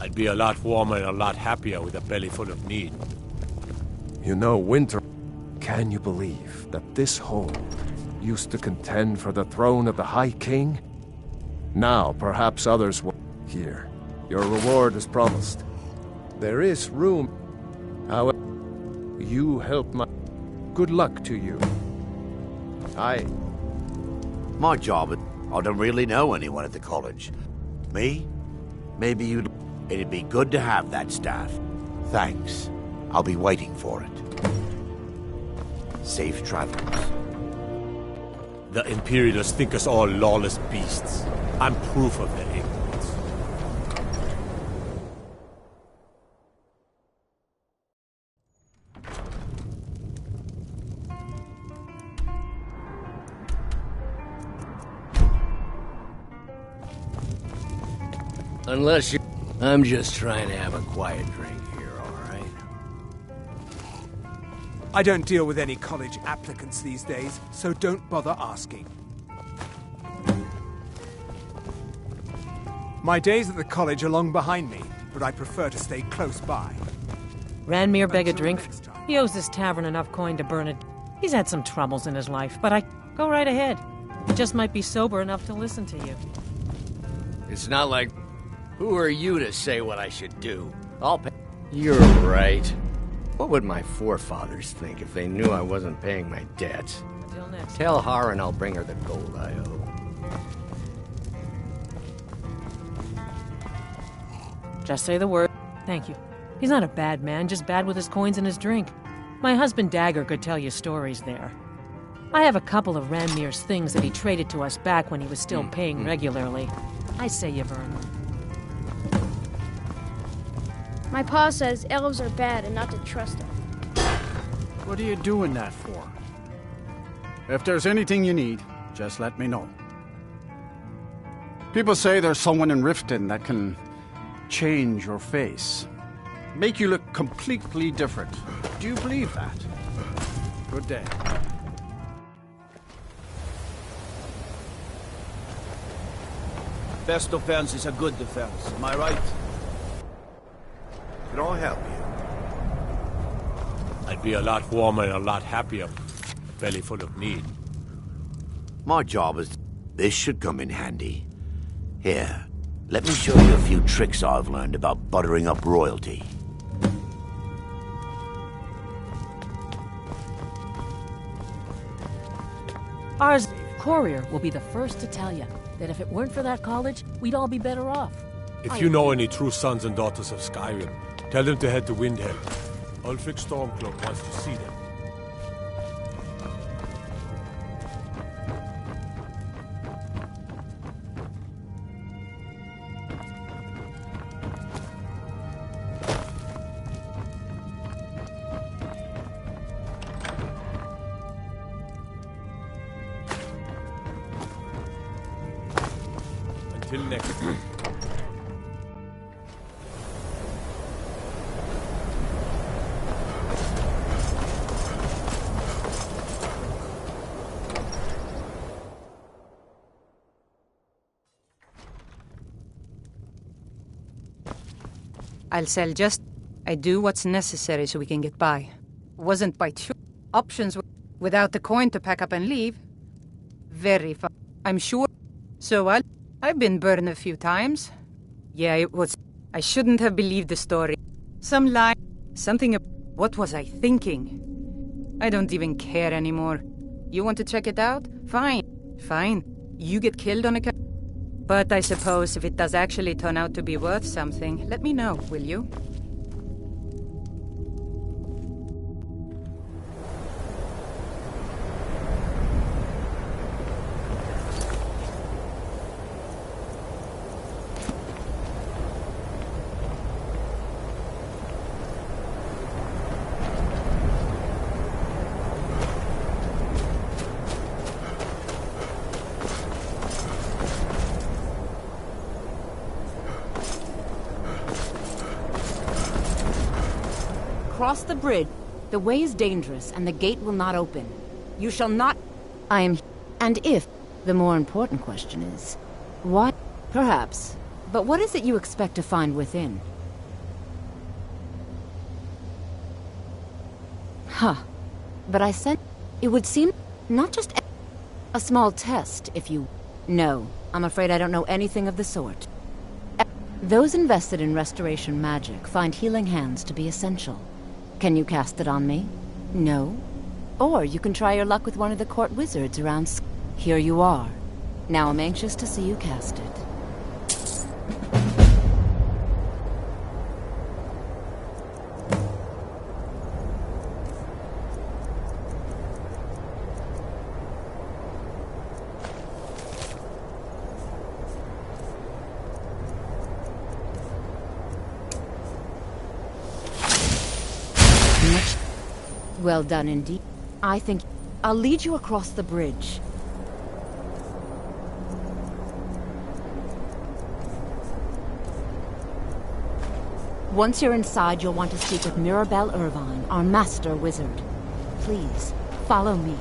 I'd be a lot warmer and a lot happier with a belly full of meat. You know, Winter, can you believe that this hole used to contend for the throne of the High King? Now, perhaps others will. Here, your reward is promised. There is room. However, you help my... Good luck to you. My job is... I don't really know anyone at the college. Me? Maybe you'd... It'd be good to have that staff. Thanks. I'll be waiting for it. Safe travels. The Imperialists think us all lawless beasts. I'm proof of their ignorance. Unless you... I'm just trying to have a quiet drink here, all right? I don't deal with any college applicants these days, so don't bother asking. My days at the college are long behind me, but I prefer to stay close by. Ranmir beg a drink? He owes this tavern enough coin to burn it. He's had some troubles in his life, but go right ahead. He just might be sober enough to listen to you. It's not like... Who are you to say what I should do? I'll pay... You're right. What would my forefathers think if they knew I wasn't paying my debts? Until next. Tell Har and I'll bring her the gold I owe. Just say the word. Thank you. He's not a bad man, just bad with his coins and his drink. My husband Dagger could tell you stories there. I have a couple of Ranmir's things that he traded to us back when he was still paying regularly. I say you burn them. My pa says elves are bad and not to trust them. What are you doing that for? If there's anything you need, just let me know. People say there's someone in Riften that can change your face. Make you look completely different. Do you believe that? Good day. Best defense is a good defense, am I right? Can I help you? I'd be a lot warmer and a lot happier. Belly full of meat. My job is... This should come in handy. Here, let me show you a few tricks I've learned about buttering up royalty. Ours courier will be the first to tell you that if it weren't for that college, we'd all be better off. If you know any true sons and daughters of Skyrim, tell them to head to Windhelm. Ulfric Stormcloak wants to see them. Until next time. I'll sell just... I do what's necessary so we can get by. Wasn't by choice. Options without the coin to pack up and leave. Very fun. I'm sure. So I've been burned a few times. Yeah, it was... I shouldn't have believed the story. Some lie. Something... What was I thinking? I don't even care anymore. You want to check it out? Fine. Fine. You get killed on a... But I suppose if it does actually turn out to be worth something, let me know, will you? cross the bridge. The way is dangerous, and the gate will not open. You shall not... I am... And if... The more important question is... What? Perhaps. But what is it you expect to find within? Huh. But I sent... It would seem... Not just... A small test, if you... No. I'm afraid I don't know anything of the sort. Those invested in restoration magic find healing hands to be essential. Can you cast it on me? No? Or you can try your luck with one of the court wizards around... Here you are. Now I'm anxious to see you cast it. Well done indeed. I think I'll lead you across the bridge. Once you're inside, you'll want to speak with Mirabelle Irvine, our master wizard. Please, follow me.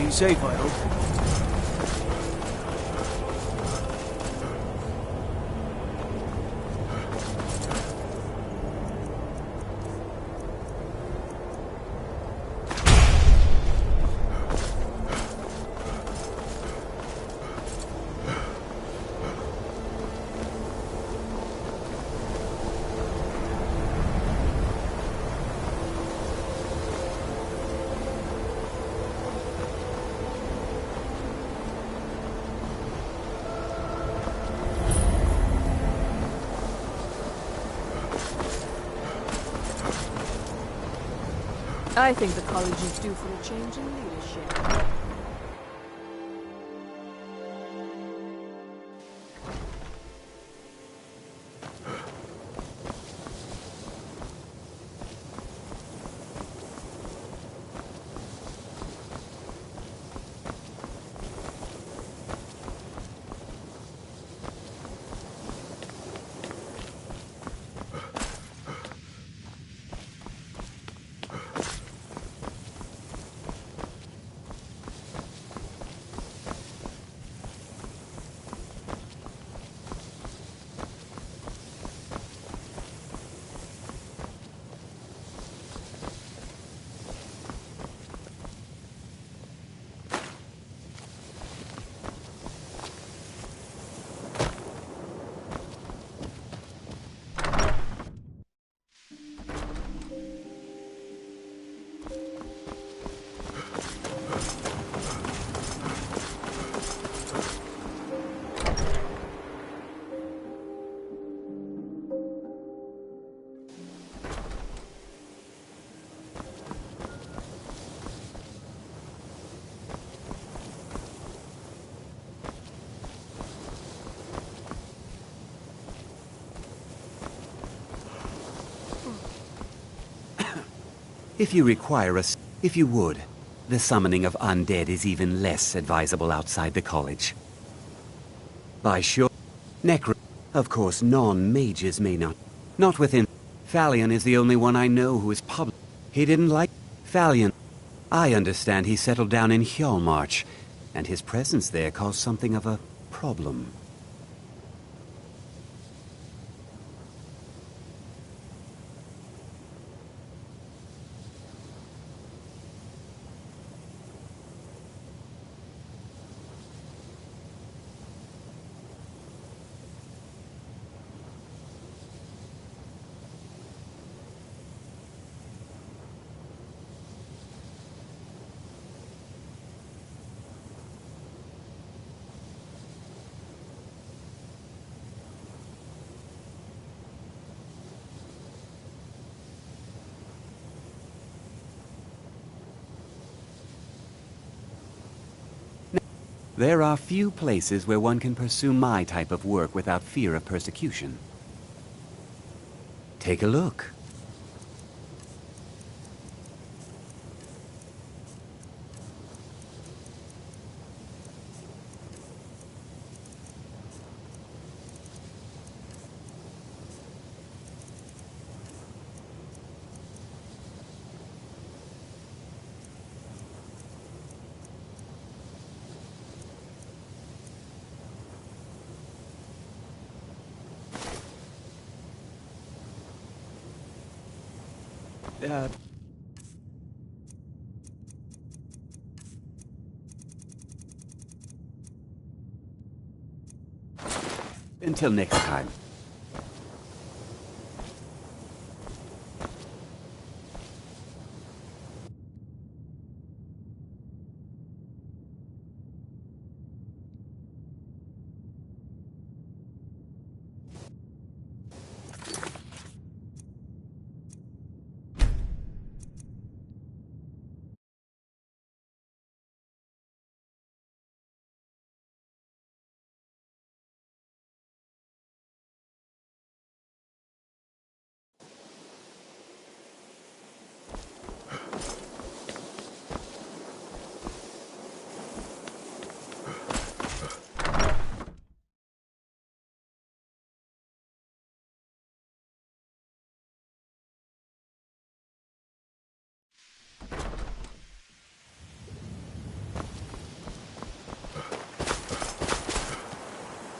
Be safe, I hope. I think the college is due for a change in leadership. If you require us, if you would, the summoning of undead is even less advisable outside the college. By sure, of course, non-mages may not. Not within. Phalion is the only one I know who is public. He didn't like Phalion. I understand he settled down in Hjalmarch, and his presence there caused something of a problem. There are few places where one can pursue my type of work without fear of persecution. Take a look. Until next time.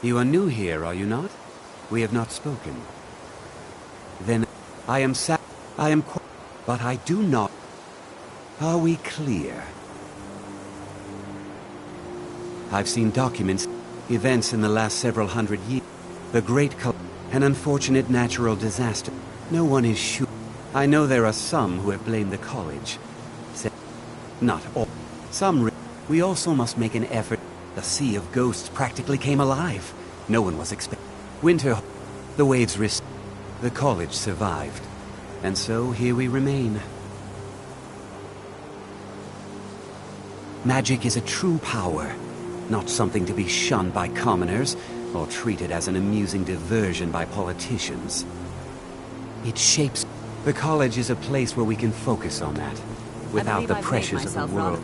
You are new here, are you not? We have not spoken. Then I am but I do not. Are we clear? I've seen documents, events in the last several hundred years. The Great an unfortunate natural disaster. No one is sure. I know there are some who have blamed the college. Not all. We also must make an effort. The Sea of Ghosts practically came alive. No one was expecting. Winter, the waves the college survived. And so here we remain. Magic is a true power, not something to be shunned by commoners or treated as an amusing diversion by politicians. It shapes. The college is a place where we can focus on that, without the pressures of the world.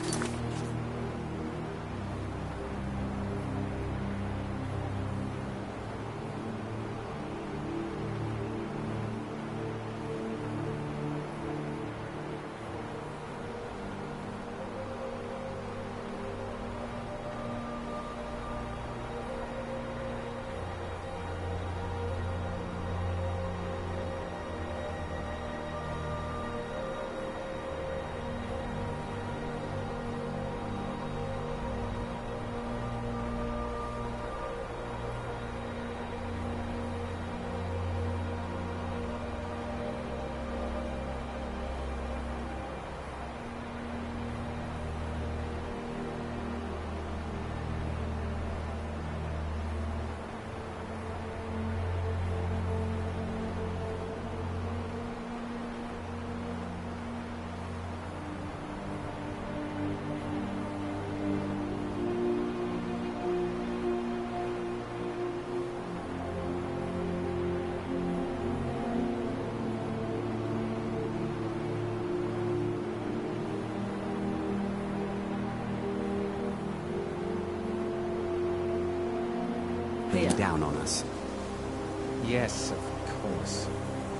Down on us. Yes, of course.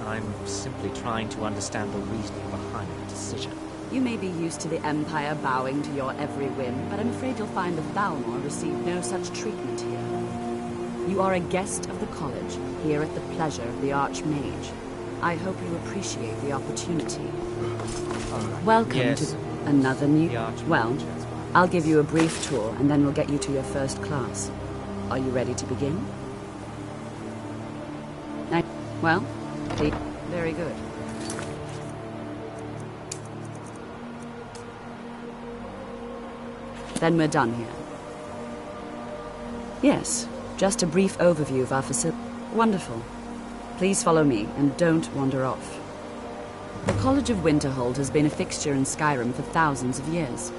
I'm simply trying to understand the reasoning behind the decision. You may be used to the Empire bowing to your every whim, but I'm afraid you'll find the Thalmor received no such treatment here. You are a guest of the college, here at the pleasure of the Archmage. I hope you appreciate the opportunity. Welcome to another new... Well, I'll give you a brief tour, and then we'll get you to your first class. Are you ready to begin? Well, very good. Then we're done here. Yes, just a brief overview of our facility. Wonderful. Please follow me, and don't wander off. The College of Winterhold has been a fixture in Skyrim for thousands of years.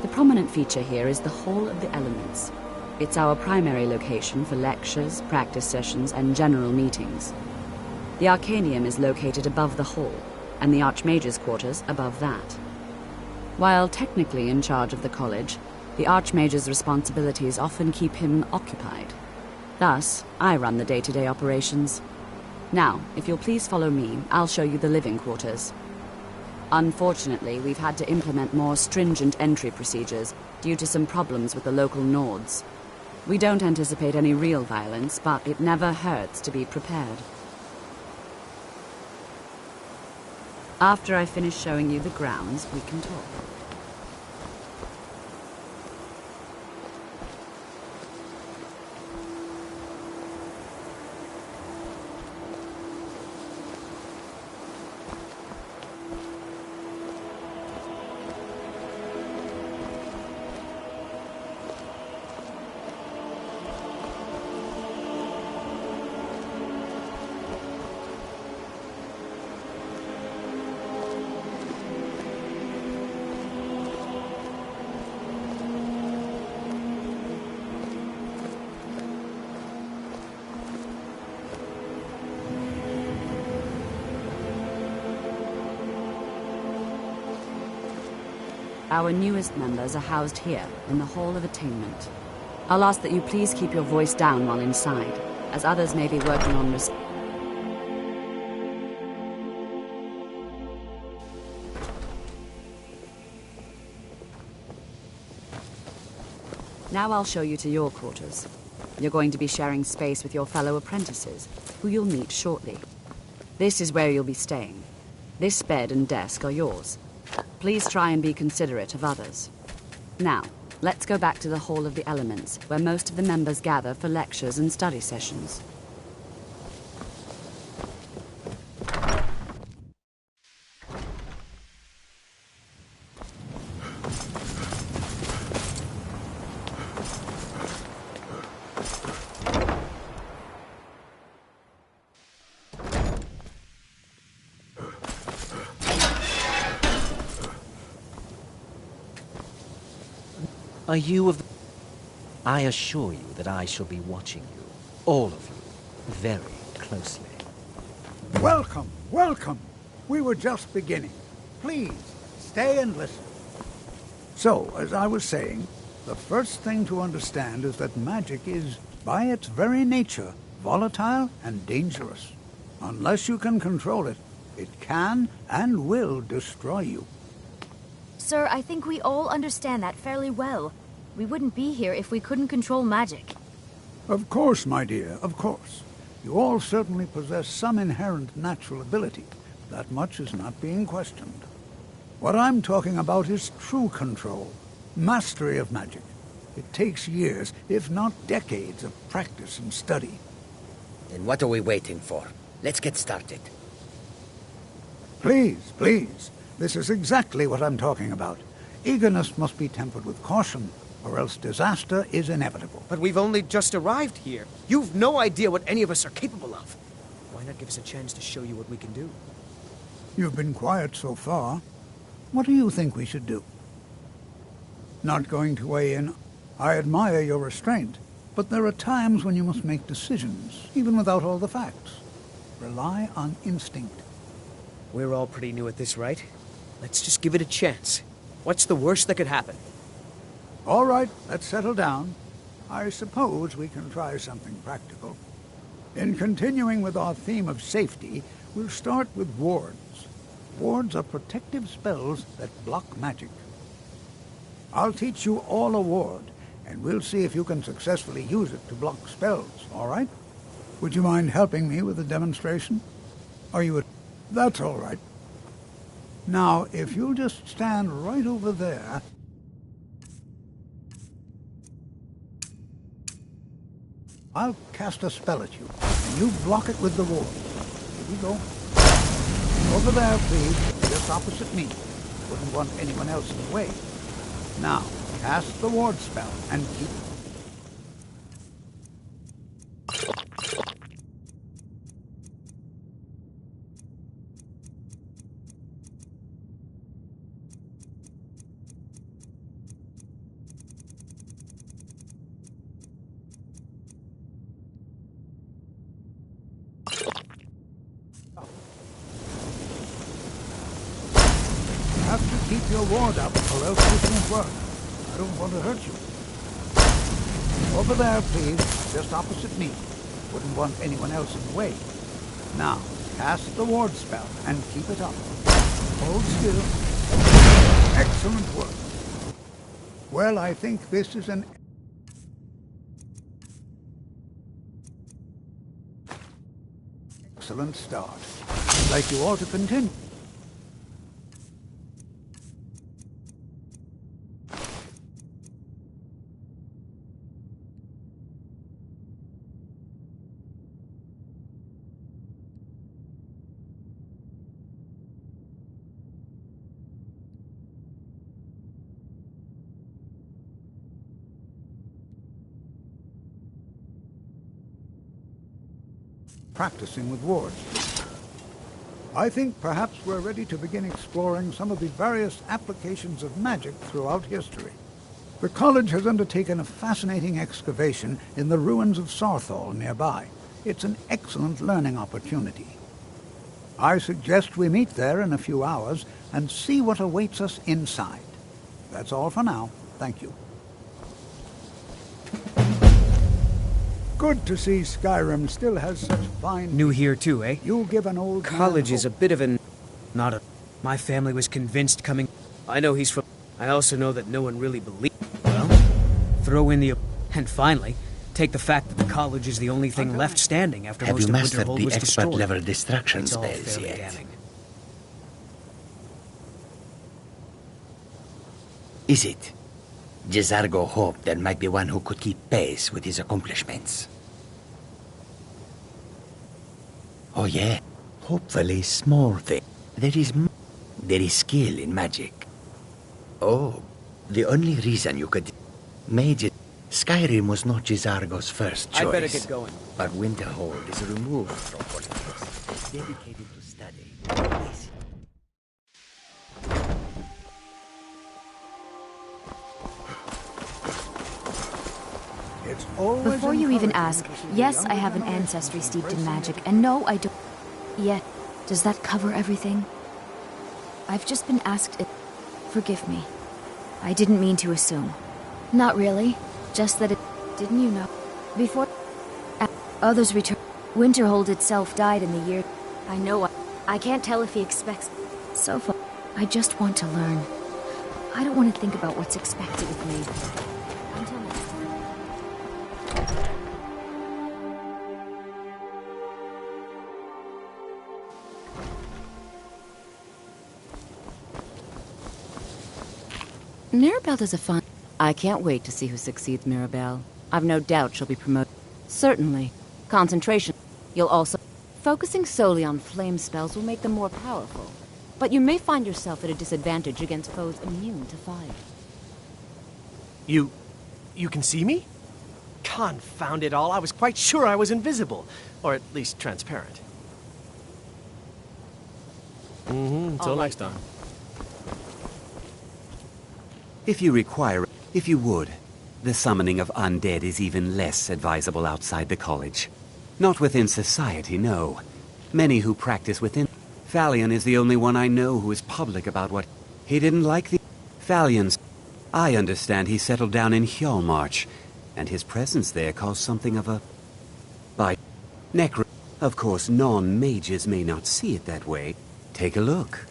The prominent feature here is the Hall of the Elements. It's our primary location for lectures, practice sessions, and general meetings. The Arcanium is located above the hall, and the Archmage's quarters above that. While technically in charge of the college, the Archmage's responsibilities often keep him occupied. Thus, I run the day-to-day operations. Now, if you'll please follow me, I'll show you the living quarters. Unfortunately, we've had to implement more stringent entry procedures due to some problems with the local Nords. We don't anticipate any real violence, but it never hurts to be prepared. After I finish showing you the grounds, we can talk. Our newest members are housed here, in the Hall of Attainment. I'll ask that you please keep your voice down while inside, as others may be working on Now I'll show you to your quarters. You're going to be sharing space with your fellow apprentices, who you'll meet shortly. This is where you'll be staying. This bed and desk are yours. Please try and be considerate of others. Now, let's go back to the Hall of the Elements, where most of the members gather for lectures and study sessions. Are you of the... I assure you that I shall be watching you, all of you, very closely. Welcome, welcome. We were just beginning. Please, stay and listen. So, as I was saying, the first thing to understand is that magic is, by its very nature, volatile and dangerous. Unless you can control it, it can and will destroy you. Sir, I think we all understand that fairly well. We wouldn't be here if we couldn't control magic. Of course, my dear, of course. You all certainly possess some inherent natural ability. That much is not being questioned. What I'm talking about is true control, mastery of magic. It takes years, if not decades, of practice and study. Then what are we waiting for? Let's get started. Please, please. This is exactly what I'm talking about. Eagerness must be tempered with caution, or else disaster is inevitable. But we've only just arrived here. You've no idea what any of us are capable of. Why not give us a chance to show you what we can do? You've been quiet so far. What do you think we should do? Not going to weigh in. I admire your restraint, but there are times when you must make decisions, even without all the facts. Rely on instinct. We're all pretty new at this, right? Let's just give it a chance. What's the worst that could happen? All right, let's settle down. I suppose we can try something practical. In continuing with our theme of safety, we'll start with wards. Wards are protective spells that block magic. I'll teach you all a ward, and we'll see if you can successfully use it to block spells, all right? Would you mind helping me with the demonstration? Are you That's all right. Now, if you'll just stand right over there... I'll cast a spell at you, and you block it with the ward. Here we go. Over there, please, just opposite me. Wouldn't want anyone else in the way. Now, cast the ward spell, and keep... Keep your ward up, or else this won't work. I don't want to hurt you. Over there, please, just opposite me. Wouldn't want anyone else in the way. Now, cast the ward spell, and keep it up. Hold still. Excellent work. Well, I think this is an... excellent start. I'd like you all to continue. Practicing with wards. I think perhaps we're ready to begin exploring some of the various applications of magic throughout history. The college has undertaken a fascinating excavation in the ruins of Sarthal nearby. It's an excellent learning opportunity. I suggest we meet there in a few hours and see what awaits us inside. That's all for now. Thank you. Good to see Skyrim still has such fine... New here too, eh? You'll give an old College is a bit of an... not a... My family was convinced coming... I know he's from... I also know that no one really believed... Well, throw in the... And finally, Take the fact that the college is the only thing left standing after Have most you of mastered Winterhold the was destroyed. expert-level distraction It's all spells fairly yet? damning. Is it? Jizargo hoped there might be one who could keep pace with his accomplishments. Oh yeah, hopefully small thing. There is skill in magic. Oh, the only reason you could... Mage... Skyrim was not Jizargo's first choice. I'd better get going. But Winterhold is removed from politics, dedicated to study. It's always Before you even encouraging ask, to see the yes, younger I have an generation ancestry steeped in embracing magic, and no, I don't... Yet, does that cover everything? I've just been asked it. Forgive me. I didn't mean to assume. Not really. Just that it... Didn't you know? Before... Others returned. Winterhold itself died in the year... I know. I can't tell if he expects... So far, I just want to learn. I don't want to think about what's expected of me. Until next time. Mirabelle does a fine... I can't wait to see who succeeds Mirabelle. I've no doubt she'll be promoted. Certainly. Concentration. You'll also... Focusing solely on flame spells will make them more powerful. But you may find yourself at a disadvantage against foes immune to fire. You can see me? Confound it all, I was quite sure I was invisible. Or at least transparent. Until next time. If you would, the summoning of undead is even less advisable outside the college. Not within society, no. Many who practice within... Thalion is the only one I know who is public about what... He didn't like the... Thalion's... I understand he settled down in Hjalmarch, and his presence there caused something of a... Of course, non-mages may not see it that way. Take a look.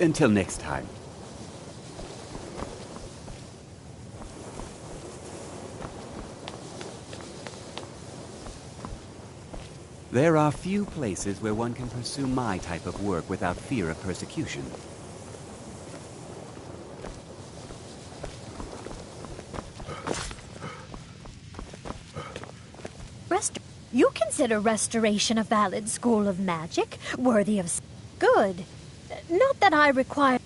Until next time. There are few places where one can pursue my type of work without fear of persecution. You consider restoration a valid school of magic, worthy of good. Not that I require...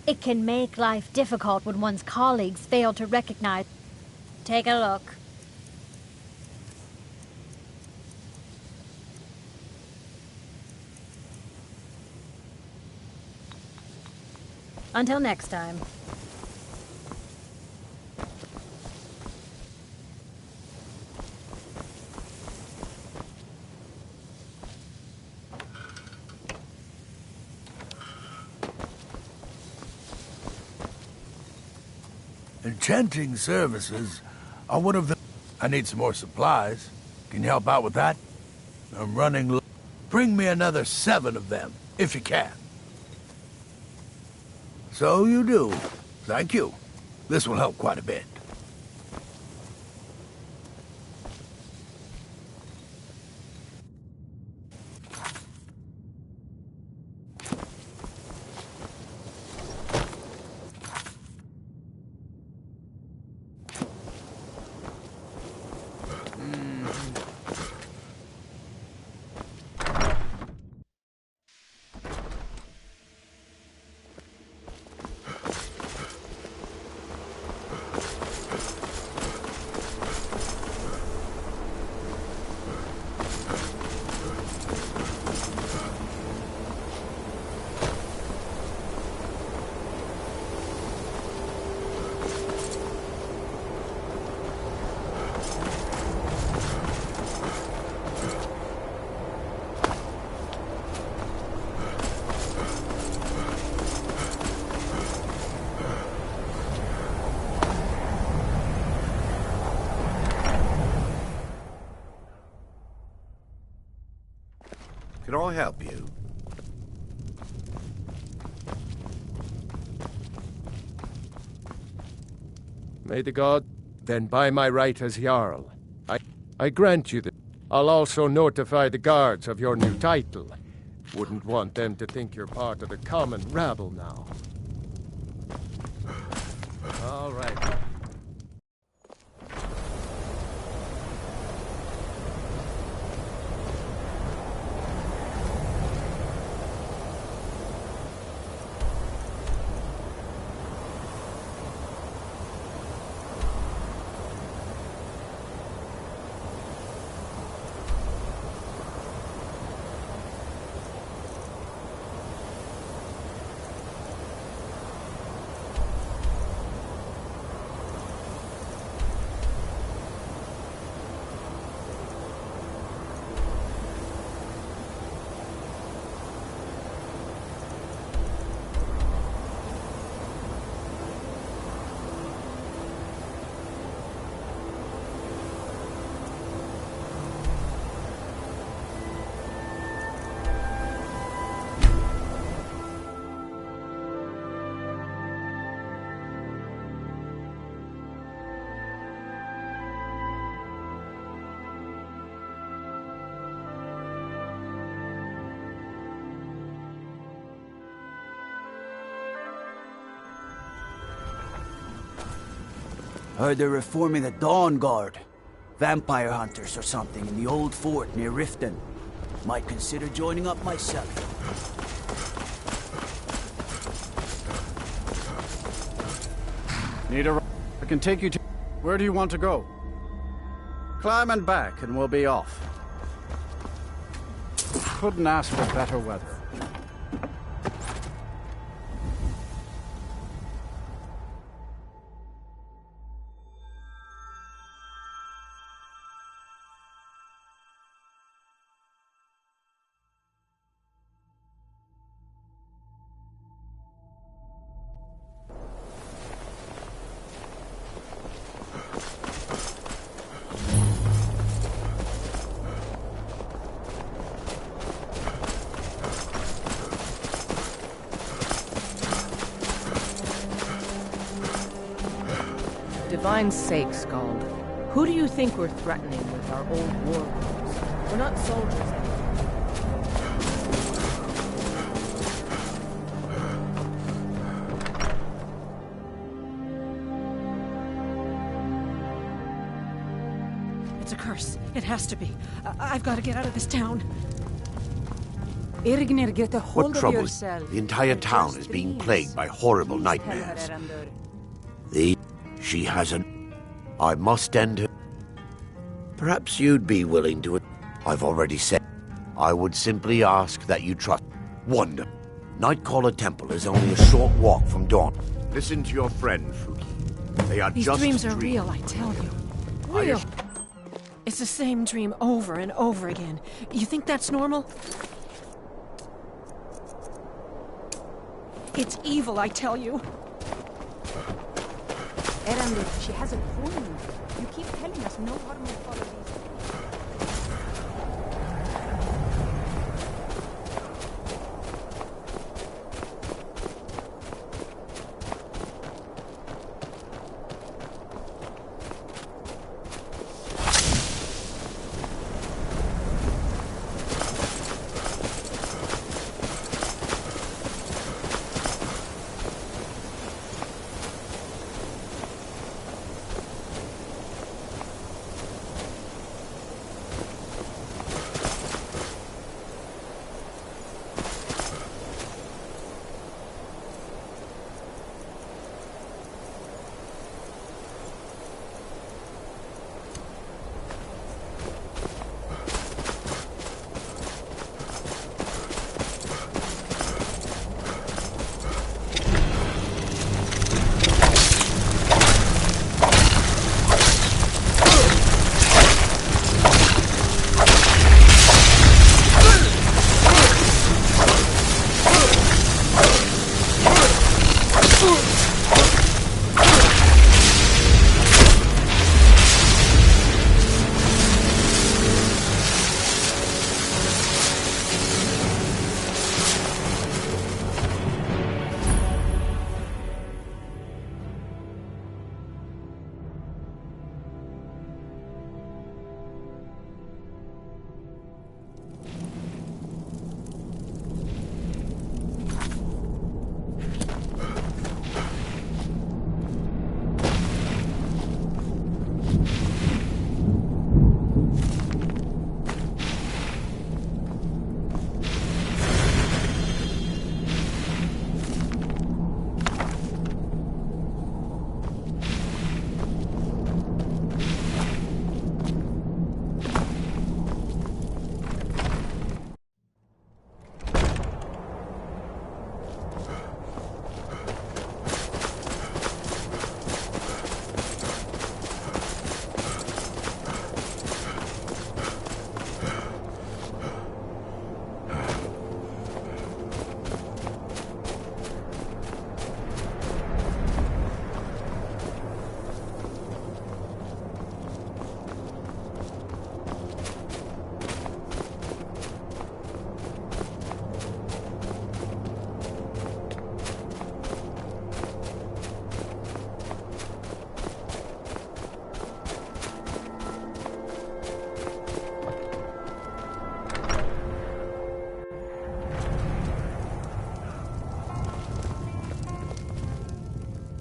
It can make life difficult when one's colleagues fail to recognize... Take a look. Until next time. Enchanting services are one of the... I need some more supplies. Can you help out with that? I'm running low. Bring me another 7 of them, if you can. So you do. Thank you. This will help quite a bit. Can I help you? May the god... Then by my right as Jarl, I grant you that. I'll also notify the guards of your new title. Wouldn't want them to think you're part of the common rabble now. All right. Heard they're reforming the Dawn Guard. Vampire hunters or something in the old fort near Riften. Might consider joining up myself. Need a... I can take you to... Where do you want to go? Climb and back and we'll be off. Couldn't ask for better weather. Divine's sake, Skald. Who do you think we're threatening with our old war wounds? We're not soldiers anymore. It's a curse. It has to be. I've got to get out of this town. Irgnir, get a hold What of trouble? yourself. The entire town is being plagued by horrible nightmares. She hasn't. I must end her. Perhaps you'd be willing to... I've already said. I would simply ask that you trust. Wonder. Nightcaller Temple is only a short walk from Dawn. Listen to your friend, Fruki. They are These just dreams are real, I tell you. Real. It's the same dream over and over again. You think that's normal? It's evil, I tell you. Erandir, she has a point. You keep telling us no harm will follow these.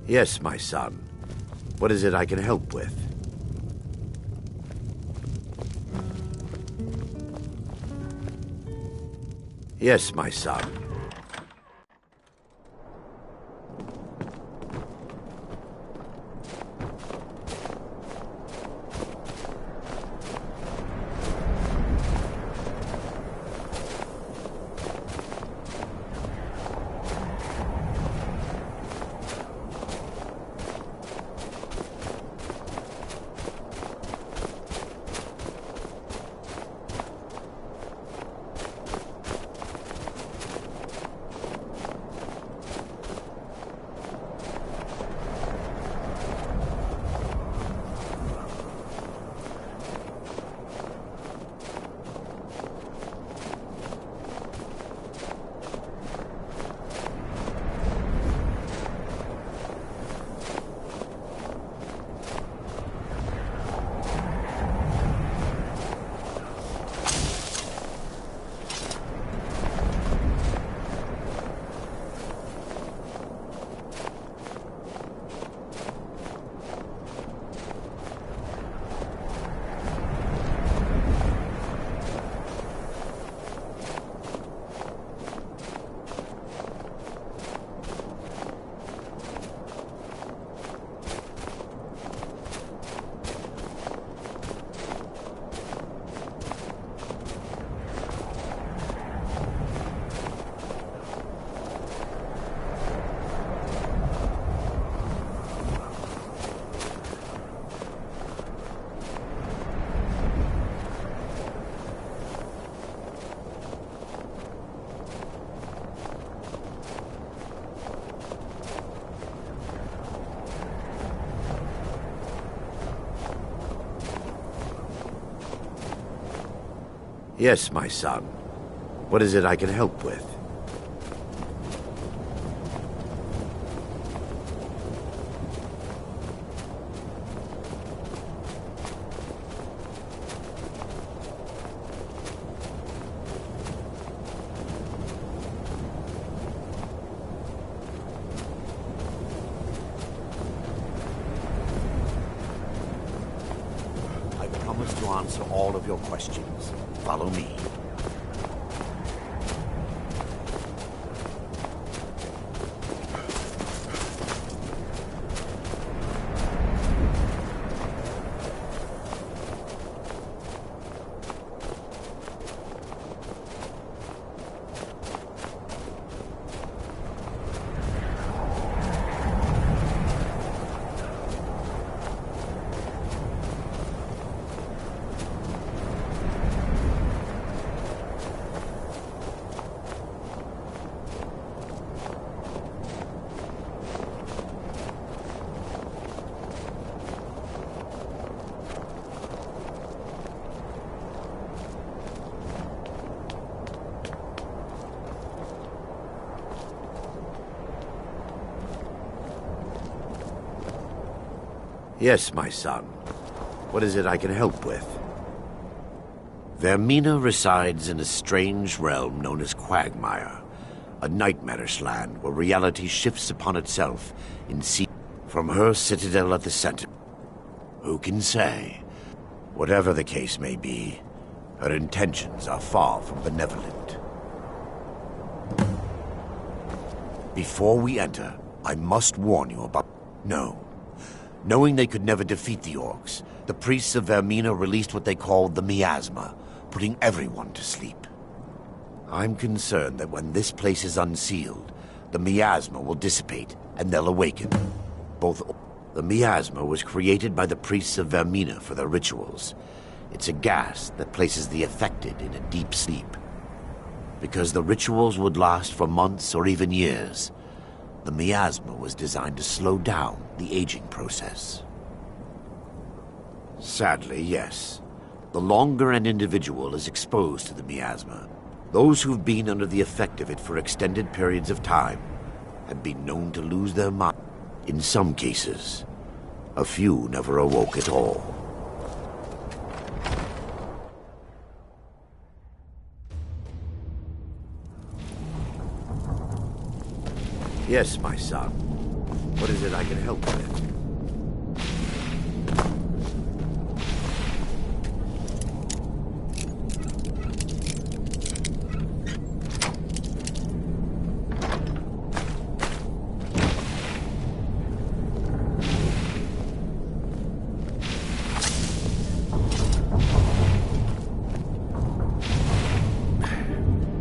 Yes, my son. What is it I can help with? Yes, my son. Yes, my son. What is it I can help with? I promise to answer all of your questions. Follow me. Yes, my son. What is it I can help with? Vermina resides in a strange realm known as Quagmire, a nightmarish land where reality shifts upon itself in from her citadel at the center. Who can say? Whatever the case may be, her intentions are far from benevolent. Before we enter, I must warn you about... No. Knowing they could never defeat the orcs, the priests of Vermina released what they called the miasma, putting everyone to sleep. I'm concerned that when this place is unsealed, the miasma will dissipate and they'll awaken. The miasma was created by the priests of Vermina for their rituals. It's a gas that places the affected in a deep sleep. Because the rituals would last for months or even years, the miasma was designed to slow down the aging process. Sadly, yes. The longer an individual is exposed to the miasma, those who've been under the effect of it for extended periods of time have been known to lose their mind. In some cases, a few never awoke at all. Yes, my son. What is it I can help with?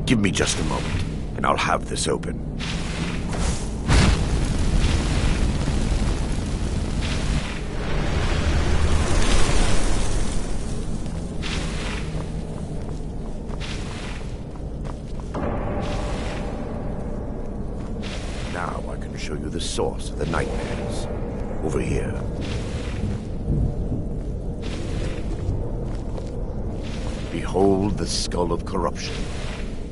Give me just a moment, and I'll have this open. Now I can show you the source of the nightmares. Over here. Behold the skull of corruption.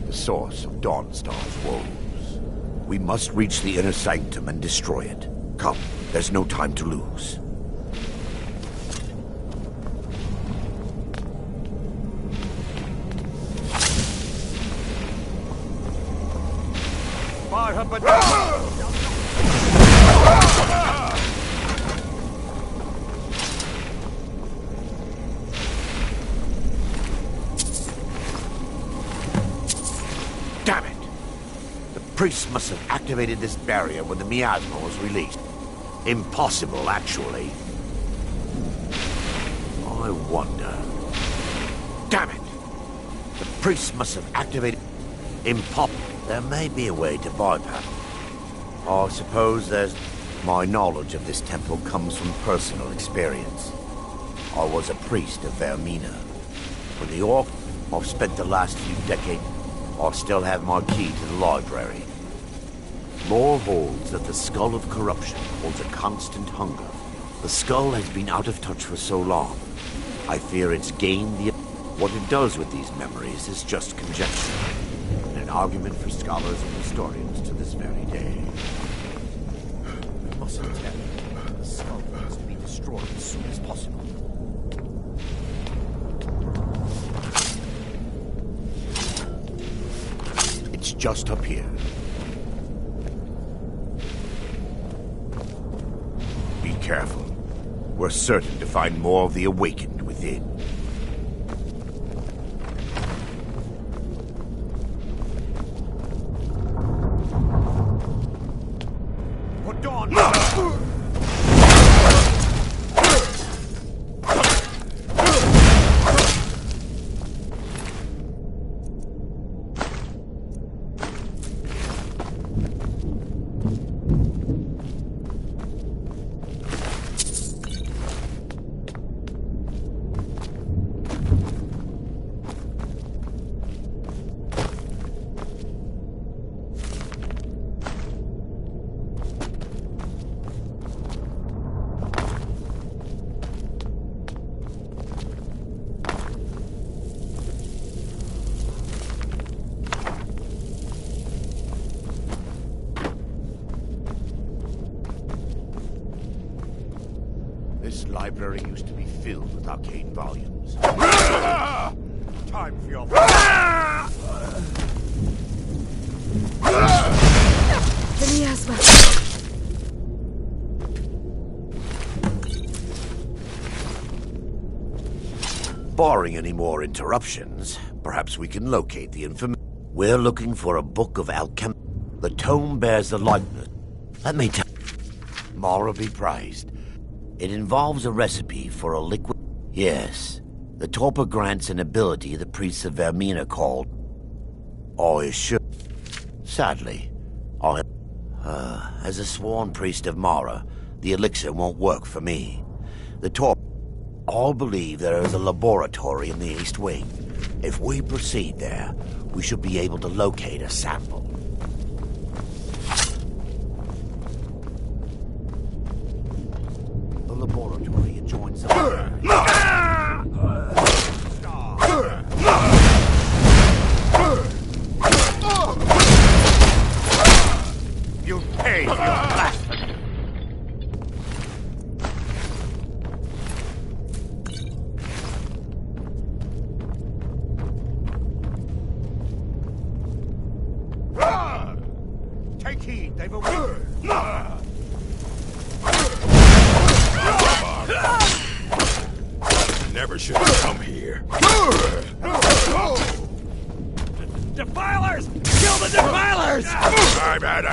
The source of Dawnstar's woes. We must reach the inner sanctum and destroy it. Come, there's no time to lose. Damn it! The priest must have activated this barrier when the miasma was released. Impossible, actually. I wonder... Damn it! The priest must have activated... There may be a way to bypass. I suppose there's... My knowledge of this temple comes from personal experience. I was a priest of Vermina. When the Orc, I've spent the last few decades... I still have my key to the library. Lore holds that the skull of corruption holds a constant hunger. The skull has been out of touch for so long. I fear it's gained the... What it does with these memories is just conjecture. And an argument for scholars and historians to this very day. We mustn't tell him. The skull needs to be destroyed as soon as possible. It's just up here. Be careful. We're certain to find more of the awakened within. Put on! This library used to be filled with arcane volumes. Time for your... The miasma. Barring any more interruptions, perhaps we can locate the information. We're looking for a book of alchemy. The tome bears the likeness. Let me tell you. Mara be praised. It involves a recipe for a liquid... Yes. The torpor grants an ability the priests of Vermina called... I assure... Sadly, I... as a sworn priest of Mara, the elixir won't work for me. The torpor... I believe there is a laboratory in the East Wing. If we proceed there, we should be able to locate a sample. The laboratory adjoins the... You pay for your blasphemy! Take heed, they've awakened. never should have come here. Defilers! Kill the defilers! I'm at it.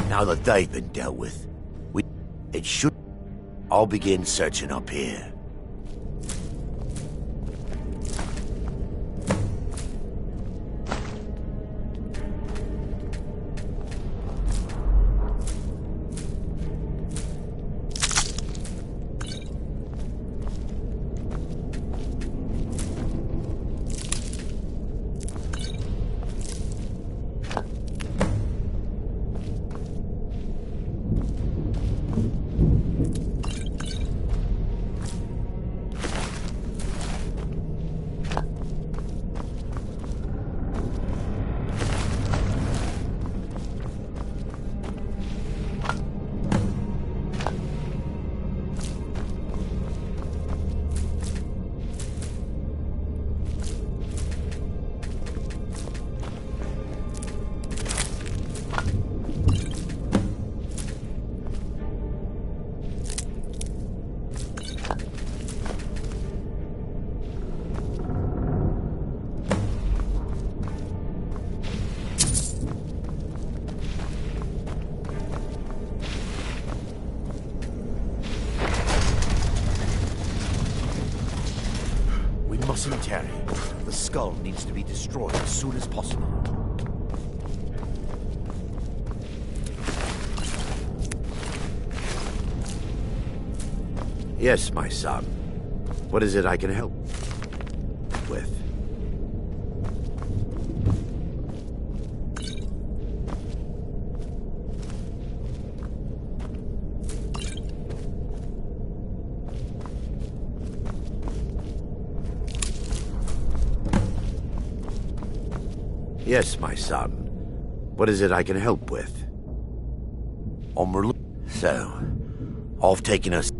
Now that they've been dealt with, it should... I'll begin searching up here. Mustn't tarry. The skull needs to be destroyed as soon as possible. Yes, my son. What is it I can help with? Yes, my son. What is it I can help with? So, off taking us...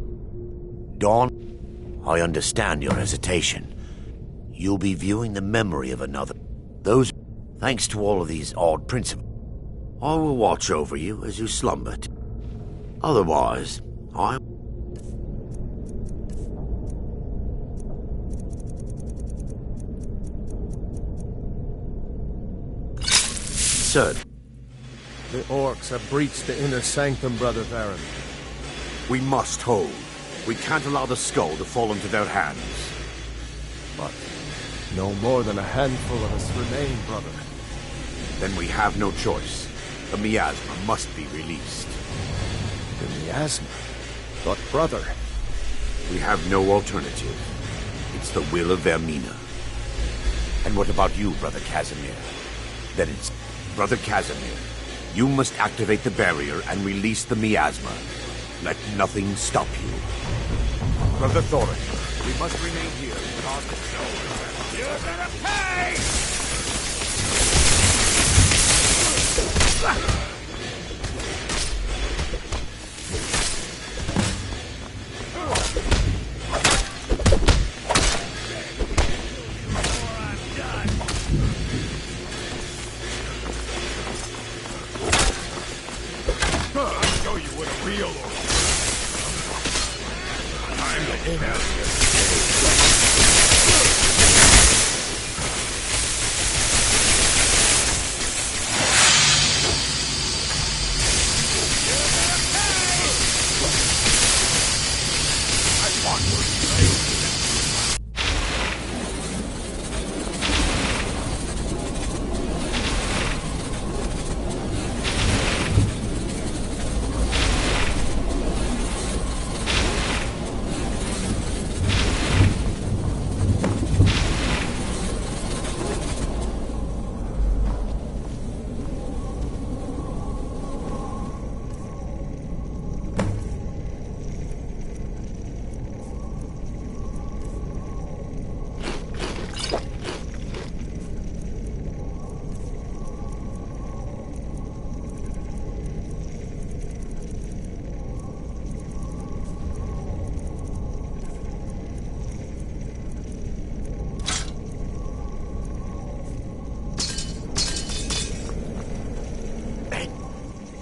Dawn, I understand your hesitation. You'll be viewing the memory of another. Thanks to all of these odd principles, I will watch over you as you slumber. Otherwise, I... Sir. The orcs have breached the inner sanctum, Brother Varen. We must hold. We can't allow the skull to fall into their hands. But no more than a handful of us remain, brother. Then we have no choice. The miasma must be released. The miasma? But brother... We have no alternative. It's the will of Vermina. And what about you, Brother Casimir? Then it's... Brother Casimir, you must activate the barrier and release the miasma. Let nothing stop you. Brother Thorin, we must remain here because the soul... You're gonna pay!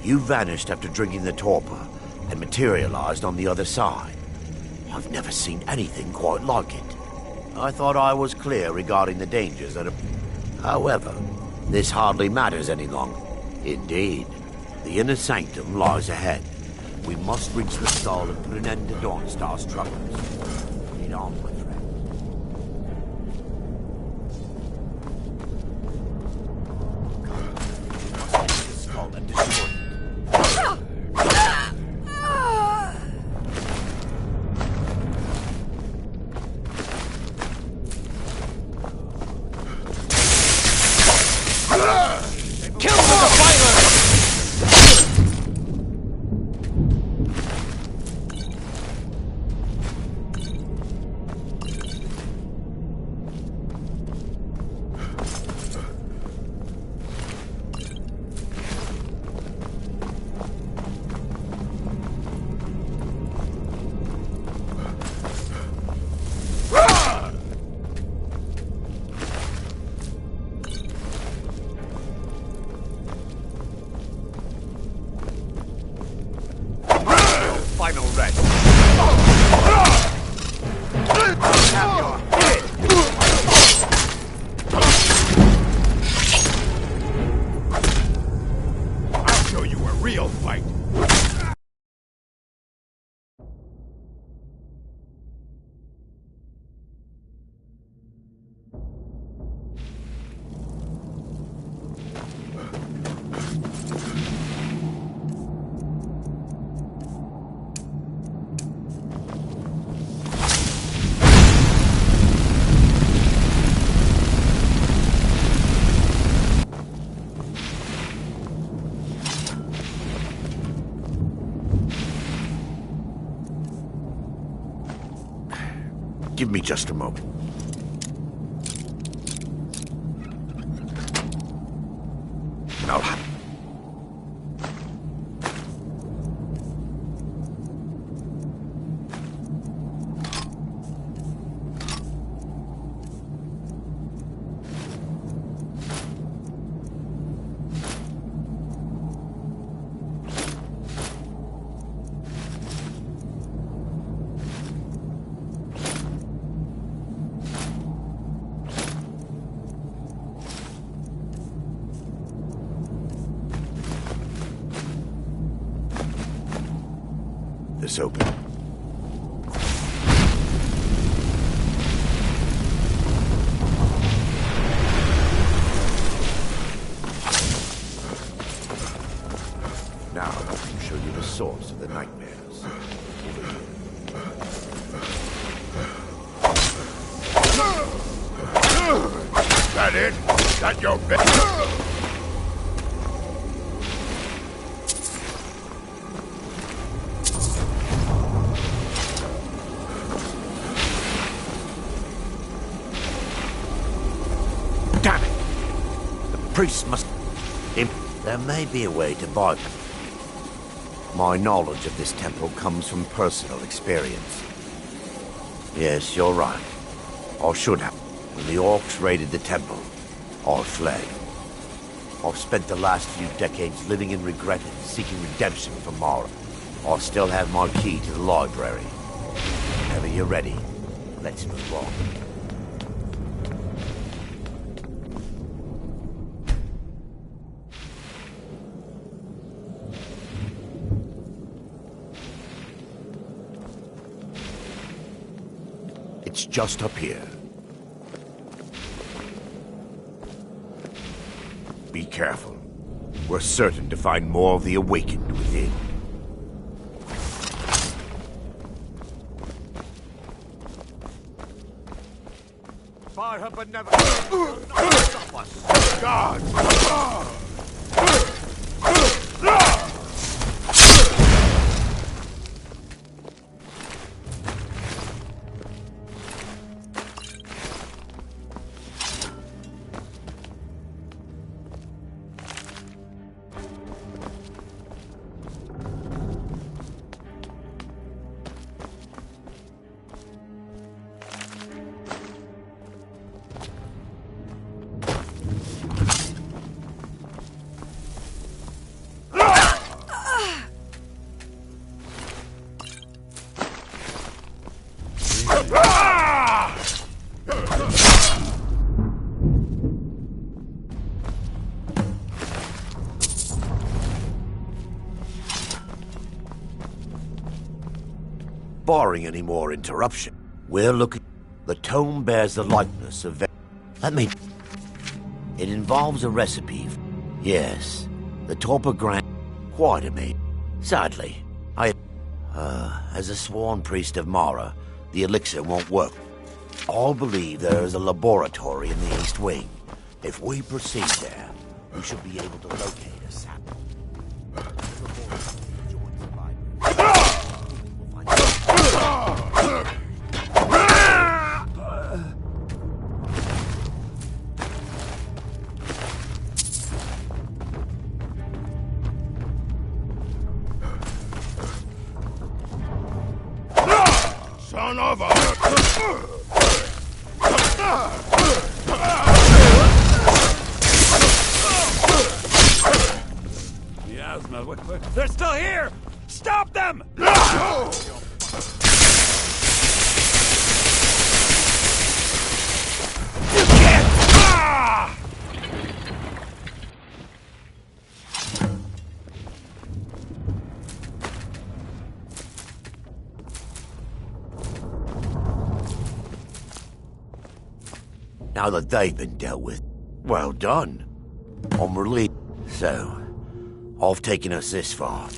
You vanished after drinking the torpor and materialized on the other side. I've never seen anything quite like it. I thought I was clear regarding the dangers that are... However, this hardly matters any longer. Indeed, the inner sanctum lies ahead. We must reach the stall and put an end to Dawnstar's troubles. Lead on, my friend. Stall and destroy it. Kill the defiler! Final rest. Have your head. I'll show you a real fight. Give me just a moment. Now, this open. Now, I'll show you the source of the nightmares. That it? That your bed? Damn it! The priest must... There may be a way to bypass. My knowledge of this temple comes from personal experience. Yes, you're right. I should have. When the orcs raided the temple, I fled. I've spent the last few decades living in regret and seeking redemption from Mara. I still have my key to the library. Whenever you're ready, let's move on. It's just up here. Be careful. We're certain to find more of the awakened within. Fire her benevolence. Stop us. God. barring any more interruption, we're looking... The tome bears the likeness of... Let me... It involves a recipe. Yes, the Torpor Grant... Quite a me. Sadly, as a sworn priest of Mara, the elixir won't work. All believe there is a laboratory in the East Wing. If we proceed there, we should be able to locate a sample. Son of a... Miasma, they're still here! Stop them! You can't! Ah! Now that they've been dealt with, well done. I'm relieved. So, I've taken us this far,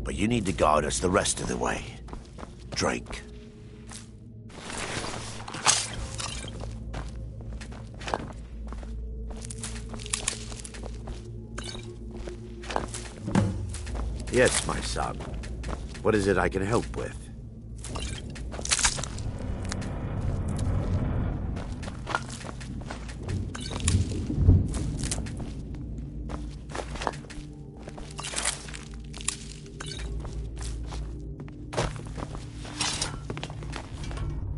but you need to guide us the rest of the way. Drink. Yes, my son. What is it I can help with?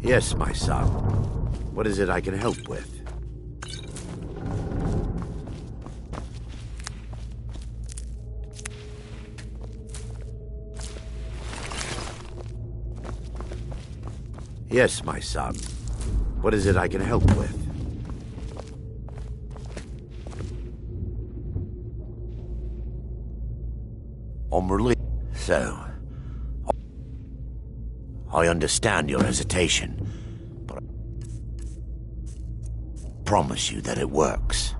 Yes, my son. What is it I can help with? Yes, my son. What is it I can help with? I'm relieved. So, I understand your hesitation, but I promise you that it works.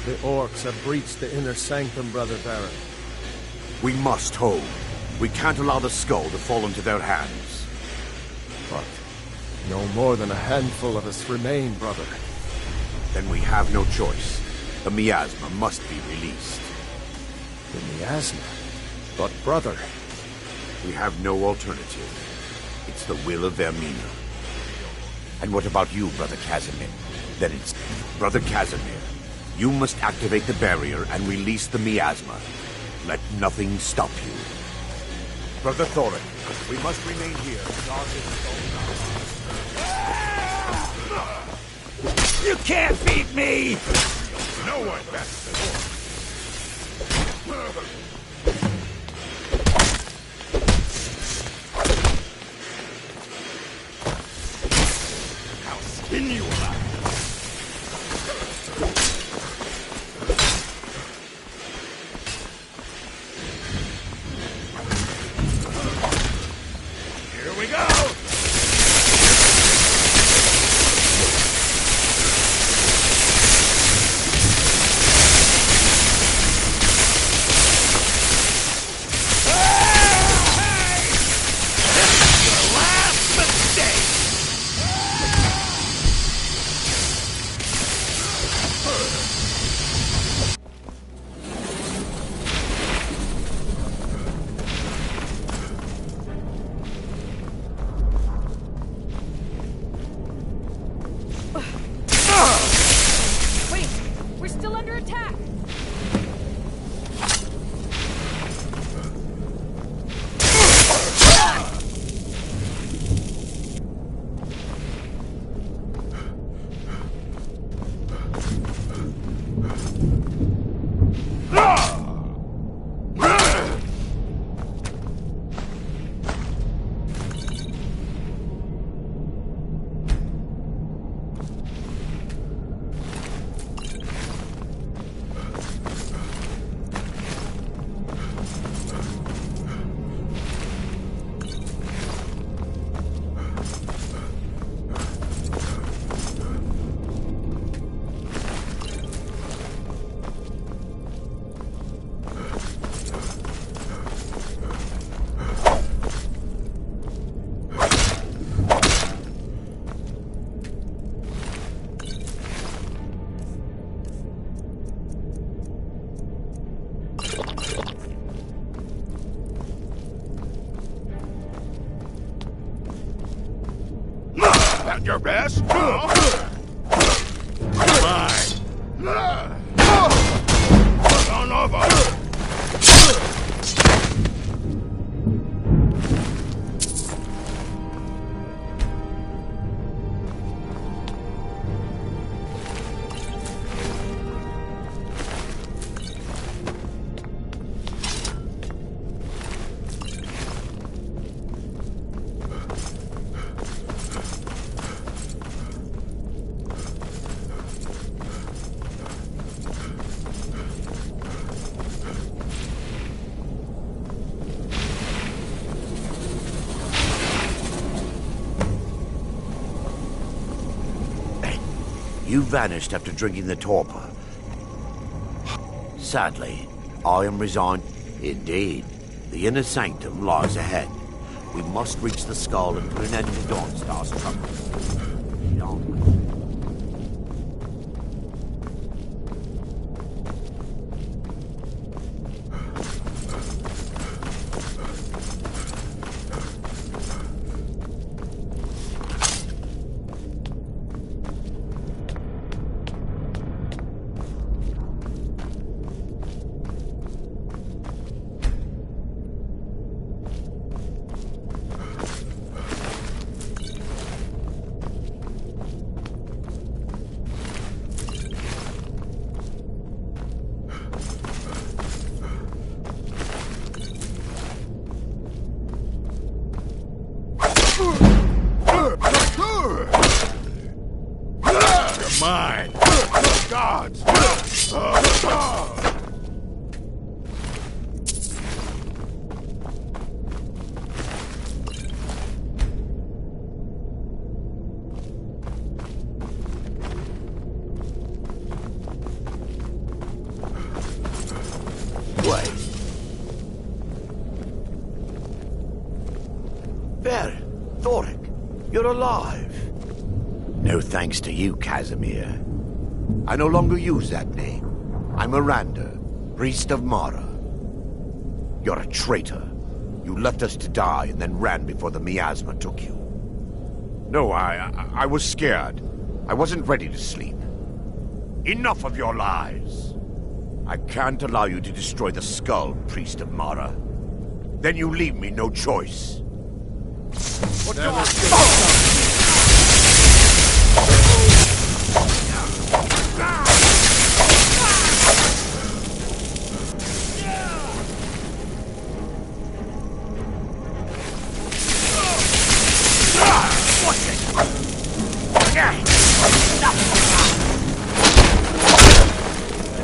The orcs have breached the inner sanctum, Brother Baron. We must hold. We can't allow the skull to fall into their hands. But no more than a handful of us remain, brother. Then we have no choice. The miasma must be released. The miasma? But, brother... We have no alternative. It's the will of Vermina. And what about you, Brother Casimir? Then it's... Brother Casimir, you must activate the barrier and release the miasma. Let nothing stop you. Brother Thorin, we must remain here. You can't beat me! No one best than I'll skin you alive! Here we go! At your best? Mine. Son of a... You vanished after drinking the torpor. Sadly, I am resigned. Indeed, the inner sanctum lies ahead. We must reach the skull and put an end to Dawnstar's trouble. Lead on. Mine. Gods. Wait. There, Thoric, you're alive. No thanks to you, Casimir. I no longer use that name. I'm Miranda, priest of Mara. You're a traitor. You left us to die and then ran before the miasma took you. No, I was scared. I wasn't ready to sleep. Enough of your lies. I can't allow you to destroy the skull, priest of Mara. Then you leave me no choice.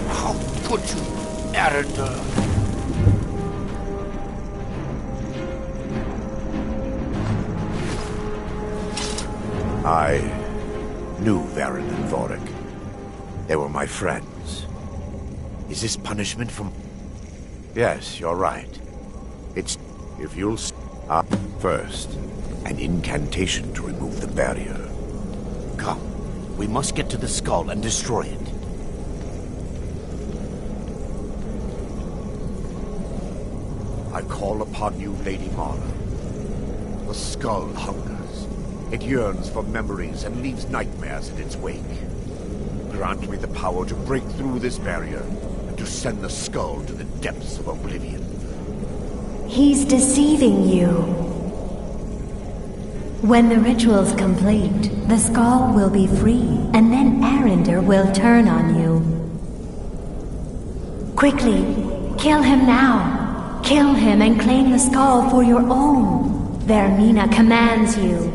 How could you, Arender? I knew Varen and Thoric. They were my friends. Is this punishment from... Yes, you're right. It's... If you'll... First, an incantation to remove the barrier. Come, we must get to the skull and destroy it. I call upon you, Lady Mara. The skull hungers. It yearns for memories and leaves nightmares in its wake. Grant me the power to break through this barrier and to send the skull to the depths of oblivion. He's deceiving you. When the ritual's complete, the skull will be free, and then Arender will turn on you. Quickly, kill him now. Kill him and claim the skull for your own. Vermina commands you.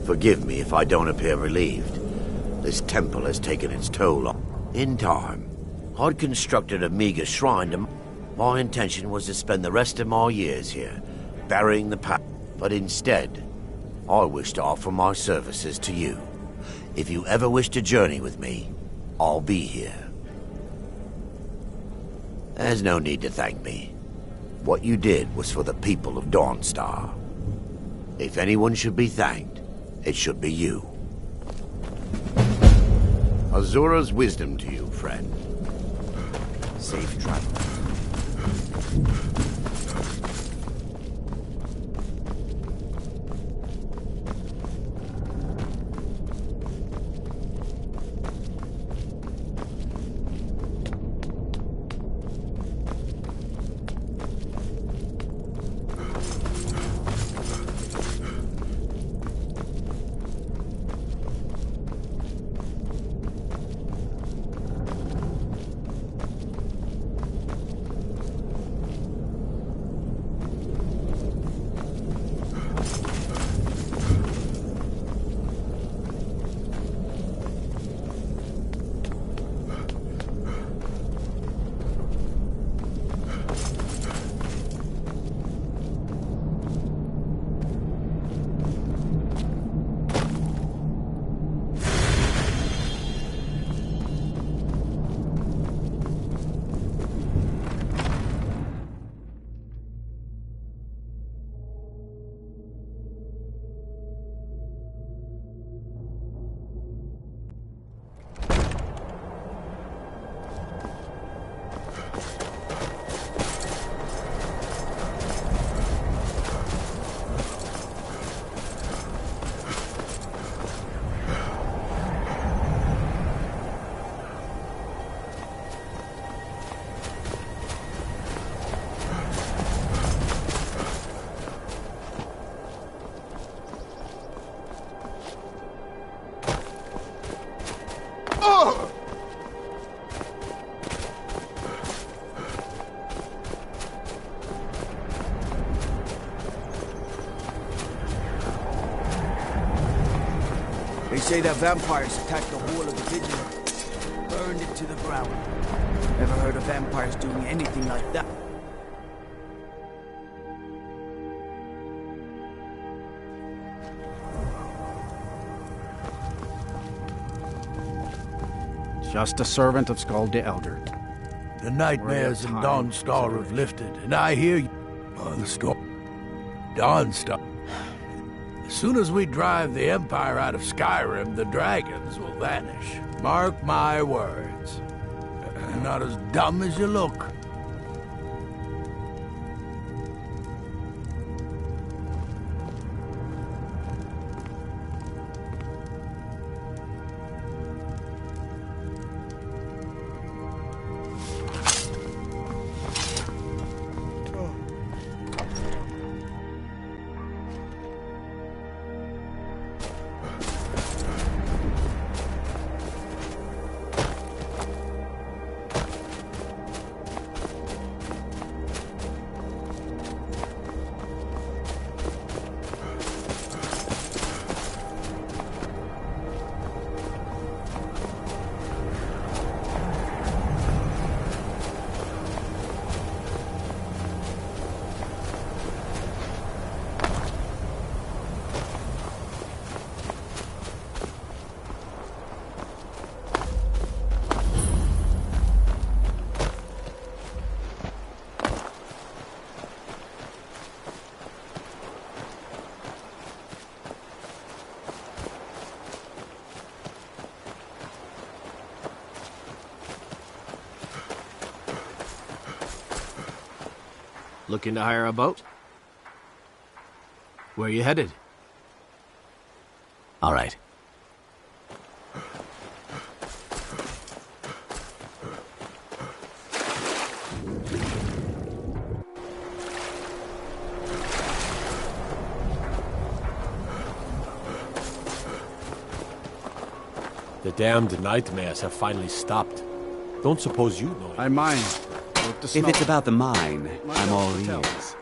Forgive me if I don't appear relieved. This temple has taken its toll. In time, I'd constructed a meager shrine to... My intention was to spend the rest of my years here, burying the past. But instead, I wish to offer my services to you. If you ever wish to journey with me, I'll be here. There's no need to thank me. What you did was for the people of Dawnstar. If anyone should be thanked, it should be you. Azura's wisdom to you, friend. Safe travel. They say that vampires attacked the whole of the Vigilant, burned it to the ground. Never heard of vampires doing anything like that. Just a servant of Skull the Elder. The nightmares in Dawnstar have lifted, and I hear you on the storm. Dawnstar. As soon as we drive the Empire out of Skyrim, the dragons will vanish. Mark my words. You're not as dumb as you look. Looking to hire a boat? Where are you headed? All right. The damned nightmares have finally stopped. Don't suppose you know it. I mind. If it's about the mine, I'm all ears.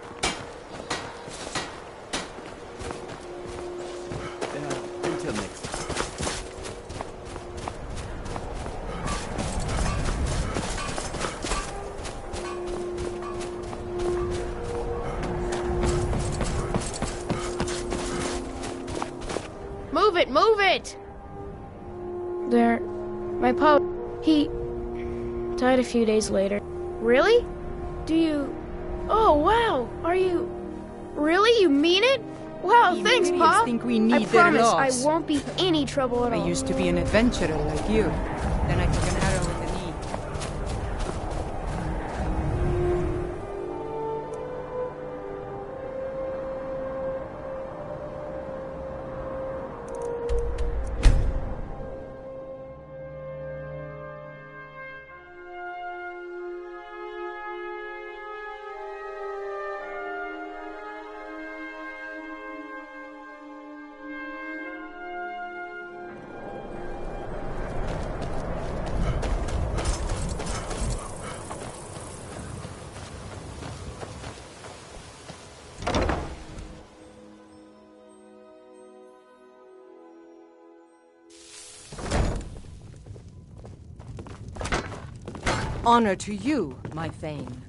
Move it, move it! There. My pa, he died a few days later. Really? Do you... Oh, wow! Are you... Really? You mean it? Wow, The thanks, Imperials Pa! think we need I their promise laws. I won't be any trouble at all. I used to be an adventurer like you. Then I took an arrow in the knee. Honor to you, my Thane.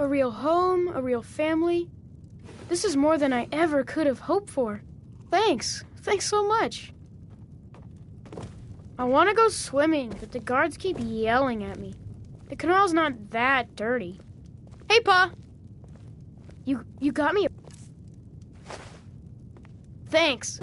A real home, a real family. This is more than I ever could have hoped for. Thanks. Thanks so much. I want to go swimming, but the guards keep yelling at me. The canal's not that dirty. Hey, Pa! You got me a... Thanks.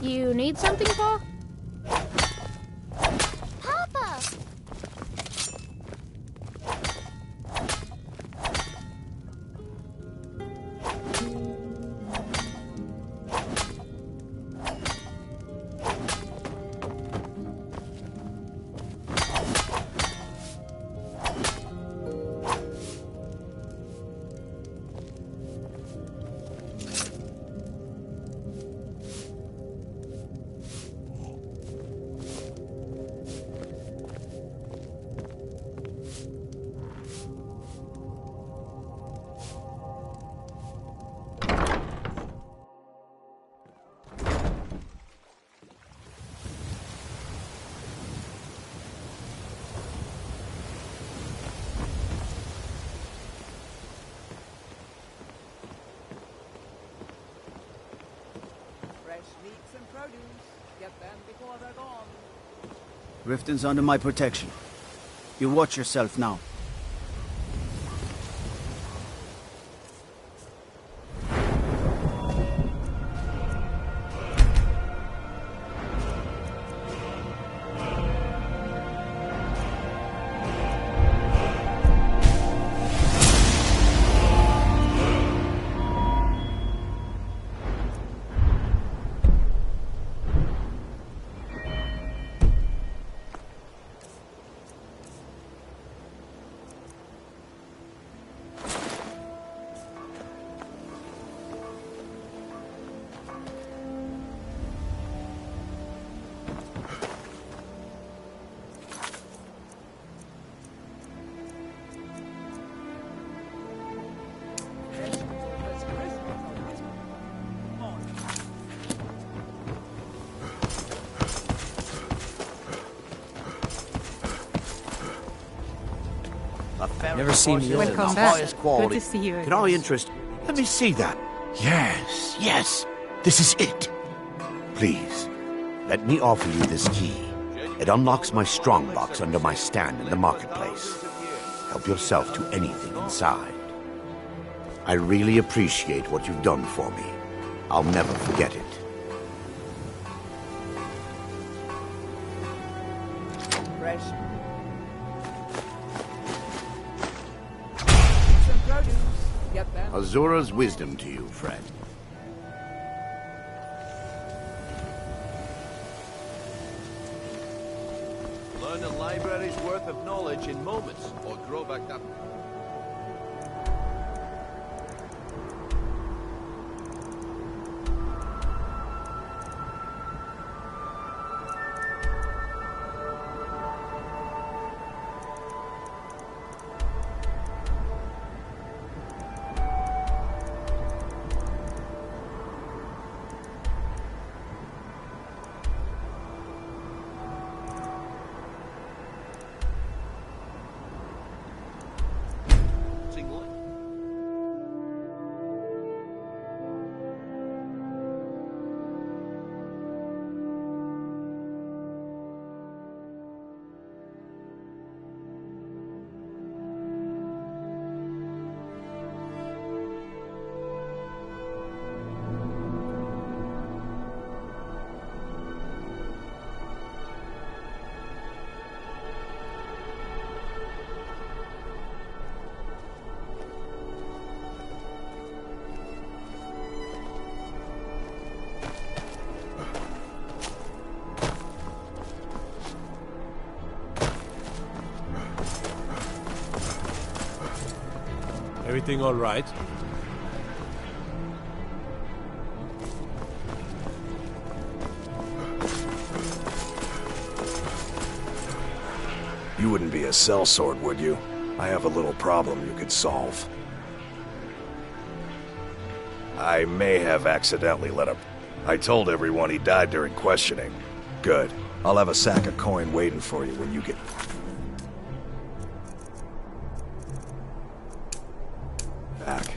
You need something, Pa? Papa! Riften's under my protection. You watch yourself now. Never seen the old Welcome The back. highest quality. Good to see you Can I again. interest? Let me see that. Yes, yes. This is it. Please, let me offer you this key. It unlocks my strongbox under my stand in the marketplace. Help yourself to anything inside. I really appreciate what you've done for me. I'll never forget it. Fresh. Some produce. Get them. Azura's wisdom to you, friend. Learn a library's worth of knowledge in moments, or grow back that. Everything all right? You wouldn't be a sellsword, would you? I have a little problem you could solve. I may have accidentally let him. I told everyone he died during questioning. Good. I'll have a sack of coin waiting for you when you get... back.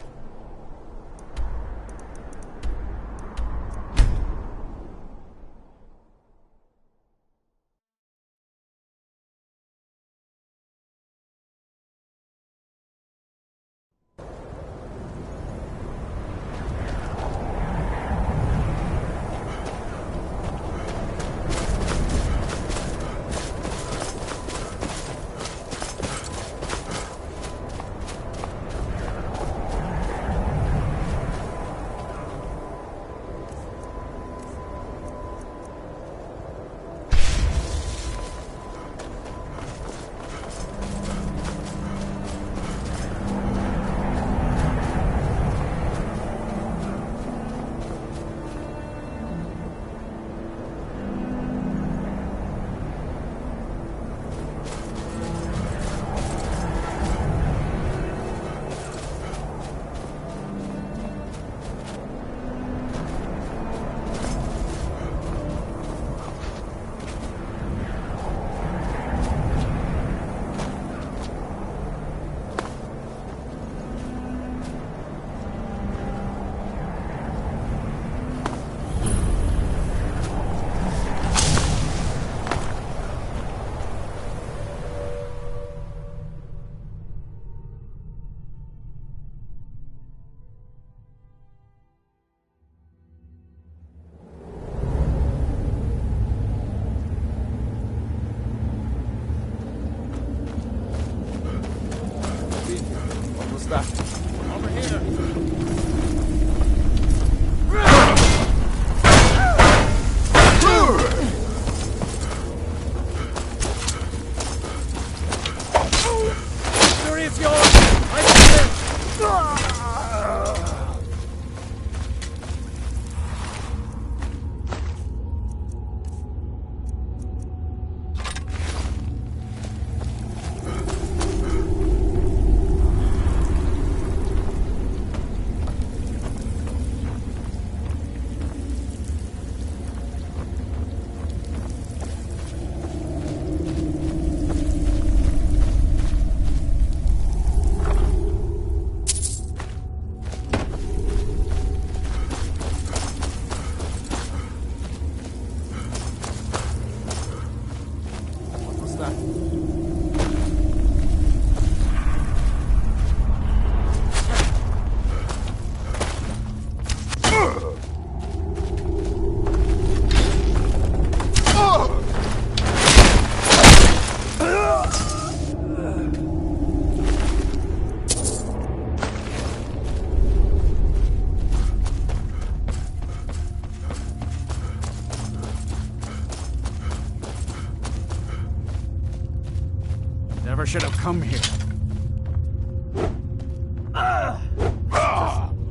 Never should have come here.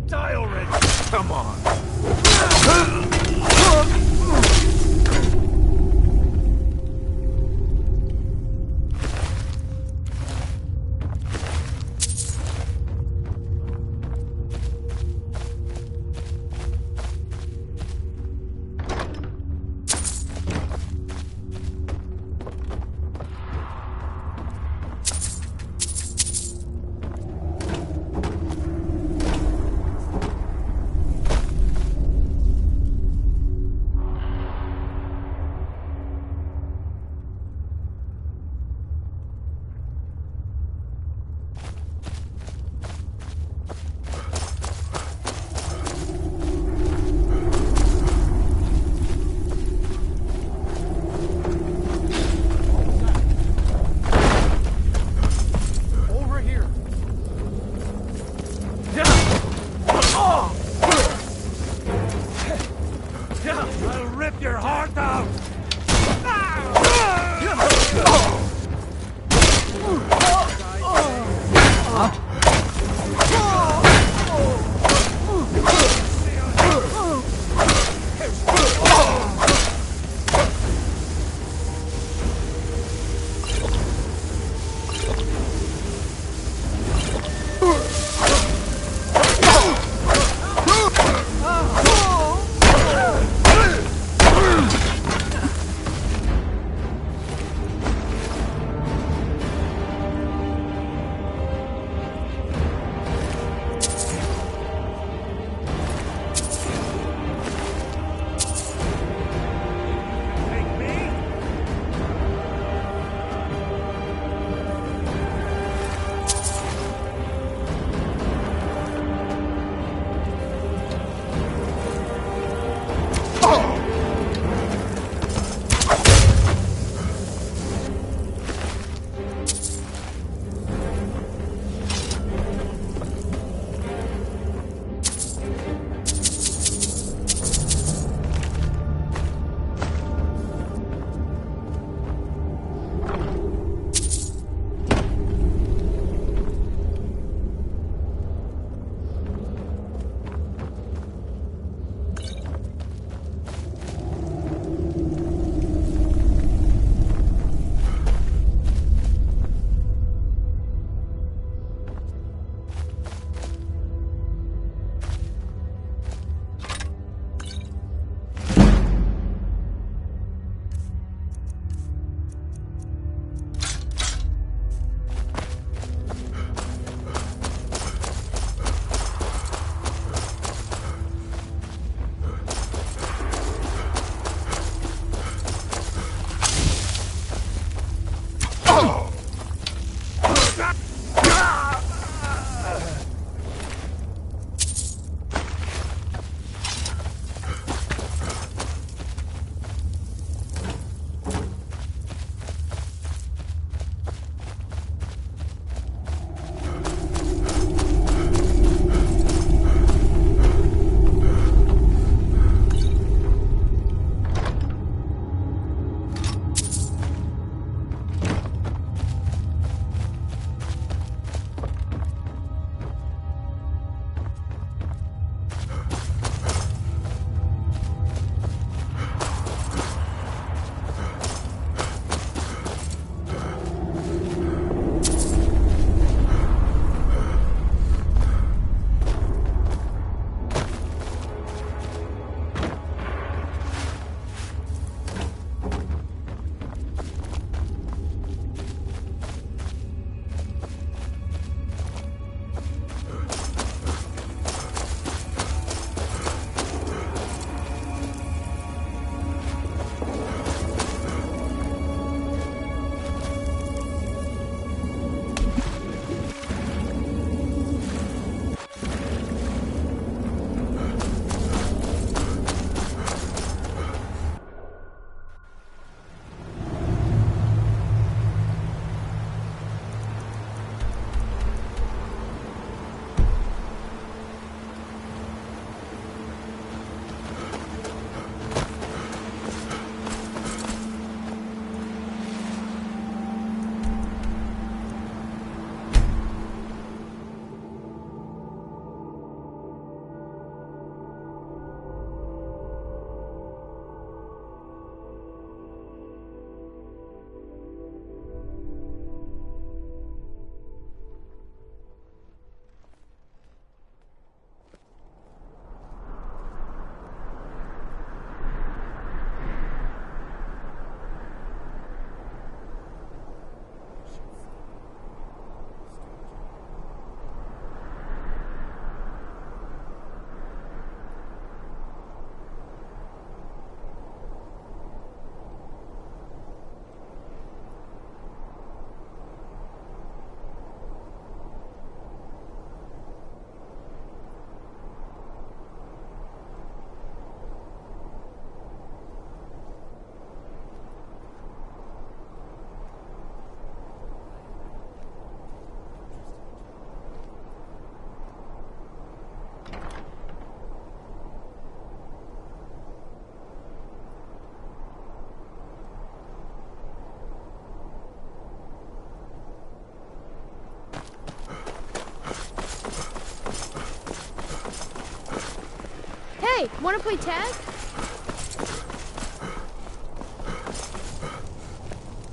Die already! Come on! I'll rip your heart out! Hey, wanna play tag?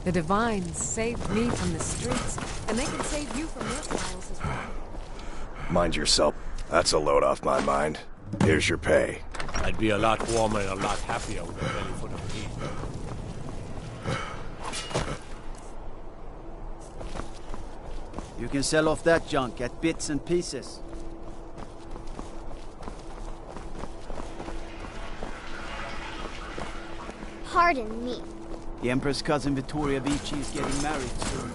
The Divines saved me from the streets, and they can save you from your trials as well. Mind yourself. That's a load off my mind. Here's your pay. I'd be a lot warmer and a lot happier with a belly full of meat. You can sell off that junk at bits and pieces. Pardon me. The Emperor's cousin Vittoria Vici is getting married soon.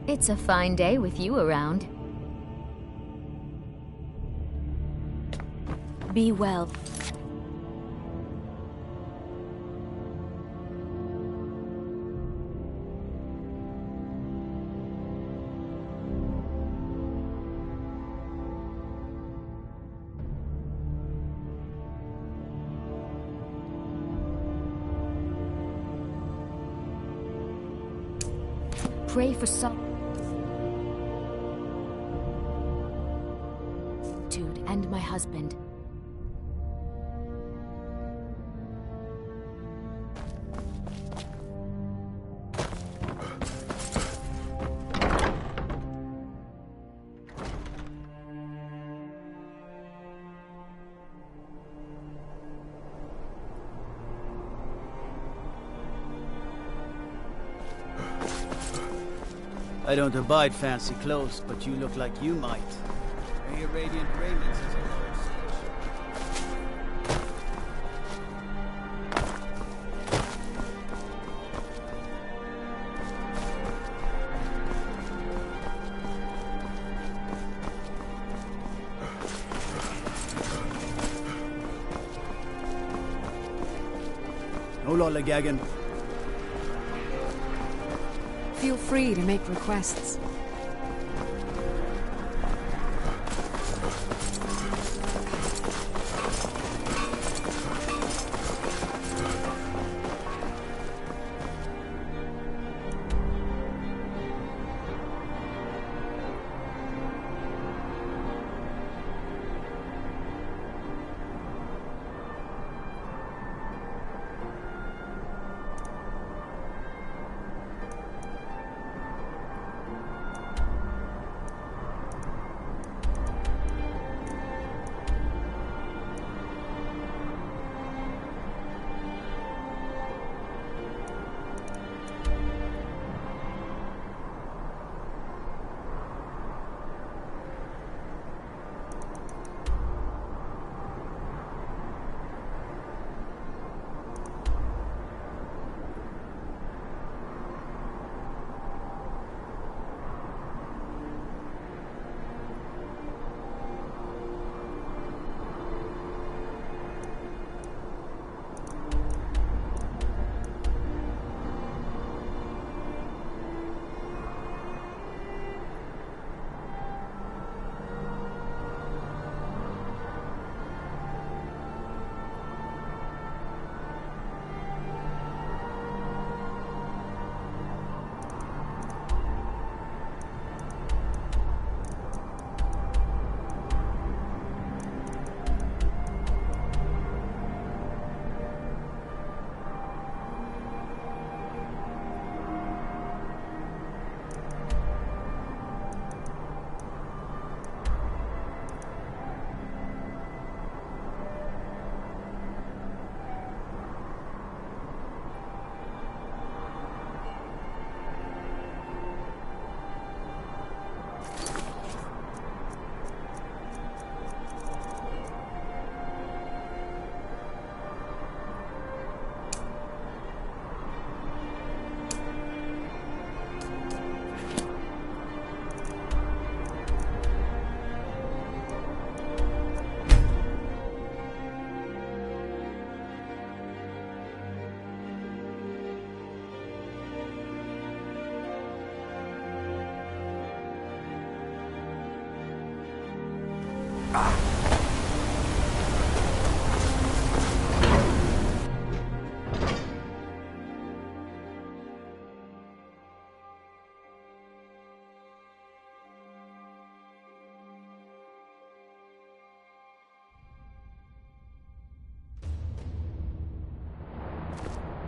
It's a fine day with you around. Be well. Pray for some. And my husband. I don't abide fancy clothes, but you look like you might. Your radiant raiment is a no lollygagging. Feel free to make requests.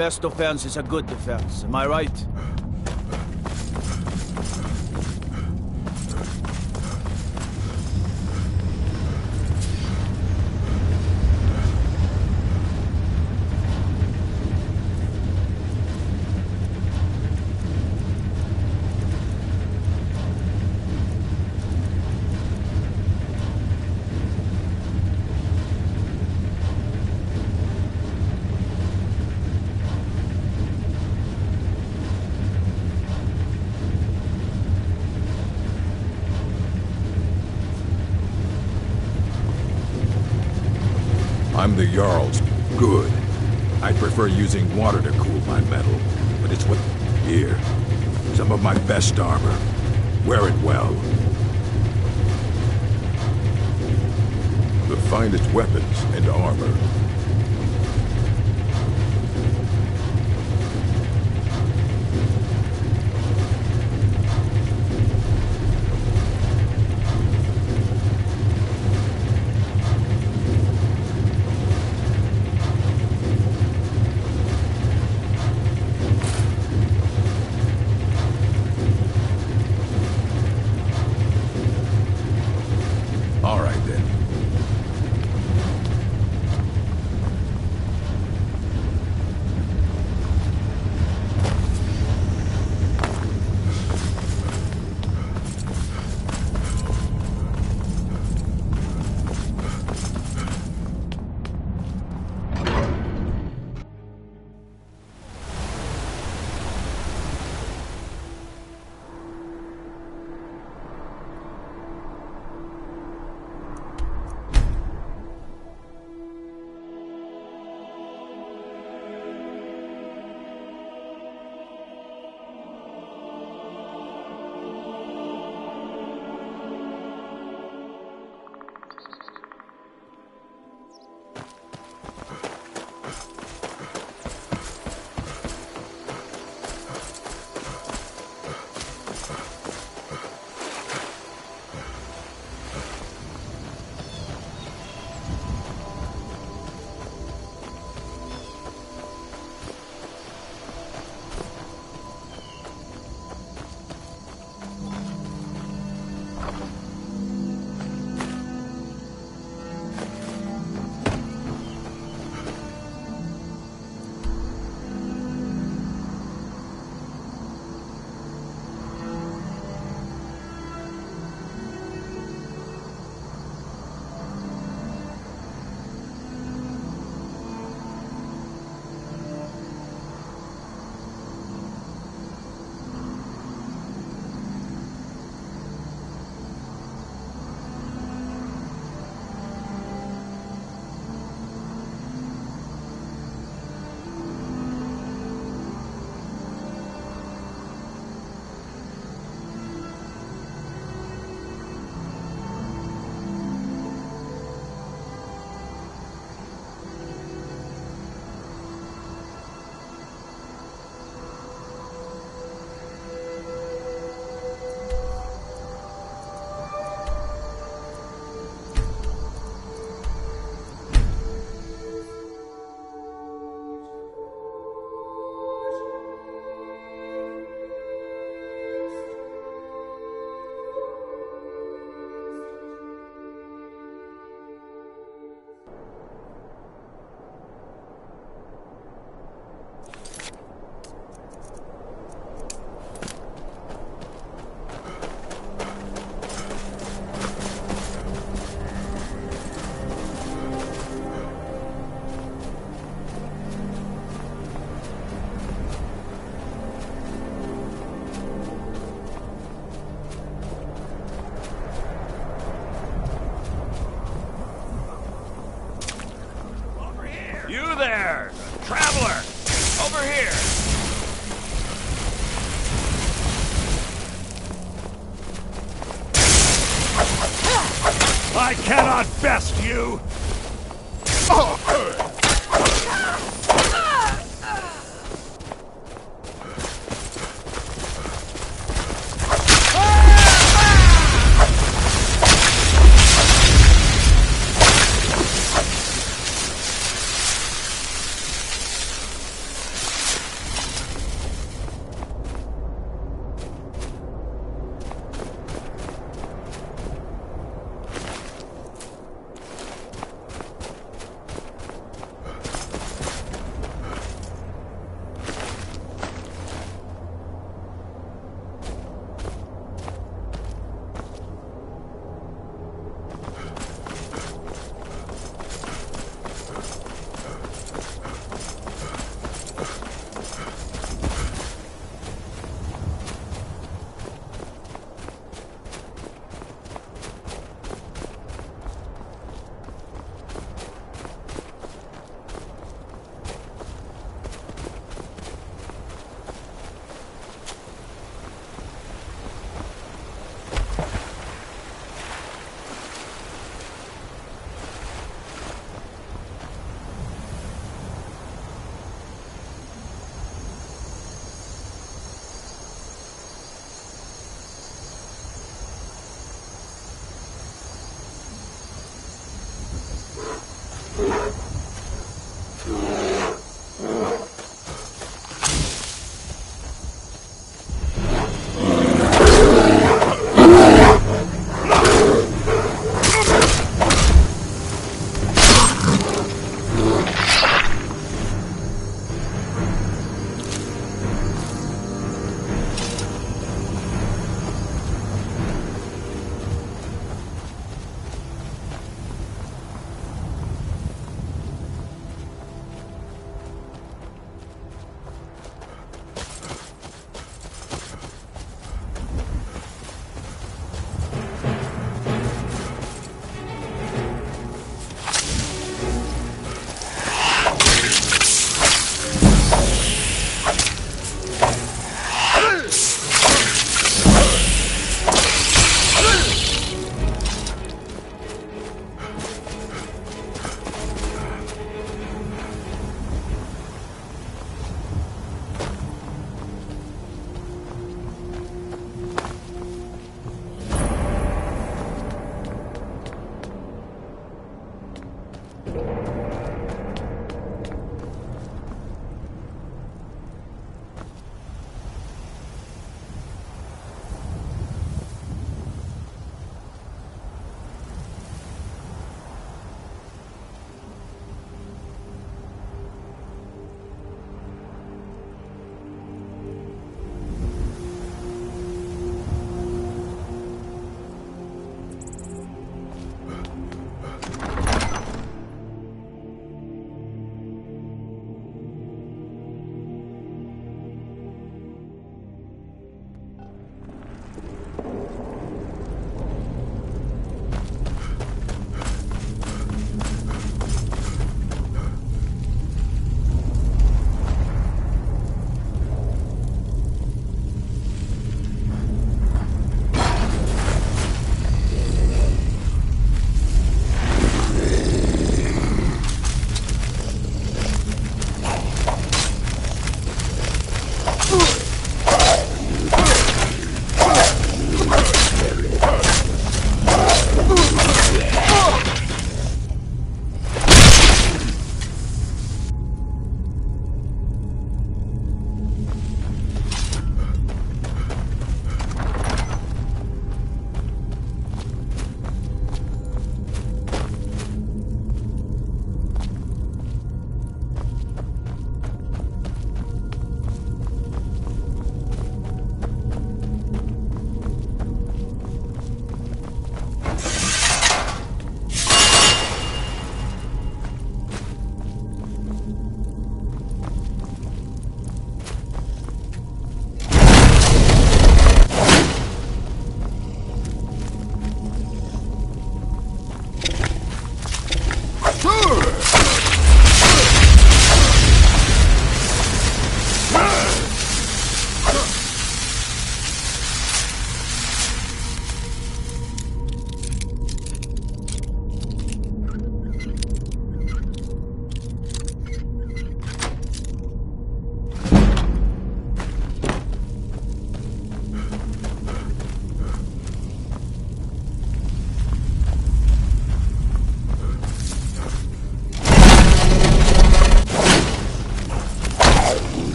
best defense is a good defense, am I right? I'm the Jarl's. Good. I prefer using water to cool my metal, but it's what... Here. Some of my best armor. Wear it well. The finest weapons and armor. You there! Traveler! Over here! I cannot best you!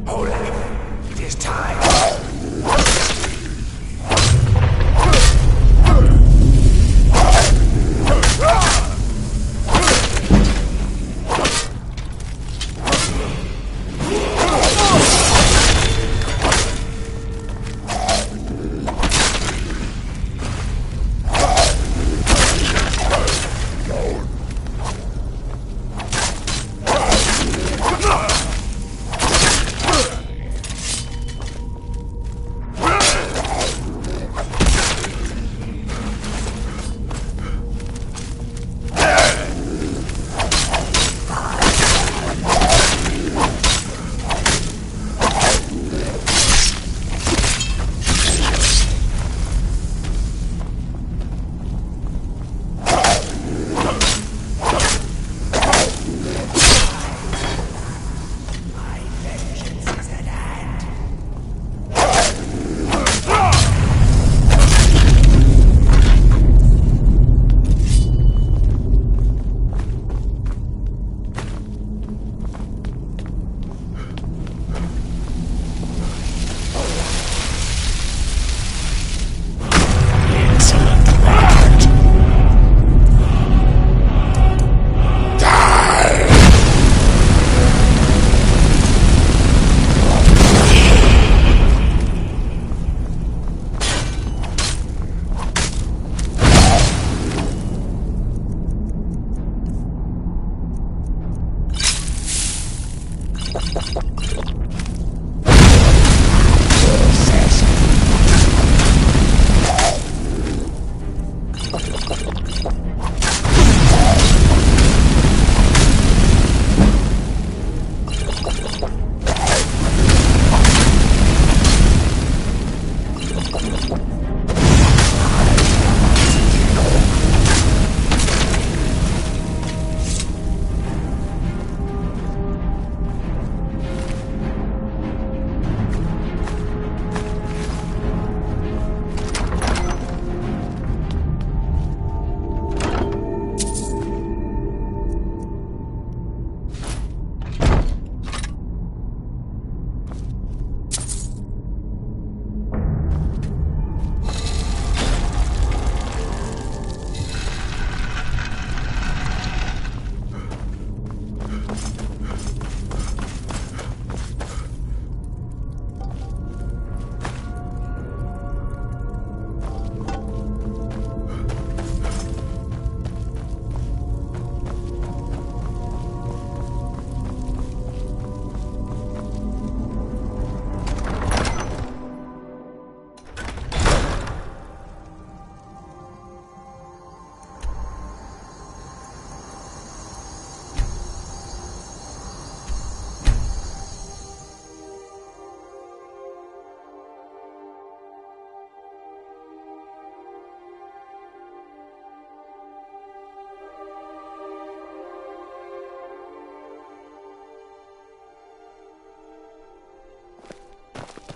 Olaf, it is time.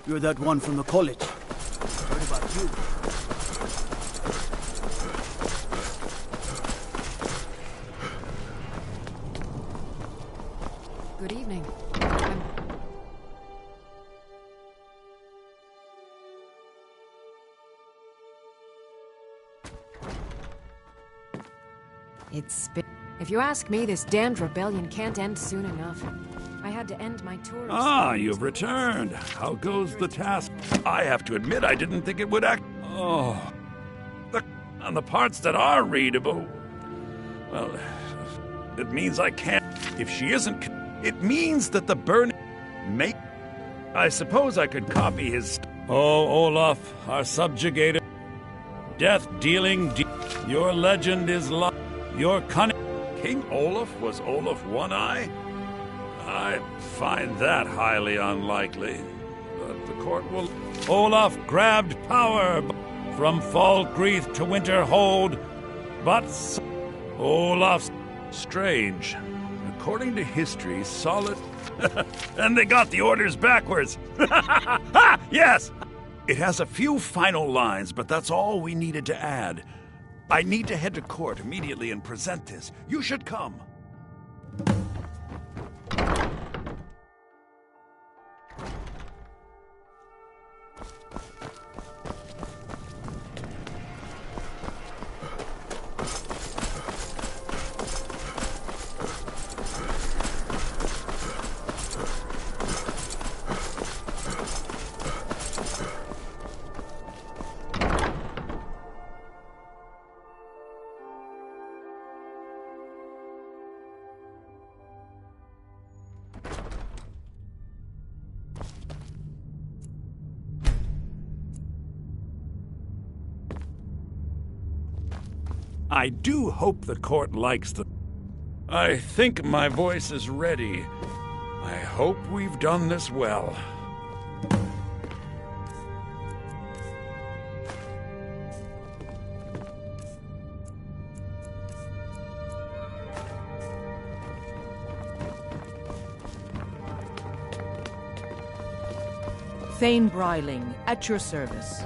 You're that one from the college. Heard about you. Good evening. If you ask me, this damned rebellion can't end soon enough. I had to end my tour. Ah, you've returned. How goes the task? I have to admit, I didn't think it would act. Oh. On the parts that are readable. Well, it means I can't. If she isn't. It means that the burning. I suppose I could copy his. Oh, Olaf, our subjugator. Death dealing. Your legend is lost. Your cunning. King Olaf was Olaf One-Eye? I find that highly unlikely. But the court will... Olaf grabbed power from Falkreath to Winterhold, but... Olaf's... Strange. According to history, solid... and they got the orders backwards! Ha! Yes! It has a few final lines, but that's all we needed to add. I need to head to court immediately and present this. You should come. I do hope the court likes the... I think my voice is ready. I hope we've done this well. Thane Bryling, at your service.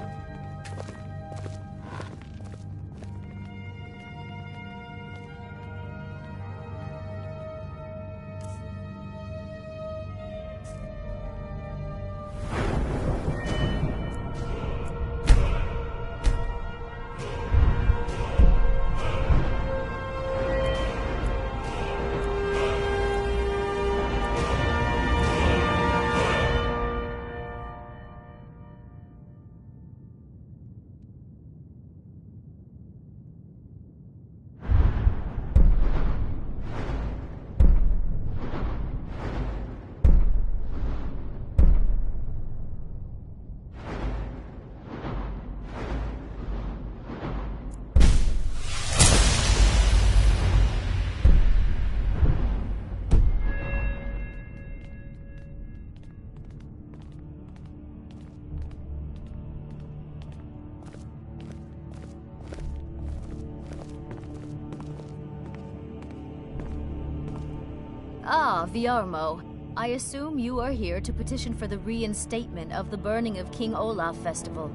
Ah, Viarmo. I assume you are here to petition for the reinstatement of the burning of King Olaf festival.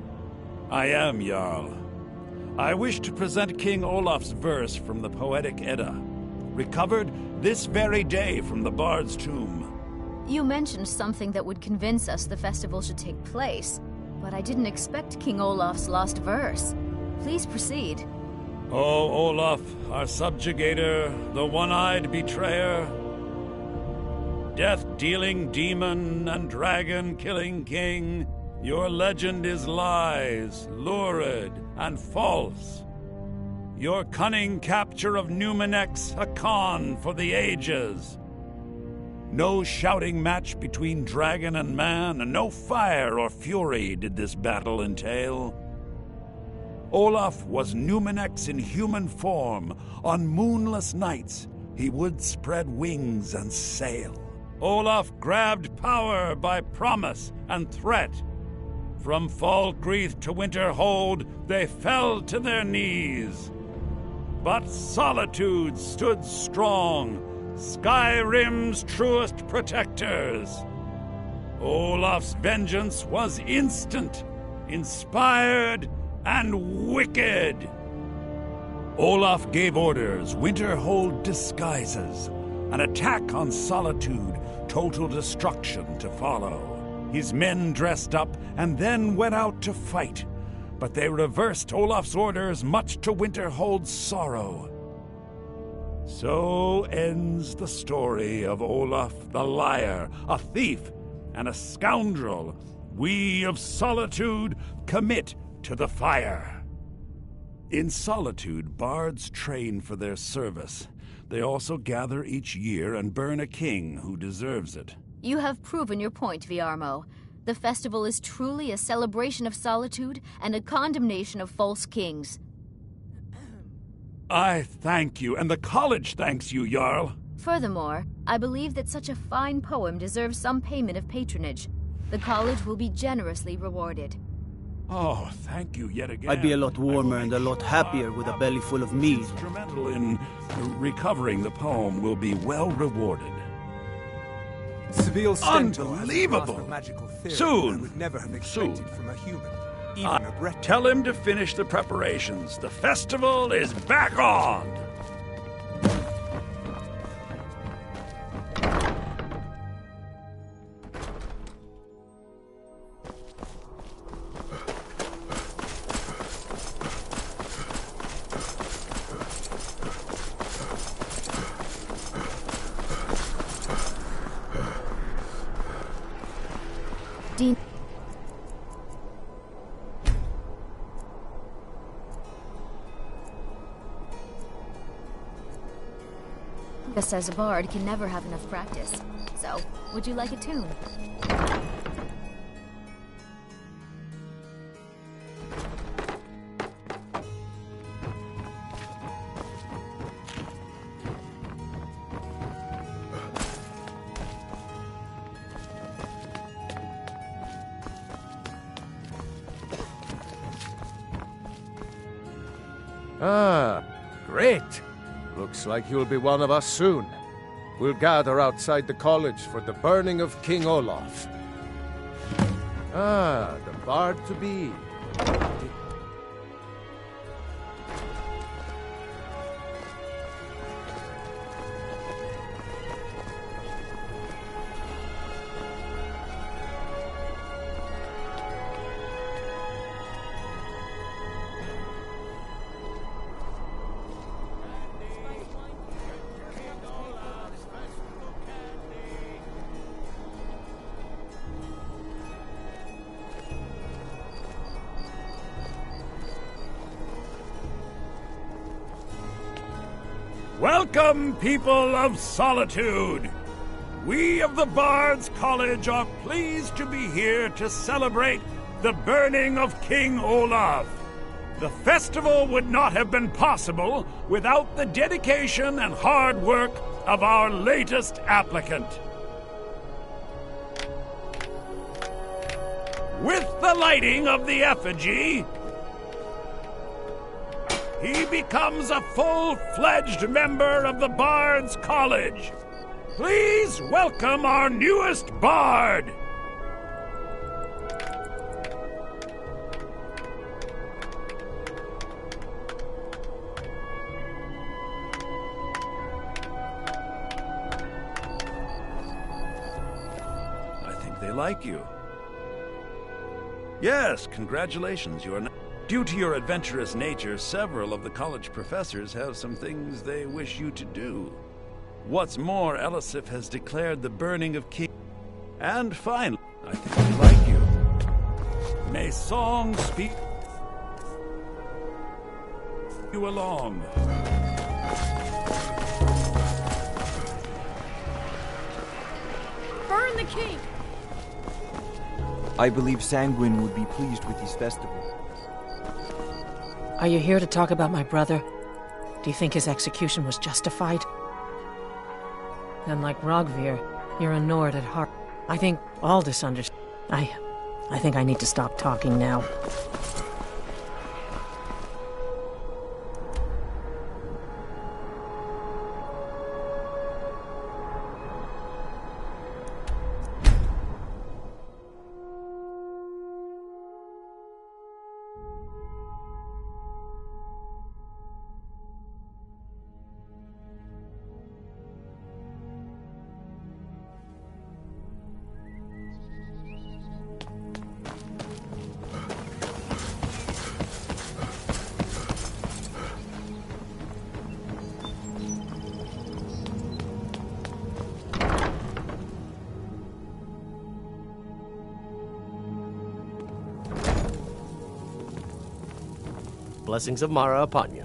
I am, Jarl. I wish to present King Olaf's verse from the Poetic Edda, recovered this very day from the Bard's tomb. You mentioned something that would convince us the festival should take place, but I didn't expect King Olaf's lost verse. Please proceed. O Olaf, our subjugator, the one-eyed betrayer, death-dealing demon and dragon-killing king, your legend is lies, lurid, and false. Your cunning capture of Numenex a con for the ages. No shouting match between dragon and man, and no fire or fury did this battle entail. Olaf was Numenex in human form. On moonless nights, he would spread wings and sail. Olaf grabbed power by promise and threat. From Falkreath to Winterhold, they fell to their knees. But Solitude stood strong, Skyrim's truest protectors. Olaf's vengeance was instant, inspired, and wicked. Olaf gave orders, Winterhold disguises, an attack on Solitude, total destruction to follow. His men dressed up and then went out to fight, but they reversed Olaf's orders, much to Winterhold's sorrow. So ends the story of Olaf the liar, a thief and a scoundrel we of Solitude commit to the fire. In Solitude, bards train for their service. They also gather each year and burn a king who deserves it. You have proven your point, Viarmo. The festival is truly a celebration of solitude and a condemnation of false kings. I thank you, and the college thanks you, Jarl. Furthermore, I believe that such a fine poem deserves some payment of patronage. The college will be generously rewarded. Oh, thank you yet again. I'd be a lot warmer and a lot happier with a belly full of mead. Instrumental in recovering the poem will be well rewarded. Seville Unbelievable! Soon! I would never have expected from a human. Even a Breton. Tell him to finish the preparations. The festival is back on! Dean. Says a bard can never have enough practice. So, would you like a tune? Ah, great. Looks like you'll be one of us soon. We'll gather outside the college for the burning of King Olaf. Ah, the bard-to-be. Welcome, people of Solitude! We of the Bards College are pleased to be here to celebrate the burning of King Olaf. The festival would not have been possible without the dedication and hard work of our latest applicant. With the lighting of the effigy, he becomes a full-fledged member of the Bards College. Please welcome our newest bard. I think they like you. Yes, congratulations. You are now... Due to your adventurous nature, several of the college professors have some things they wish you to do. What's more, Elisif has declared the burning of King... And finally, I think they like you. May song speak you along. Burn the king! I believe Sanguine would be pleased with his festival. Are you here to talk about my brother? Do you think his execution was justified? Then, like Rogvir, you're a Nord at heart. I think Aldous understands. I think I need to stop talking now. Blessings of Mara upon you.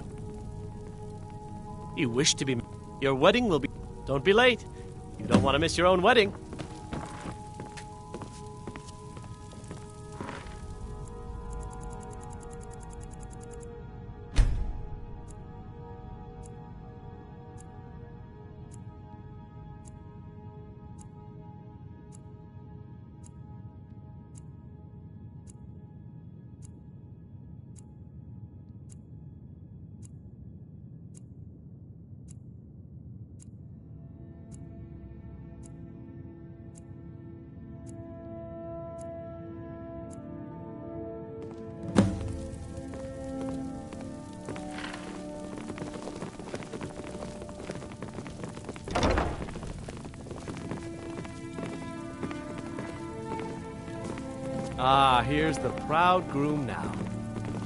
You wish to be... Your wedding will be... Don't be late. You don't want to miss your own wedding. Ah, here's the proud groom now.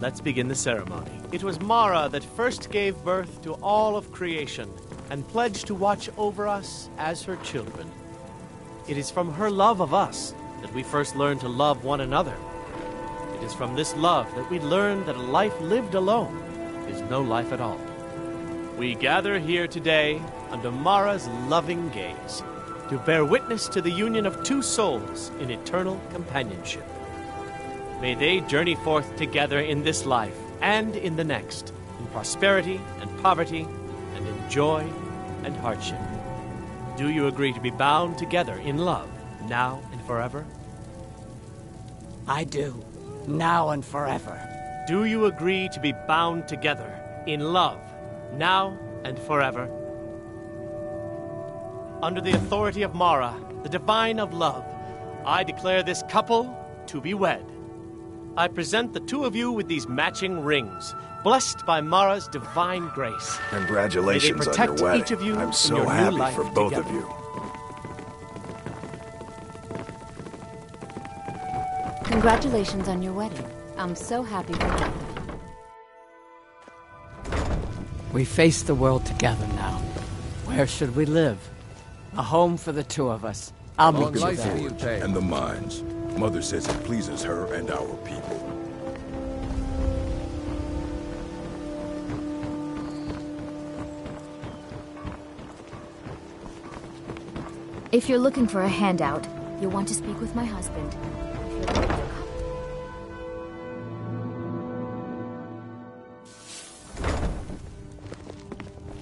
Let's begin the ceremony. It was Mara that first gave birth to all of creation and pledged to watch over us as her children. It is from her love of us that we first learned to love one another. It is from this love that we learn that a life lived alone is no life at all. We gather here today under Mara's loving gaze to bear witness to the union of two souls in eternal companionship. May they journey forth together in this life and in the next, in prosperity and poverty, and in joy and hardship. Do you agree to be bound together in love, now and forever? I do, now and forever. Do you agree to be bound together in love, now and forever. Under the authority of Mara, the divine of love, I declare this couple to be wed. I present the two of you with these matching rings, blessed by Mara's divine grace. Congratulations May they on protect your wedding. each of you I'm in so your new happy life for both together. of you. Congratulations on your wedding. I'm so happy for both of you. We face the world together now. Where should we live? A home for the two of us. I'll Long meet you life there. to you, and the mines. Mother says it pleases her and our people. If you're looking for a handout, you'll want to speak with my husband.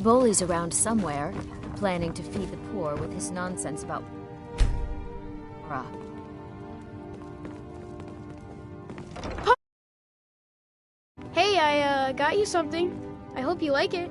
Bully's around somewhere, planning to feed the poor with his nonsense about... Hey, I got you something. I hope you like it.